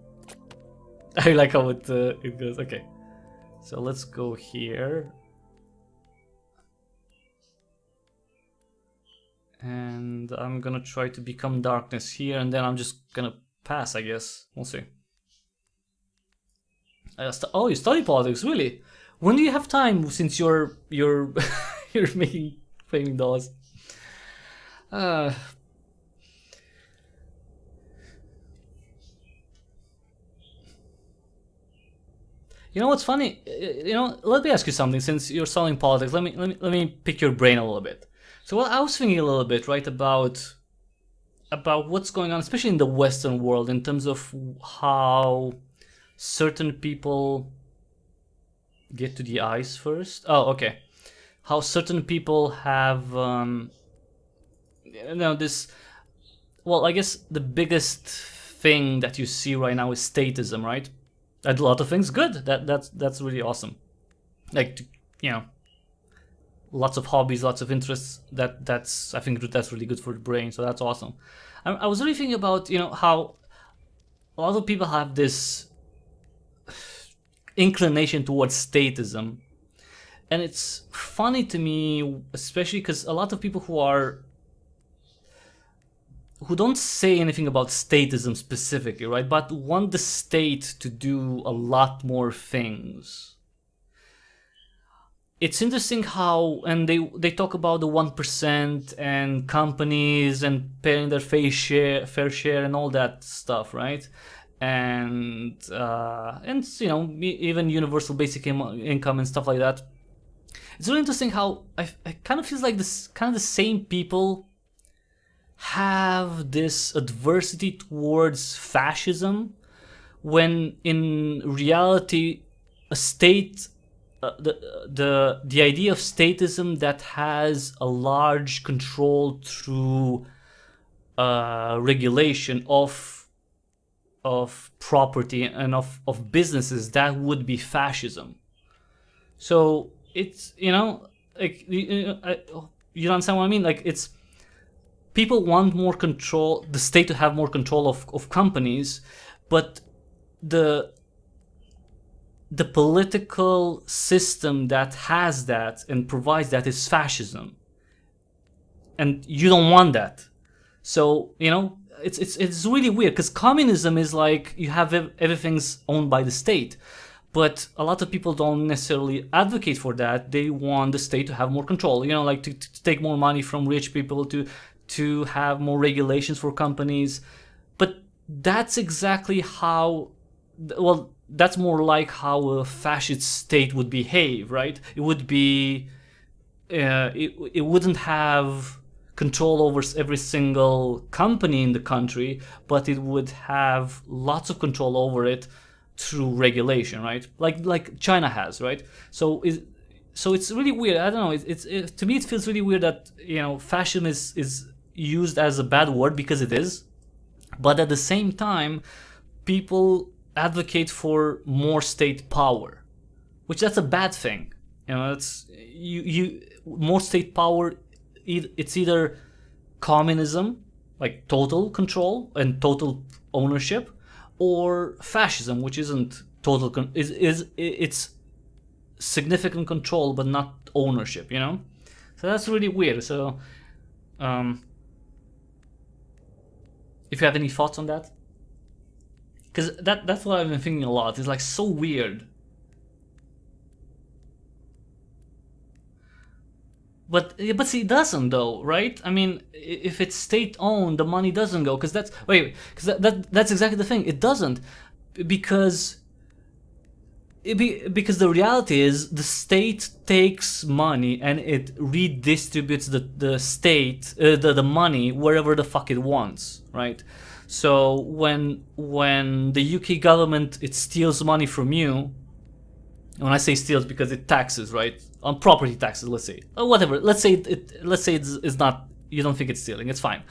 I like how it goes. Okay. So let's go here. And I'm gonna try to become darkness here, and then I'm just gonna pass, I guess. We'll see. Oh, you study politics, really? When do you have time? Since you're you're making flaming dolls. You know what's funny? You know, let me ask you something. Since you're studying politics, let me pick your brain a little bit. So well, I was thinking a little bit, right, about what's going on, especially in the Western world, in terms of how certain people get to the eyes first. Oh, okay. How certain people have, you know, this. Well, I guess the biggest thing that you see right now is statism, right? A lot of things good. That's really awesome. Like, you know, lots of hobbies, lots of interests. That's I think that's really good for the brain. So that's awesome. I was really thinking about, you know, how a lot of people have this inclination towards statism, and it's funny to me, especially because a lot of people who don't say anything about statism specifically, right, but want the state to do a lot more things. It's interesting how, and they talk about the 1% and companies and paying their fair share and all that stuff, right? And you know, even universal basic income and stuff like that. It's really interesting how I kind of feels like this kind of the same people have this adversity towards fascism, when in reality a state, the idea of statism that has a large control through regulation of property and of businesses, that would be fascism. So it's, like, you understand what I mean? Like, it's, people want more control, the state to have more control of companies, but the political system that has that and provides that is fascism, and you don't want that. So it's really weird, because communism is like, you have everything's owned by the state, but a lot of people don't necessarily advocate for that. They want the state to have more control, like to take more money from rich people, to have more regulations for companies. But that's exactly how, well, that's more like how a fascist state would behave, right? It would be, it wouldn't have control over every single company in the country, but it would have lots of control over it through regulation, right? Like China has, right? So it's really weird. I don't know. To me, it feels really weird that fascism is used as a bad word, because it is, but at the same time, people advocate for more state power, which, that's a bad thing. It's more state power. It's either communism, like total control and total ownership, or fascism, which isn't total it's significant control but not ownership. So that's really weird. So if you have any thoughts on that, because that's what I've been thinking a lot. It's like so weird. But see, it doesn't though, right? I mean, if it's state owned, the money doesn't go, because that's that's exactly the thing. It doesn't, because the reality is, the state takes money and it redistributes the state the money wherever the fuck it wants, right? So when the UK government, it steals money from you. When I say steals, because it taxes, right? On property taxes, let's say, or whatever. Let's say it's not. You don't think it's stealing. It's fine.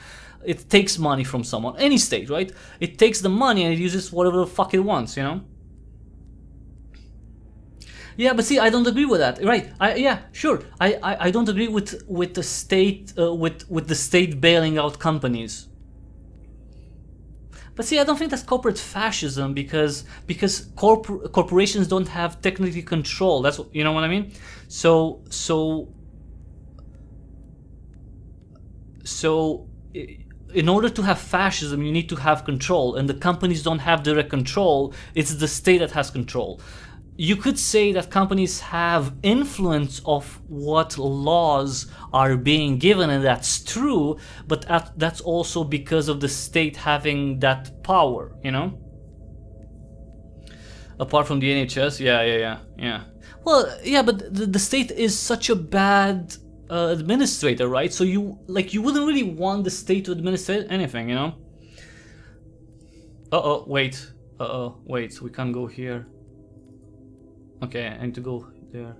It takes money from someone, any state, right? It takes the money and it uses whatever the fuck it wants, Yeah, but see, I don't agree with that, right? Sure. I don't agree with the state with the state bailing out companies. But see, I don't think that's corporate fascism, because corporations don't have technically control. That's what I mean. So in order to have fascism, you need to have control, and the companies don't have direct control. It's the state that has control. You could say that companies have influence of what laws are being given, and that's true, but that's also because of the state having that power, Apart from the NHS, yeah. Well, yeah, but the state is such a bad administrator, right? So you wouldn't really want the state to administrate anything, Wait, we can't go here. Okay, I need to go there.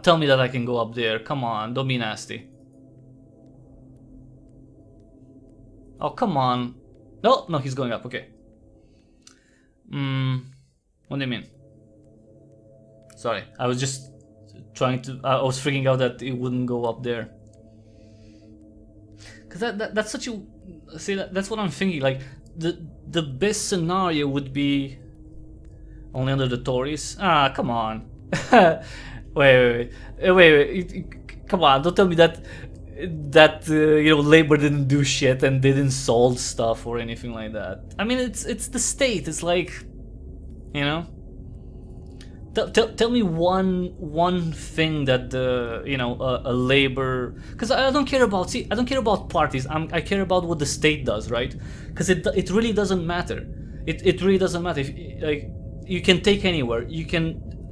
Tell me that I can go up there. Come on, don't be nasty. Oh, come on. No, he's going up. Okay. What do you mean? Sorry, I was just trying to. I was freaking out that it wouldn't go up there. Cause that's such a. See, that's what I'm thinking. Like the best scenario would be only under the Tories. Come on. wait. Come on, don't tell me that Labour didn't do shit and didn't solve stuff or anything like that. I mean, it's the state. It's like, tell me one thing that a Labour, because I don't care about parties. I care about what the state does, right? Because it really doesn't matter. It really doesn't matter. If you can take anywhere.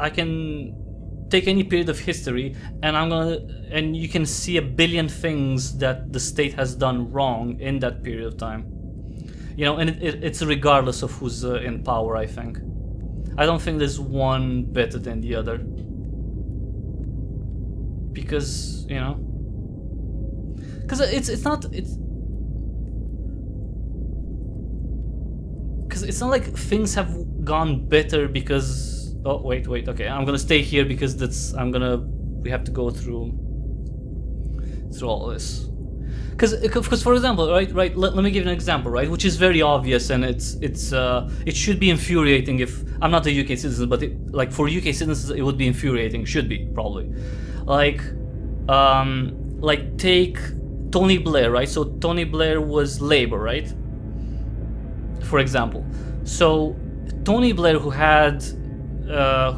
I can take any period of history, and you can see a billion things that the state has done wrong in that period of time. And it's regardless of who's in power. I think. I don't think there's one better than the other. Because because it's not like things have gone better because. Oh wait. Okay, I'm gonna stay here because we have to go through all this. Because for example, right. Let me give you an example, right, which is very obvious, and it should be infuriating if I'm not a UK citizen, but like for UK citizens it would be infuriating. Should be probably, like take Tony Blair, right? So Tony Blair was Labour, right? For example, so Tony Blair, who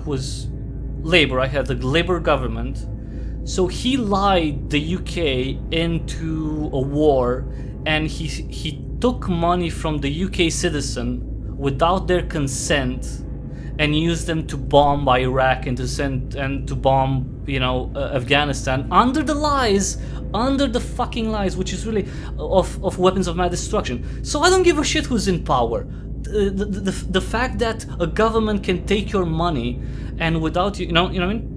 was Labour, right, had the Labour government. So he lied the UK into a war, and he took money from the UK citizen without their consent, and used them to bomb Iraq and to bomb Afghanistan under the fucking lies, which is really of weapons of mass destruction. So I don't give a shit who's in power. The fact that a government can take your money and without you know what I mean.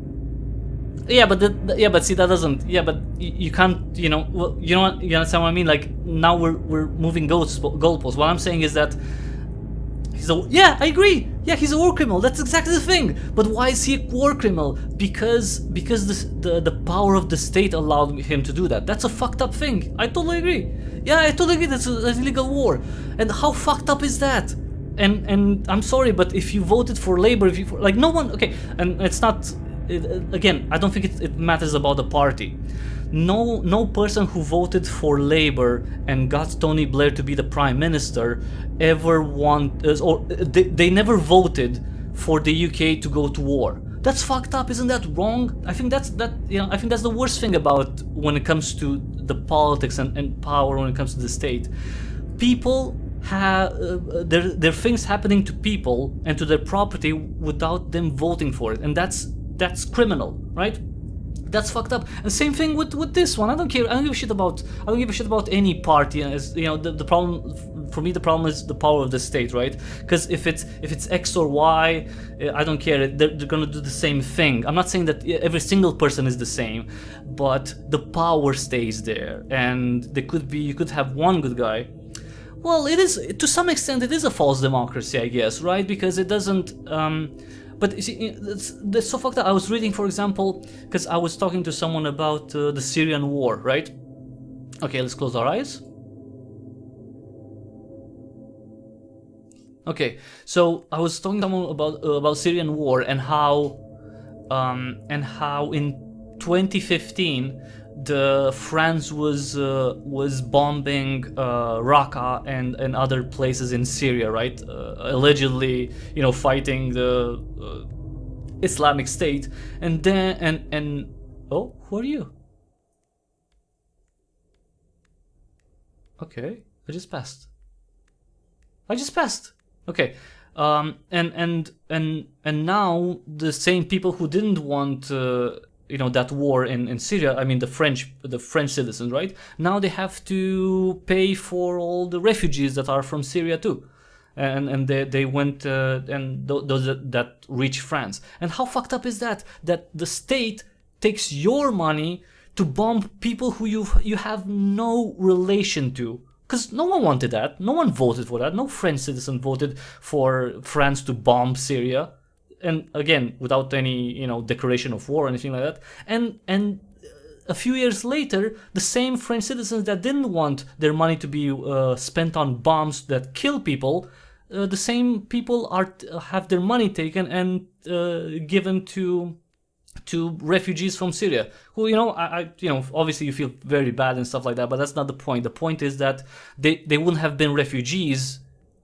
Yeah, but see, that doesn't. Yeah, but you can't. Well, you know what? You understand what I mean? Like now we're moving goalposts. What I'm saying is that yeah, I agree. Yeah, he's a war criminal. That's exactly the thing. But why is he a war criminal? Because the power of the state allowed him to do that. That's a fucked up thing. I totally agree. Yeah, I totally agree. That's an illegal war. And how fucked up is that? And I'm sorry, but if you voted for Labour, no one. Okay, and it's not. Again, I don't think it matters about the party. No person who voted for Labour and got Tony Blair to be the Prime Minister ever they never voted for the UK to go to war. That's fucked up, isn't that wrong? I think that's the worst thing about when it comes to the politics and power when it comes to the state. People have there are things happening to people and to their property without them voting for it, and that's criminal, right? That's fucked up. And same thing with this one. I don't care. I don't give a shit about any party. As the problem for me, the problem is the power of the state, right? Because if it's X or Y, I don't care. They're gonna do the same thing. I'm not saying that every single person is the same, but the power stays there, and you could have one good guy. Well, it is to some extent. It is a false democracy, I guess, right? Because it doesn't. But you see, that's so fucked up. I was reading, for example, because I was talking to someone about the Syrian war, right? Okay, let's close our eyes. Okay, so I was talking to someone about Syrian war and how in 2015 France was bombing Raqqa and other places in Syria, right? Allegedly, fighting the Islamic State, and then and oh, who are you? Okay, I just passed. Okay, and now the same people who didn't want that war in Syria, I mean the French citizens, right? Now they have to pay for all the refugees that are from Syria too, and they went and those that reach France. And how fucked up is that? That the state takes your money to bomb people who you have no relation to. Because no one wanted that. No one voted for that. No French citizen voted for France to bomb Syria. And again, without any, declaration of war or anything like that. And a few years later, the same French citizens that didn't want their money to be spent on bombs that kill people, the same people have their money taken and given to refugees from Syria. Who, obviously you feel very bad and stuff like that, but that's not the point. The point is that they wouldn't have been refugees,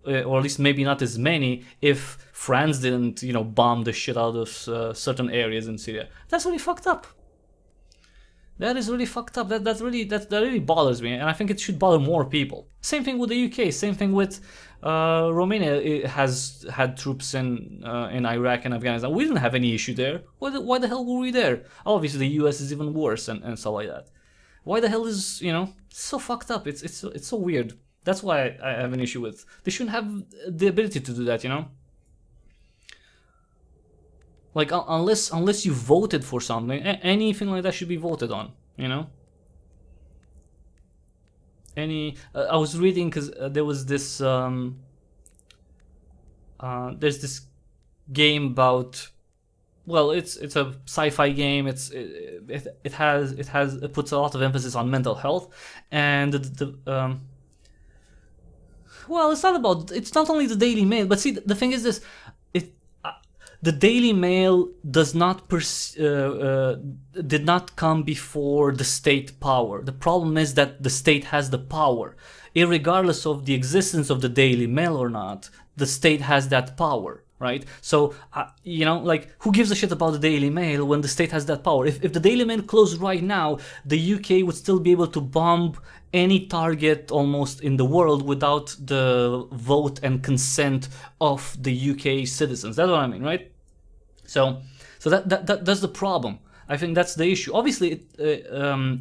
or at least maybe not as many, if France didn't, bomb the shit out of certain areas in Syria. That's really fucked up. That is really fucked up. That really bothers me, and I think it should bother more people. Same thing with the UK. Same thing with Romania. It has had troops in Iraq and Afghanistan. We didn't have any issue there. Why the hell were we there? Obviously, the US is even worse and stuff like that. Why the hell is so fucked up? It's so weird. That's why I have an issue with. They shouldn't have the ability to do that, Like unless you voted for something, anything like that should be voted on, I was reading because there was this there's this game about, well, it's a sci-fi game. It puts a lot of emphasis on mental health, and well, it's not only the Daily Mail, but see, the thing is this, the Daily Mail does not did not come before the state power. The problem is that the state has the power. Irregardless of the existence of the Daily Mail or not, the state has that power, right? So, like, who gives a shit about the Daily Mail when the state has that power? If the Daily Mail closed right now, the UK would still be able to bomb any target almost in the world without the vote and consent of the UK citizens. That's what I mean, right? So that's the problem. I think that's the issue. Obviously,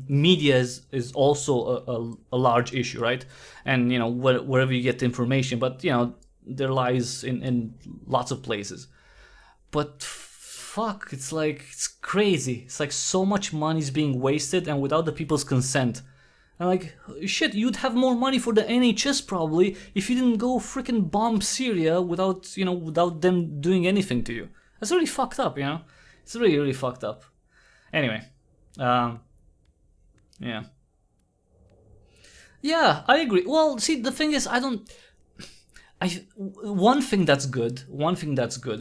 media is also a large issue, right? And wherever you get the information, but there lies in lots of places. But fuck, it's crazy. It's like so much money is being wasted and without the people's consent. And like, shit, you'd have more money for the NHS probably if you didn't go freaking bomb Syria without them doing anything to you. That's really fucked up, It's really, really fucked up. Anyway, yeah. Yeah, I agree. Well, see, the thing is, one thing that's good,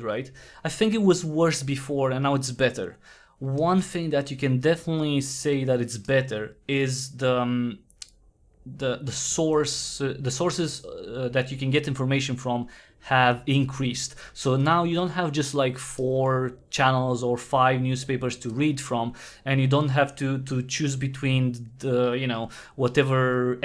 right? I think it was worse before and now it's better. One thing that you can definitely say that it's better is the sources that you can get information from have increased. So now you don't have just like 4 channels or 5 newspapers to read from, and you don't have to choose between the whatever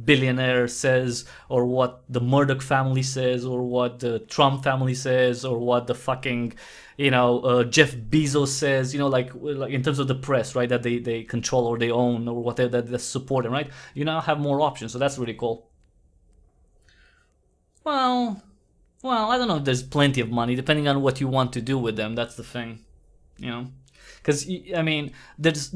billionaire says, or what the Murdoch family says, or what the Trump family says, or what the fucking Jeff Bezos says, like in terms of the press, right, that they control or they own or whatever, that they support them, right? You now have more options, so that's really cool. Well, I don't know if there's plenty of money, depending on what you want to do with them. That's the thing, because I mean, there's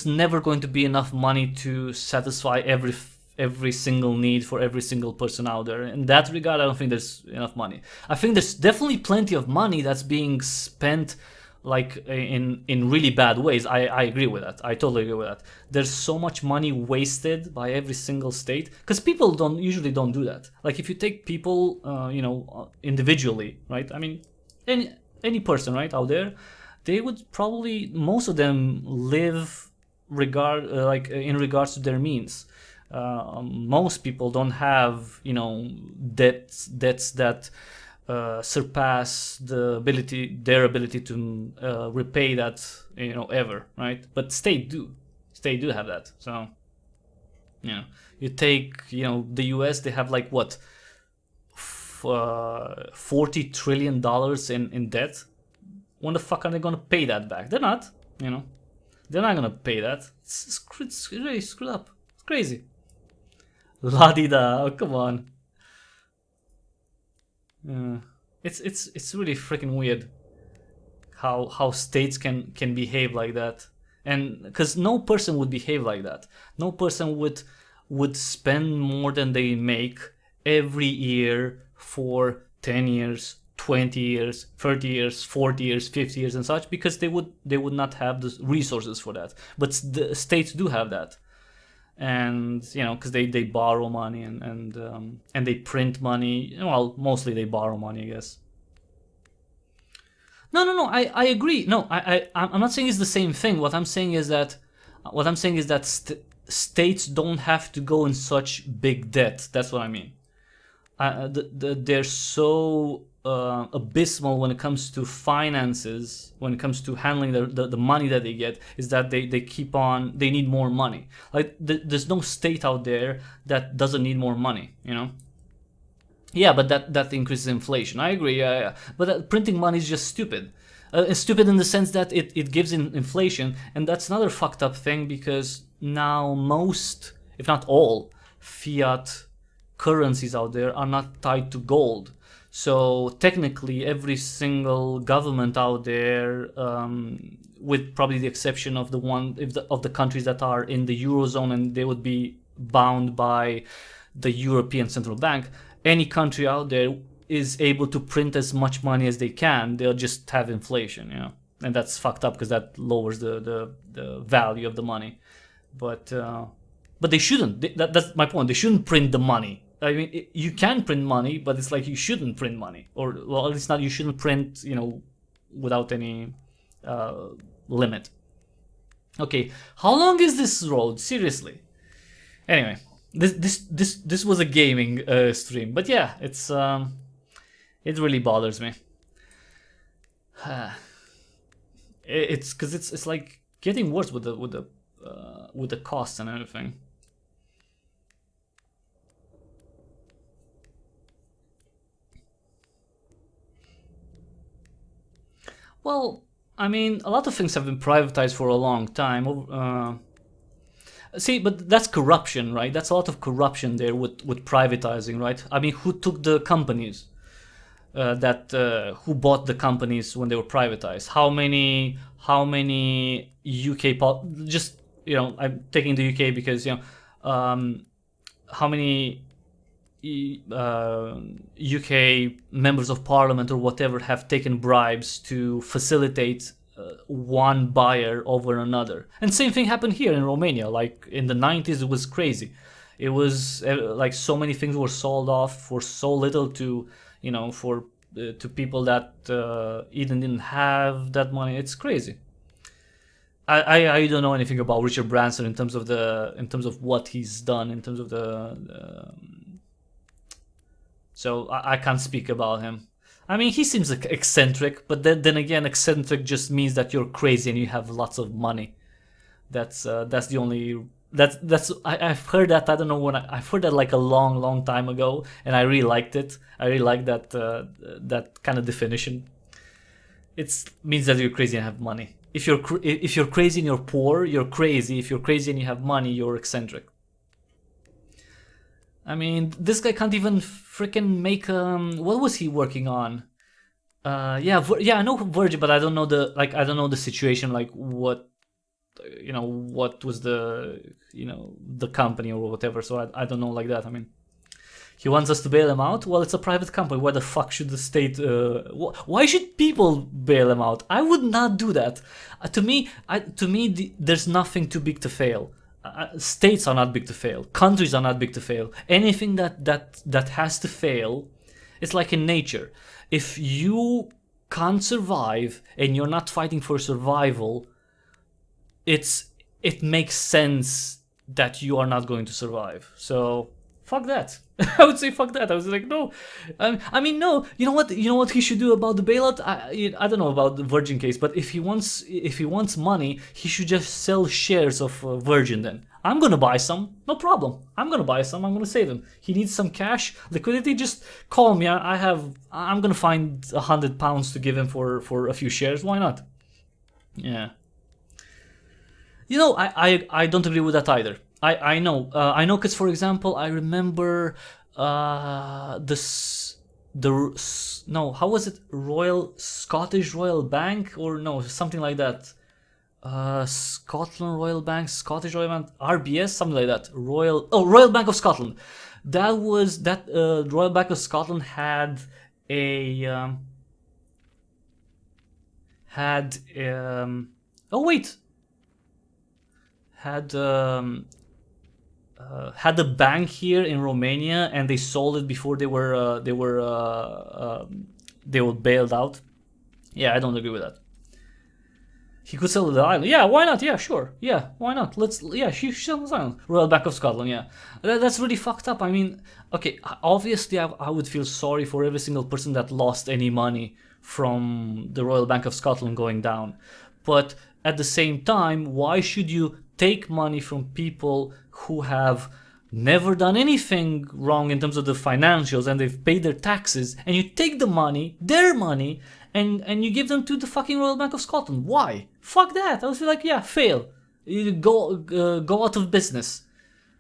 never going to be enough money to satisfy every single need for every single person out there. In that regard, I don't think there's enough money. I think there's definitely plenty of money that's being spent like in really bad ways. I agree with that. I totally agree with that. There's so much money wasted by every single state because people usually don't do that. Like if you take people, individually, right? I mean, any person, right, out there, they would probably, most of them live in regards to their means. Most people don't have debts that surpass their ability to repay that ever, right? But state do have that. So you take the US, they have like what, $40 trillion in debt. When the fuck are they gonna pay that back? They're not. They're not gonna pay that. It's really screwed up. It's crazy. La-di-da, oh, come on. It's really freaking weird how states can behave like that, and because no person would behave like that. No person would spend more than they make every year for 10 years, 20 years, 30 years, 40 years, 50 years and such, because they would not have the resources for that. But the states do have that. And because they borrow money and they print money. Well, mostly they borrow money, I guess. No, I agree. No, I'm not saying it's the same thing. What I'm saying is that states don't have to go in such big debt. That's what I mean. They're so abysmal when it comes to finances, when it comes to handling the money that they get, is that they need more money. Like there's no state out there that doesn't need more money, Yeah, but that increases inflation. I agree, yeah. But printing money is just stupid. It's stupid in the sense that it gives inflation, and that's another fucked up thing, because now most, if not all, fiat currencies out there are not tied to gold. So technically, every single government out there, with probably the exception of the countries that are in the Eurozone, and they would be bound by the European Central Bank, any country out there is able to print as much money as they can, they'll just have inflation, you know, and that's fucked up because that lowers the value of the money. But they shouldn't. That's my point. They shouldn't print the money. I mean, you can print money, but it's like you shouldn't print money, or well, at least not you shouldn't print, you know, without any limit. Okay, how long is this road? Seriously. Anyway, this was a gaming stream, but yeah, it really bothers me. It's because it's like getting worse with the costs and everything. Well, I mean, a lot of things have been privatized for a long time. See, but that's corruption, right? That's a lot of corruption there with privatizing, right? I mean, who took the companies? Who bought the companies when they were privatized? How many UK just, you know, I'm taking the UK because, you know, how many UK members of parliament or whatever have taken bribes to facilitate one buyer over another. And same thing happened here in Romania. Like in the 90s, it was crazy. It was like so many things were sold off for so little to, you know, for to people that even didn't have that money. It's crazy. I don't know anything about Richard Branson in terms of what he's done in terms of so I can't speak about him. I mean, he seems like eccentric, but then again, eccentric just means that you're crazy and you have lots of money. That's the only I've heard that. I don't know when I've heard that like a long time ago, and I really liked it. I really like that that kind of definition. It means that you're crazy and have money. If you're crazy and you're poor, you're crazy. If you're crazy and you have money, you're eccentric. I mean, this guy can't even freaking make what was he working on? Yeah, I know Virgin, but I don't know the situation, like what, you know, what was the, you know, the company or whatever. So I don't know like that. I mean, he wants us to bail him out. Well, it's a private company. Why the fuck should the state? Why should people bail him out? I would not do that. To me, there's nothing too big to fail. States are not big to fail. Countries are not big to fail. Anything that has to fail, it's like in nature. If you can't survive and you're not fighting for survival, it makes sense that you are not going to survive. So fuck that. I would say fuck that. I was like, no. I mean, no. You know what he should do about the bailout? I don't know about the Virgin case, but if he wants money, he should just sell shares of Virgin. Then I'm gonna buy some, no problem. I'm gonna buy some. I'm gonna save him. He needs some cash, liquidity. Just call me. I'm gonna find £100 to give him for a few shares. Why not? Yeah. You know, I don't agree with that either. I know because, for example, I remember how was it, Scottish Royal Bank, or no, something like that, Scotland Royal Bank, Scottish Royal Bank, RBS, something like that, Royal Bank of Scotland. Royal Bank of Scotland had a had a bank here in Romania, and they sold it before they were bailed out. Yeah, I don't agree with that. He could sell the island. Yeah, why not? Yeah, sure. Yeah, why not? She sells the island. Royal Bank of Scotland. Yeah, that's really fucked up. I mean, okay, obviously I would feel sorry for every single person that lost any money from the Royal Bank of Scotland going down, but at the same time, why should you take money from people who have never done anything wrong in terms of the financials and they've paid their taxes, and you take the money, their money, and you give them to the fucking Royal Bank of Scotland? Why? Fuck that. I was like, yeah, fail. You go out of business.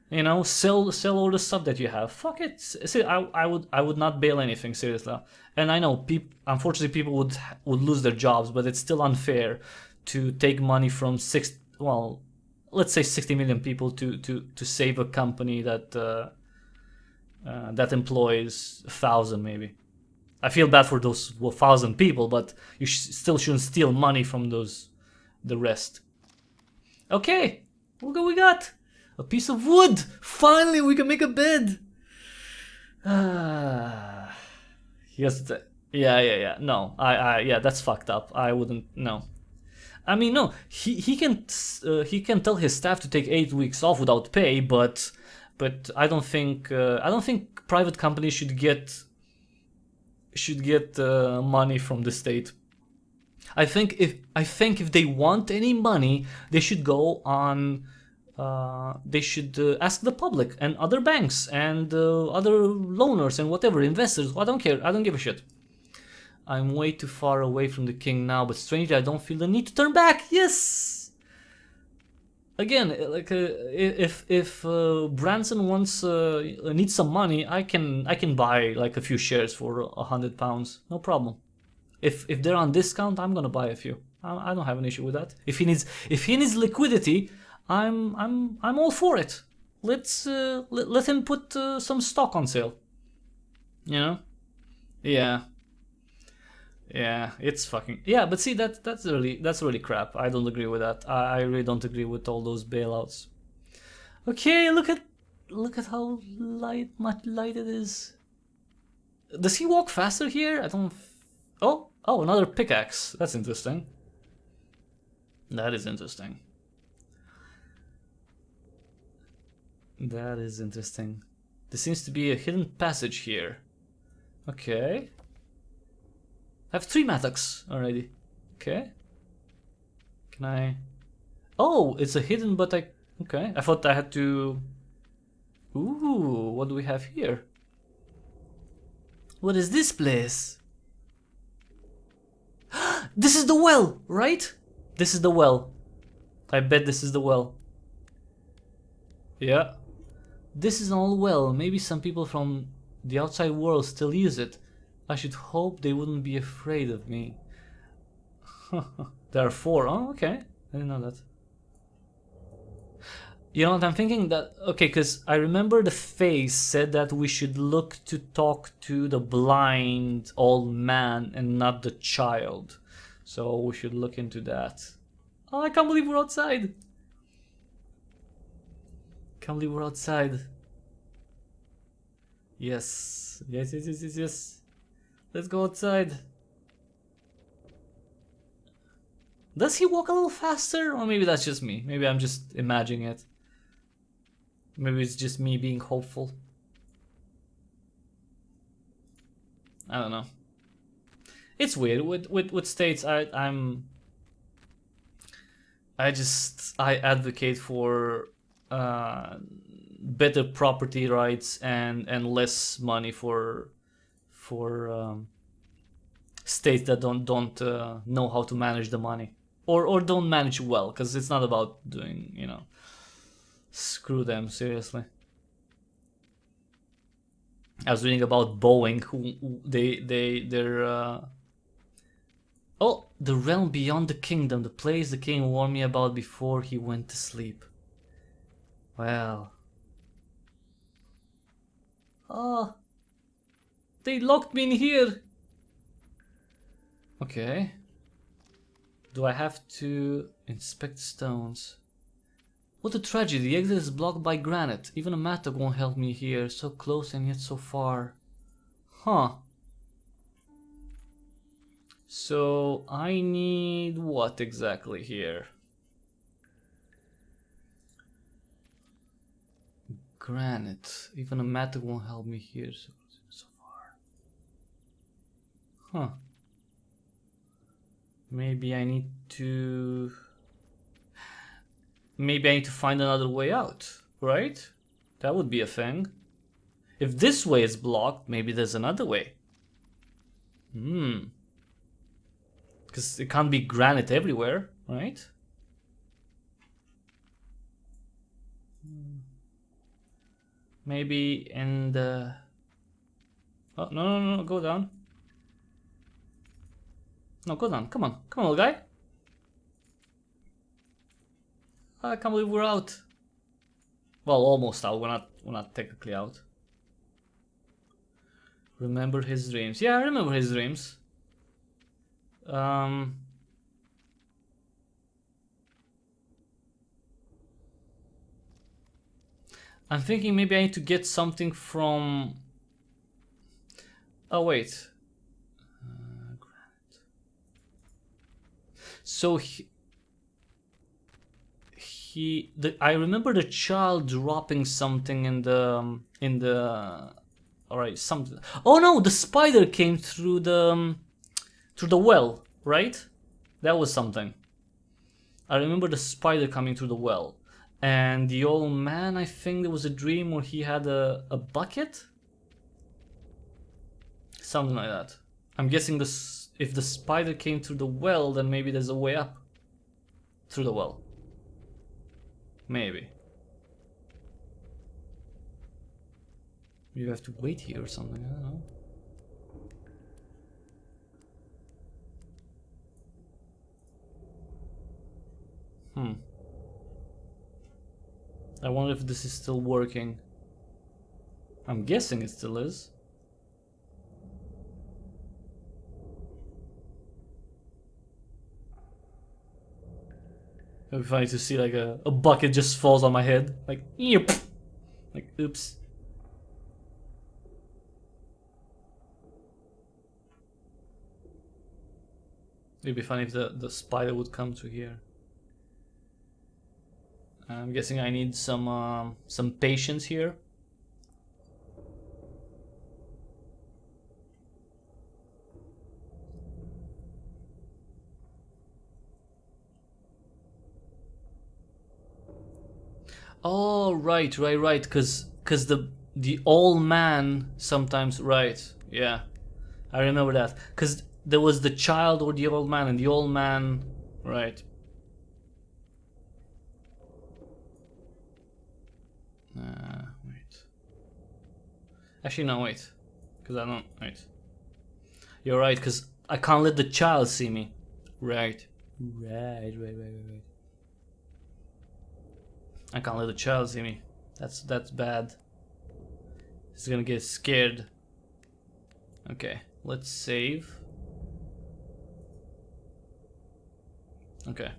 You know, sell all the stuff that you have. Fuck it. See, I would not bail anything, seriously. And I know unfortunately people would lose their jobs, but it's still unfair to take money from let's say 60 million people to save a company that that employs 1,000 maybe. I feel bad for those 1,000 people, but you still shouldn't steal money from the rest. Okay, look what we got. A piece of wood. Finally, we can make a bed. Yes. Yeah. No, yeah, that's fucked up. I wouldn't. No. I mean, no. He can tell his staff to take 8 weeks off without pay, but I don't think private companies should get money from the state. I think if they want any money, they should go on. They should ask the public and other banks and other loaners and whatever investors. I don't care. I don't give a shit. I'm way too far away from the king now, but strangely I don't feel the need to turn back. Yes. Again, like if Branson needs some money, I can buy like a few shares for £100, no problem. If they're on discount, I'm gonna buy a few. I don't have an issue with that. If he needs liquidity, I'm all for it. Let him put some stock on sale. You know? Yeah, it's fucking but see that's really crap. I don't agree with that. I really don't agree with all those bailouts. Okay, look at how much light it is. Does he walk faster here? I don't. Oh, another pickaxe. That's interesting. That is interesting. That is interesting. There seems to be a hidden passage here. Okay. I have 3 mattocks already. Okay. Can I... Oh, it's a hidden, but I... Okay, I thought I had to... Ooh, what do we have here? What is this place? This is the well, right? This is the well. I bet this is the well. Yeah. This is an old well. Maybe some people from the outside world still use it. I should hope they wouldn't be afraid of me. There are 4. Oh, okay. I didn't know that. You know what I'm thinking? That okay, because I remember the face said that we should look to talk to the blind old man and not the child. So we should look into that. Oh, I can't believe we're outside. Can't believe we're outside. Yes. Yes. Let's go outside. Does he walk a little faster? Or maybe that's just me. Maybe I'm just imagining it. Maybe it's just me being hopeful. I don't know. It's weird. With states, I advocate for better property rights and less money for states that don't know how to manage the money or don't manage well, because it's not about doing, you know, screw them, seriously. I was reading about Boeing, who they're oh, the realm beyond the kingdom, the place the king warned me about before he went to sleep. Well, oh, they locked me in here. Okay. Do I have to inspect stones? What a tragedy. The exit is blocked by granite. Even a mattock won't help me here. So close and yet so far. Huh. So I need what exactly here? Granite. Even a mattock won't help me here. So far. Huh. Maybe I need to find another way out, right? That would be a thing. If this way is blocked, maybe there's another way. Because it can't be granite everywhere, right? Maybe in the... Oh, no, go down. No, go down. Come on, little guy. I can't believe we're out. Well, almost out. We're not technically out. Remember his dreams. Yeah, I remember his dreams. I'm thinking maybe I need to get something from... Oh, wait. So I remember the child dropping something in the all right, something. Oh no, the spider came through the well, right? That was something. I remember the spider coming through the well. And the old man, I think there was a dream where he had a bucket? Something like that. I'm guessing if the spider came through the well, then maybe there's a way up through the well. Maybe. You have to wait here or something, I don't know. I wonder if this is still working. I'm guessing it still is. It'd be funny to see like a bucket just falls on my head. Like, yep. Like, oops. It'd be funny if the spider would come to here. I'm guessing I need some patience here. Oh, right, because the old man sometimes, right, yeah, I remember that, because there was the child or the old man, and the old man, right. Wait. Actually, no, wait, because I don't, wait. You're right, because I can't let the child see me. Right. Right. I can't let the child see me. That's bad. He's gonna get scared. Okay, let's save. Okay.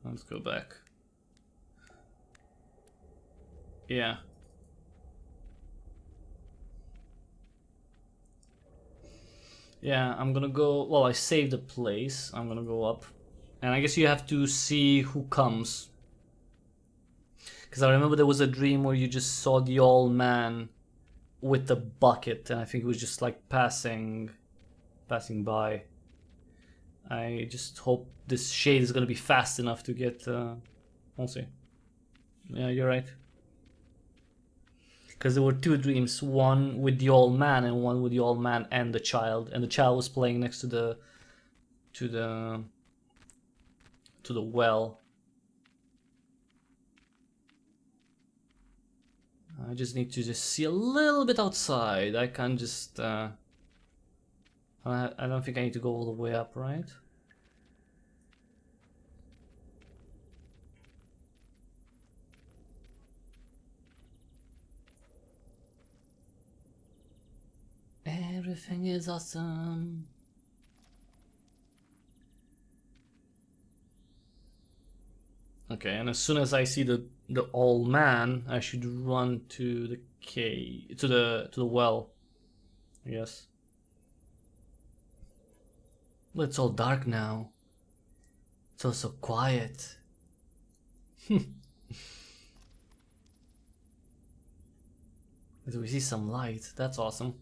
Let's go back. Yeah. Yeah, I'm gonna go, well, I saved the place. I'm gonna go up. And I guess you have to see who comes. Because I remember there was a dream where you just saw the old man with the bucket, and I think it was just like passing by. I just hope this shade is gonna be fast enough to get, we'll see. Yeah, you're right. Because there were two dreams, one with the old man and one with the old man and the child was playing next to the well. I just need to just see a little bit outside. I can't just I don't think I need to go all the way up, right? Everything is awesome. Okay, and as soon as I see the old man, I should run to the cave, to the well, I guess. Well, it's all dark now. It's all so quiet. Do we see some light? That's awesome.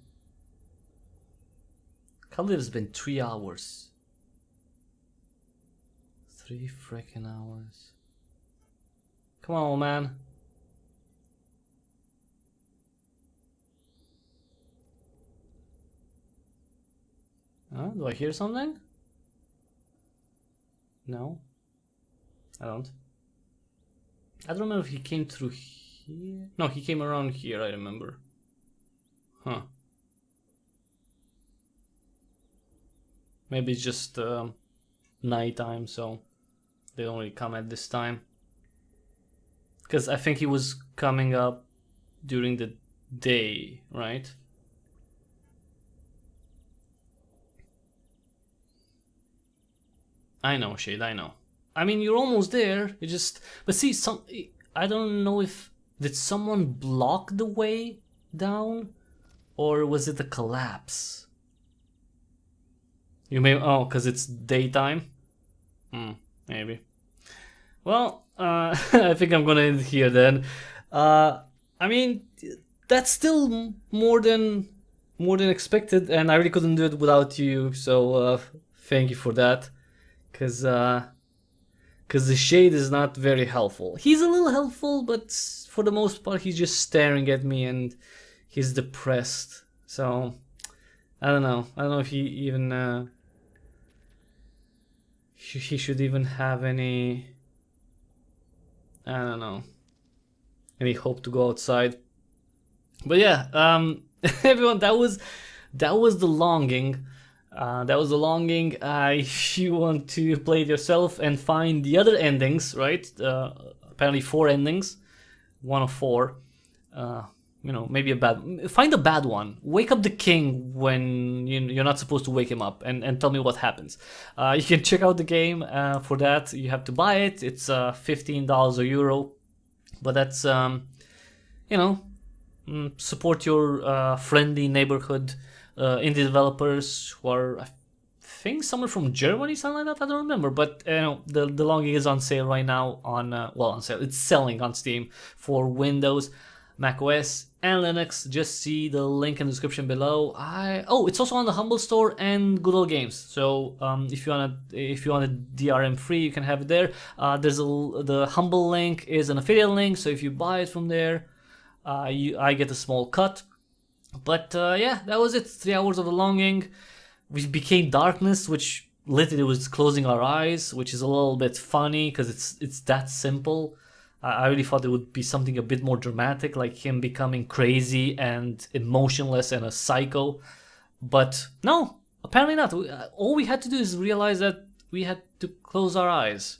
Can't believe it's been 3 hours. 3 freaking hours. Come on, old man. Huh? Do I hear something? No. I don't. I don't remember if he came through here. No, he came around here, I remember. Huh. Maybe it's just nighttime, so they don't really come at this time. Because I think he was coming up during the day, right? I know, Shade, I know. I mean, you're almost there. You just, but see, I don't know if did someone block the way down, or was it a collapse? You may, oh, because it's daytime. Maybe. Well, I think I'm gonna end here then. I mean, that's still more than expected, and I really couldn't do it without you. So thank you for that, because the shade is not very helpful. He's a little helpful, but for the most part, he's just staring at me and he's depressed. So I don't know. I don't know if he even he should even have any. I don't know, any hope to go outside. But yeah, everyone, that was the longing. That was the longing. If you want to play it yourself and find the other endings, right? Apparently 4 endings, 1 of 4. Maybe find a bad one. Wake up the king when you're not supposed to wake him up, and tell me what happens. You can check out the game. For that, you have to buy it. It's $15 or euro, but that's support your friendly neighborhood indie developers who are, I think, somewhere from Germany, something like that. I don't remember, but the longing is on sale right now on sale. It's selling on Steam for Windows, Mac OS, and Linux. Just see the link in the description below. It's also on the Humble Store and Good Old Games. So if you want it DRM free, you can have it there. The Humble link is an affiliate link, so if you buy it from there, I get a small cut. But yeah, that was it. 3 hours of the longing. We became darkness, which literally was closing our eyes, which is a little bit funny because it's that simple. I really thought it would be something a bit more dramatic, like him becoming crazy and emotionless and a psycho. But no, apparently not. All we had to do is realize that we had to close our eyes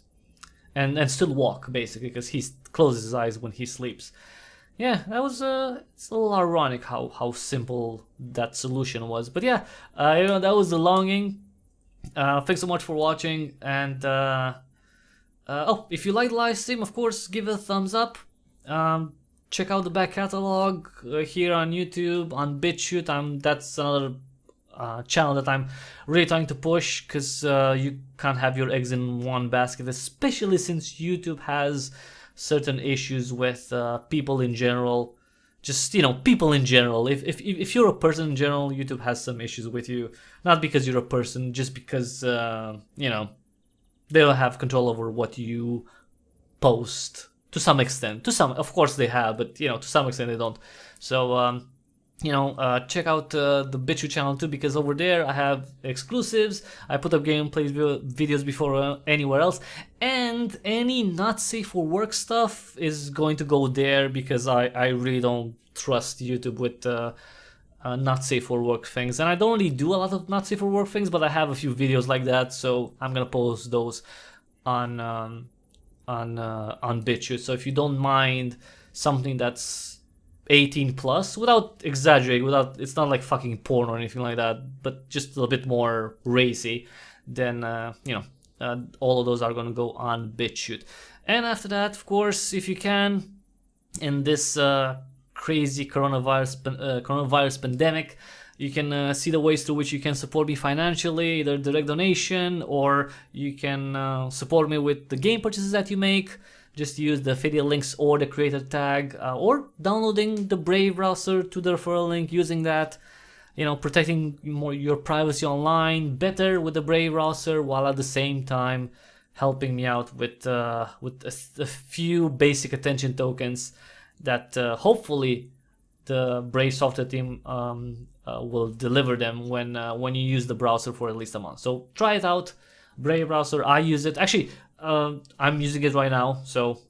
and still walk, basically, because he closes his eyes when he sleeps. Yeah, that was it's a little ironic how simple that solution was. But yeah, that was the longing. Thanks so much for watching, and if you liked the live stream, of course, give it a thumbs up. Check out the back catalog here on YouTube, on BitChute. That's another channel that I'm really trying to push, because you can't have your eggs in one basket, especially since YouTube has certain issues with people in general. Just people in general. If you're a person in general, YouTube has some issues with you. Not because you're a person, just because they don't have control over what you post to some extent. Of course they have, but to some extent they don't. So check out the BitChute channel too, because over there I have exclusives. I put up gameplay videos before anywhere else, and any not safe for work stuff is going to go there, because I really don't trust YouTube with not safe for work things, and I don't really do a lot of not safe for work things, but I have a few videos like that, so I'm gonna post those on BitChute. So if you don't mind something that's 18 plus, without exaggerating, it's not like fucking porn or anything like that, but just a little bit more racy, then all of those are gonna go on BitChute. And after that, of course, if you can, in this crazy coronavirus pandemic, you can see the ways through which you can support me financially, either direct donation, or you can support me with the game purchases that you make. Just use the affiliate links or the creator tag, or downloading the Brave browser to the referral link, using that, protecting your privacy online better with the Brave browser, while at the same time helping me out with a few basic attention tokens that hopefully the Brave software team will deliver them when you use the browser for at least a month. So try it out, Brave browser. I use it. Actually, I'm using it right now. So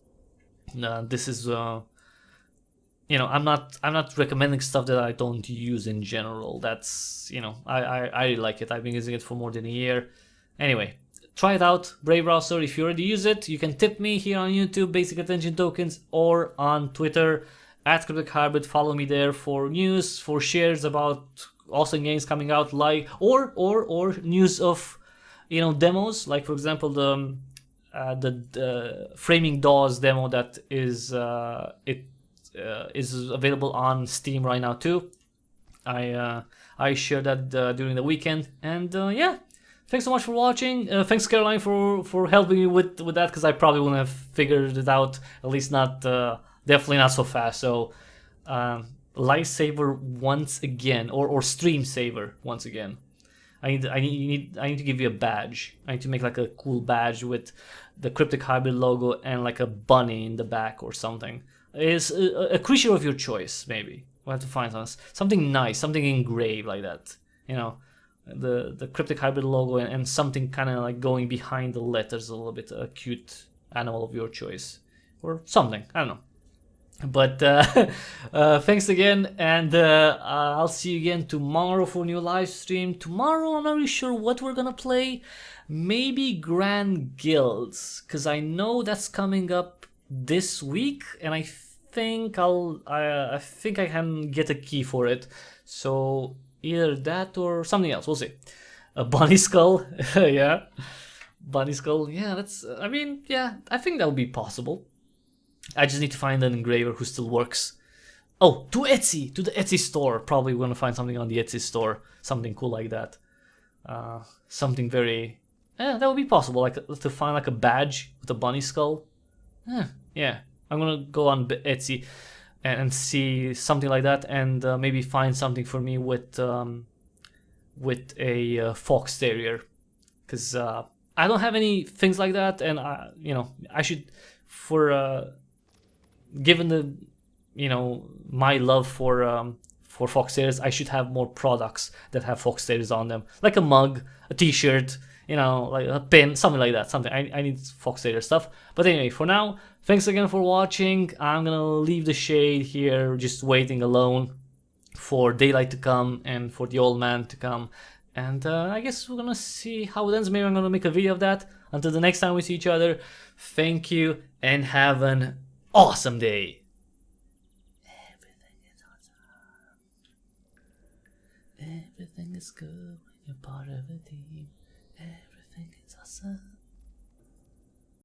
this is I'm not recommending stuff that I don't use in general. That's I really like it. I've been using it for more than a year. Anyway, try it out, Brave browser. If you already use it, you can tip me here on YouTube, basic attention tokens, or on Twitter at Cryptic Hybrid. Follow me there for news, for shares about awesome games coming out, like or news of, you know, demos. Like for example, the Framing Dawes demo that is is available on Steam right now too. I shared that during the weekend, and yeah. Thanks so much for watching. Thanks, Caroline, for helping me with that, because I probably wouldn't have figured it out. At least not, definitely not so fast. So, Lifesaver once again, or Stream Saver once again. I need to give you a badge. I need to make like a cool badge with the Cryptic Hybrid logo and like a bunny in the back or something. It's a creature of your choice, maybe. We'll have to find something nice, something engraved like that. You know. The Cryptic Hybrid logo and something kind of like going behind the letters a little bit, a cute animal of your choice or something, I don't know. But thanks again, and I'll see you again tomorrow for a new live stream. Tomorrow I'm not really sure what we're gonna play. Maybe Grand Guilds, because I know that's coming up this week, and I think I think I can get a key for it. So either that or something else, we'll see. A bunny skull, yeah. Bunny skull, yeah, that's, I mean, yeah, I think that would be possible. I just need to find an engraver who still works. Oh, to Etsy, to the Etsy store. Probably we're gonna find something on the Etsy store, something cool like that. Something very, that would be possible, like to find like a badge with a bunny skull. Yeah, I'm gonna go on Etsy and see something like that, and maybe find something for me with a fox terrier, because I don't have any things like that, and you know, I should, for given the, you know, my love for fox terriers, I should have more products that have fox terriers on them, like a mug, a t-shirt, you know, like a pin, something like that. Something I need fox terrier stuff. But anyway, for now, thanks again for watching. I'm gonna leave the shade here, just waiting alone for daylight to come and for the old man to come. And I guess we're gonna see how it ends. Maybe I'm gonna make a video of that. Until the next time we see each other, thank you and have an awesome day. Everything is awesome. Everything is good when you're part of a team. Everything is awesome.